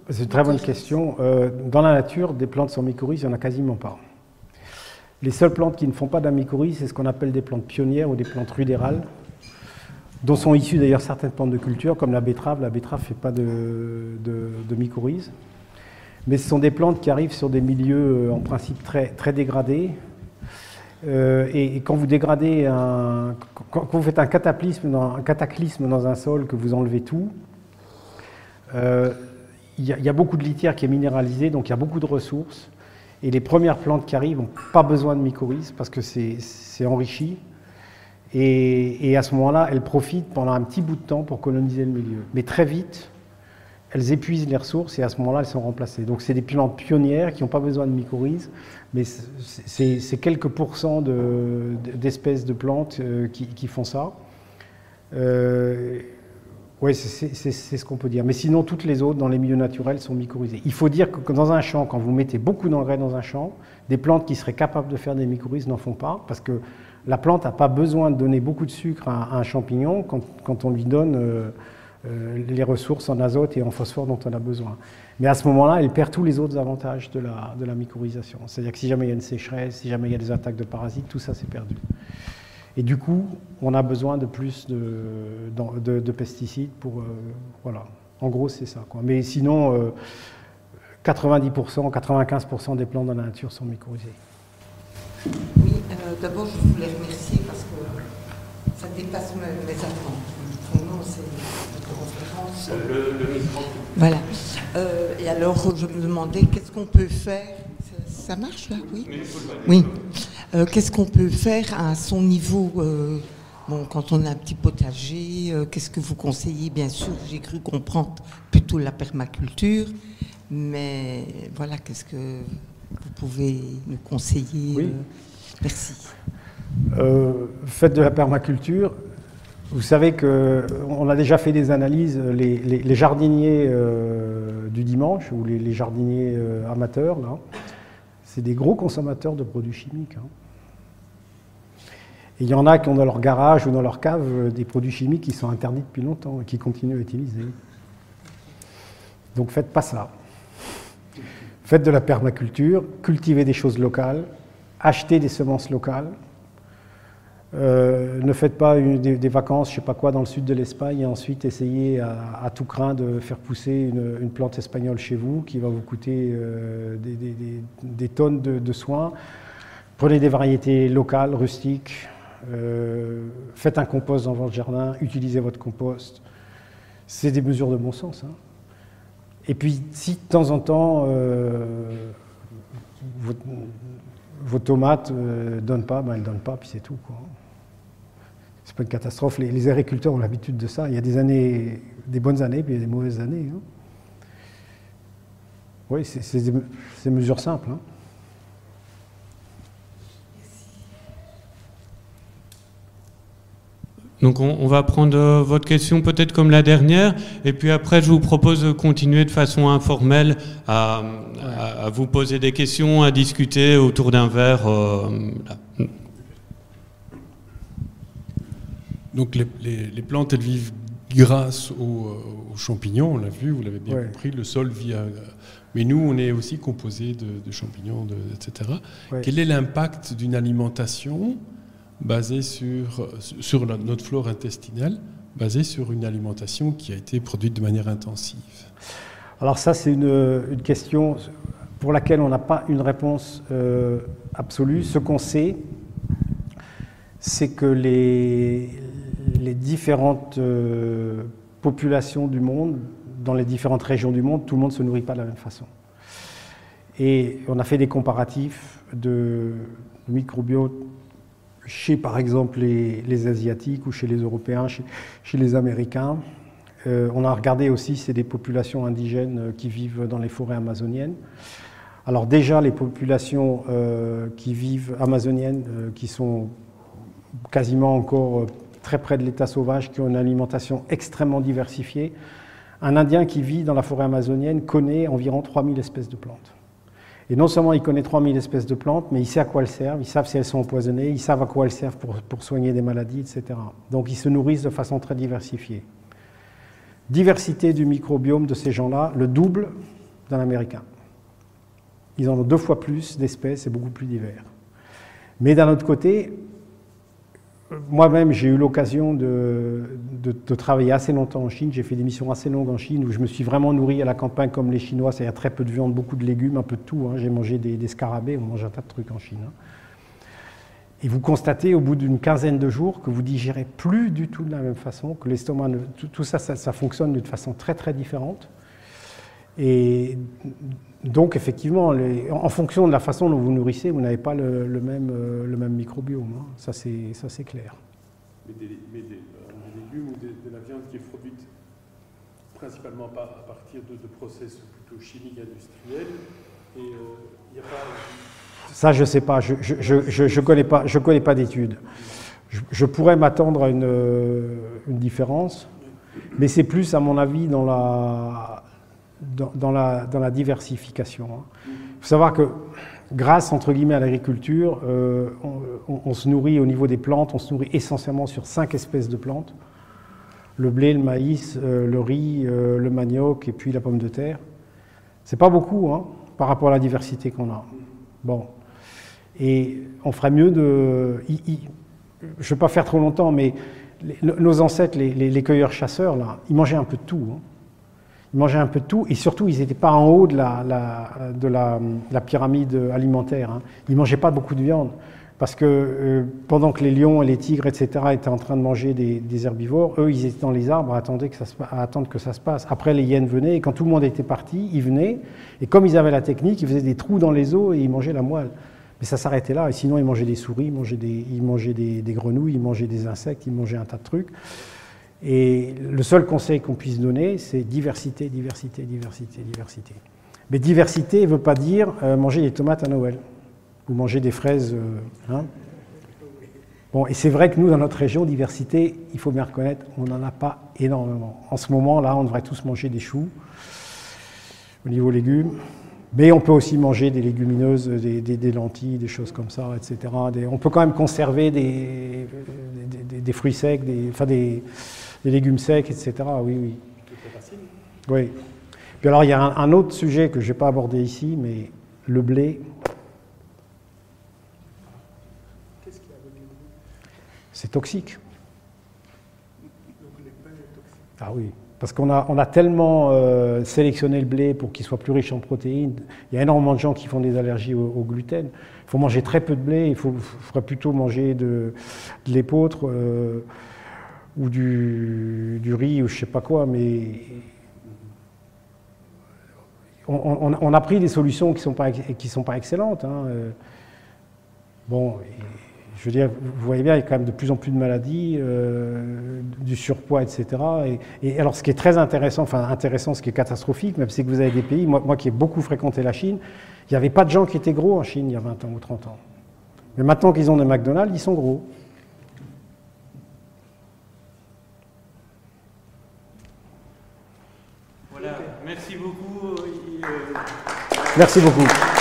C'est une très bonne question. Dans la nature, des plantes sans mycorhize, il n'y en a quasiment pas. Les seules plantes qui ne font pas d'amycorhize, c'est ce qu'on appelle des plantes pionnières ou des plantes rudérales, dont sont issues d'ailleurs certaines plantes de culture, comme la betterave. La betterave ne fait pas de mycorhize. Mais ce sont des plantes qui arrivent sur des milieux en principe très dégradés. Et quand vous dégradez, quand vous faites un cataclysme dans un sol, que vous enlevez tout, il y a beaucoup de litière qui est minéralisée, donc il y a beaucoup de ressources. Et les premières plantes qui arrivent n'ont pas besoin de mycorhize parce que c'est enrichi. Et à ce moment-là, elles profitent pendant un petit bout de temps pour coloniser le milieu. Mais très vite, elles épuisent les ressources et à ce moment-là, elles sont remplacées. Donc c'est des plantes pionnières qui n'ont pas besoin de mycorhize, mais c'est quelques pourcents d'espèces de plantes qui font ça. Oui, c'est ce qu'on peut dire. Mais sinon, toutes les autres, dans les milieux naturels, sont mycorhizées. Il faut dire que dans un champ, quand vous mettez beaucoup d'engrais dans un champ, des plantes qui seraient capables de faire des mycorhizes n'en font pas, parce que la plante n'a pas besoin de donner beaucoup de sucre à un champignon quand on lui donne les ressources en azote et en phosphore dont on a besoin. Mais à ce moment-là, elle perd tous les autres avantages de la mycorhisation. C'est-à-dire que si jamais il y a une sécheresse, si jamais il y a des attaques de parasites, tout ça c'est perdu. Et du coup, on a besoin de plus de pesticides pour... voilà. En gros, c'est ça, quoi. Mais sinon, 90%, 95% des plantes dans la nature sont mycorhizées. Oui, d'abord, je voulais remercier parce que ça dépasse mes attentes. Son nom, c'est notre conférence. Le micro. Voilà. Et alors, je me demandais, qu'est-ce qu'on peut faire ? Ça marche, là ? Oui. Oui. Qu'est-ce qu'on peut faire à son niveau quand on a un petit potager, qu'est-ce que vous conseillez ? Bien sûr, j'ai cru comprendre plutôt la permaculture, mais voilà, qu'est-ce que vous pouvez nous conseiller ? Oui. Merci. Faites de la permaculture. Vous savez qu'on a déjà fait des analyses, les jardiniers du dimanche, ou les jardiniers amateurs, là, c'est des gros consommateurs de produits chimiques. Hein. Et il y en a qui ont dans leur garage ou dans leur cave des produits chimiques qui sont interdits depuis longtemps et qui continuent à utiliser. Donc faites pas ça. Faites de la permaculture, cultivez des choses locales, achetez des semences locales. Ne faites pas des vacances, je ne sais pas quoi, dans le sud de l'Espagne et ensuite essayez à tout crin de faire pousser une plante espagnole chez vous qui va vous coûter des tonnes de soins. Prenez des variétés locales, rustiques, faites un compost dans votre jardin, utilisez votre compost. C'est des mesures de bon sens. Hein. Et puis, si de temps en temps, vos tomates ne donnent pas, ben elles ne donnent pas, puis c'est tout, quoi. C'est pas une catastrophe. Les agriculteurs ont l'habitude de ça. Il y a des années, des bonnes années, puis il y a des mauvaises années. Hein. Oui, c'est des mesures simples. Hein. Donc on va prendre votre question peut-être comme la dernière, et puis après je vous propose de continuer de façon informelle à vous poser des questions, à discuter autour d'un verre. Là. Donc les plantes, elles vivent grâce aux champignons, on l'a vu, vous l'avez bien compris, le sol vit mais nous, on est aussi composé de champignons, etc. Ouais. Quel est l'impact d'une alimentation basée sur notre flore intestinale, basée sur une alimentation qui a été produite de manière intensive? Alors ça, c'est une question pour laquelle on n'a pas une réponse absolue. Ce qu'on sait, c'est que les différentes populations du monde, dans les différentes régions du monde, tout le monde ne se nourrit pas de la même façon. Et on a fait des comparatifs de microbiote chez, par exemple, les Asiatiques ou chez les Européens, chez les Américains. On a regardé aussi, c'est des populations indigènes qui vivent dans les forêts amazoniennes. Alors déjà, les populations qui vivent amazoniennes, qui sont quasiment encore très près de l'état sauvage, qui ont une alimentation extrêmement diversifiée. Un Indien qui vit dans la forêt amazonienne connaît environ 3000 espèces de plantes. Et non seulement il connaît 3000 espèces de plantes, mais il sait à quoi elles servent, ils savent si elles sont empoisonnées, ils savent à quoi elles servent pour soigner des maladies, etc. Donc ils se nourrissent de façon très diversifiée. Diversité du microbiome de ces gens-là, le double d'un Américain. Ils en ont 2 fois plus d'espèces et beaucoup plus divers. Mais d'un autre côté, moi-même, j'ai eu l'occasion de travailler assez longtemps en Chine. J'ai fait des missions assez longues en Chine où je me suis vraiment nourri à la campagne comme les Chinois. C'est-à-dire très peu de viande, beaucoup de légumes, un peu de tout. Hein. J'ai mangé des scarabées, on mange un tas de trucs en Chine. Hein. Et vous constatez au bout d'une quinzaine de jours que vous digérez plus du tout de la même façon, que l'estomac, tout ça fonctionne d'une façon très très différente. Et donc effectivement, en fonction de la façon dont vous nourrissez, vous n'avez pas le même microbiome. Hein. Ça c'est clair. Mais des légumes ou de la viande qui est produite principalement à partir de process plutôt chimiques industriels, et il n'y a pas... Ça je ne sais pas, je connais pas d'études. Je pourrais m'attendre à une différence, mais c'est plus à mon avis dans la diversification. Il faut savoir que grâce, entre guillemets, à l'agriculture, on se nourrit au niveau des plantes, on se nourrit essentiellement sur 5 espèces de plantes. Le blé, le maïs, le riz, le manioc et puis la pomme de terre. C'est pas beaucoup hein, par rapport à la diversité qu'on a. Bon. Et on ferait mieux de... je ne vais pas faire trop longtemps, mais nos ancêtres, les cueilleurs-chasseurs, là, ils mangeaient un peu de tout. Hein. Ils mangeaient un peu de tout, et surtout, ils n'étaient pas en haut de la pyramide alimentaire. Hein. Ils ne mangeaient pas beaucoup de viande, parce que pendant que les lions et les tigres, etc., étaient en train de manger des herbivores, eux, ils étaient dans les arbres à attendre que ça se passe. Après, les hyènes venaient, et quand tout le monde était parti, ils venaient, et comme ils avaient la technique, ils faisaient des trous dans les os et ils mangeaient la moelle. Mais ça s'arrêtait là, et sinon, ils mangeaient des souris, ils mangeaient des grenouilles, ils mangeaient des insectes, ils mangeaient un tas de trucs. Et le seul conseil qu'on puisse donner, c'est diversité, diversité, diversité, diversité. Mais diversité ne veut pas dire manger des tomates à Noël ou manger des fraises. Hein. Bon, et c'est vrai que nous, dans notre région, diversité, il faut bien reconnaître, on n'en a pas énormément. En ce moment, là, on devrait tous manger des choux au niveau légumes. Mais on peut aussi manger des légumineuses, des lentilles, des choses comme ça, etc. On peut quand même conserver des fruits secs, des légumes secs, etc. Oui, oui. C'est facile. Oui. Puis alors, il y a un autre sujet que je n'ai pas abordé ici, mais le blé. Qu'est-ce qu'il y a avec le blé? c'est toxique. Ah oui, parce qu'on a tellement sélectionné le blé pour qu'il soit plus riche en protéines. Il y a énormément de gens qui font des allergies au gluten. Il faut manger très peu de blé, il faudrait plutôt manger de l'épeautre ou du riz ou je ne sais pas quoi, mais on a pris des solutions qui ne sont pas excellentes. Hein. Bon, je veux dire, vous voyez bien, il y a quand même de plus en plus de maladies, du surpoids, etc. Et alors, ce qui est très intéressant, ce qui est catastrophique, même, c'est que vous avez des pays, moi qui ai beaucoup fréquenté la Chine, il n'y avait pas de gens qui étaient gros en Chine il y a 20 ans ou 30 ans. Mais maintenant qu'ils ont des McDonald's, ils sont gros. Voilà, merci beaucoup. Merci beaucoup.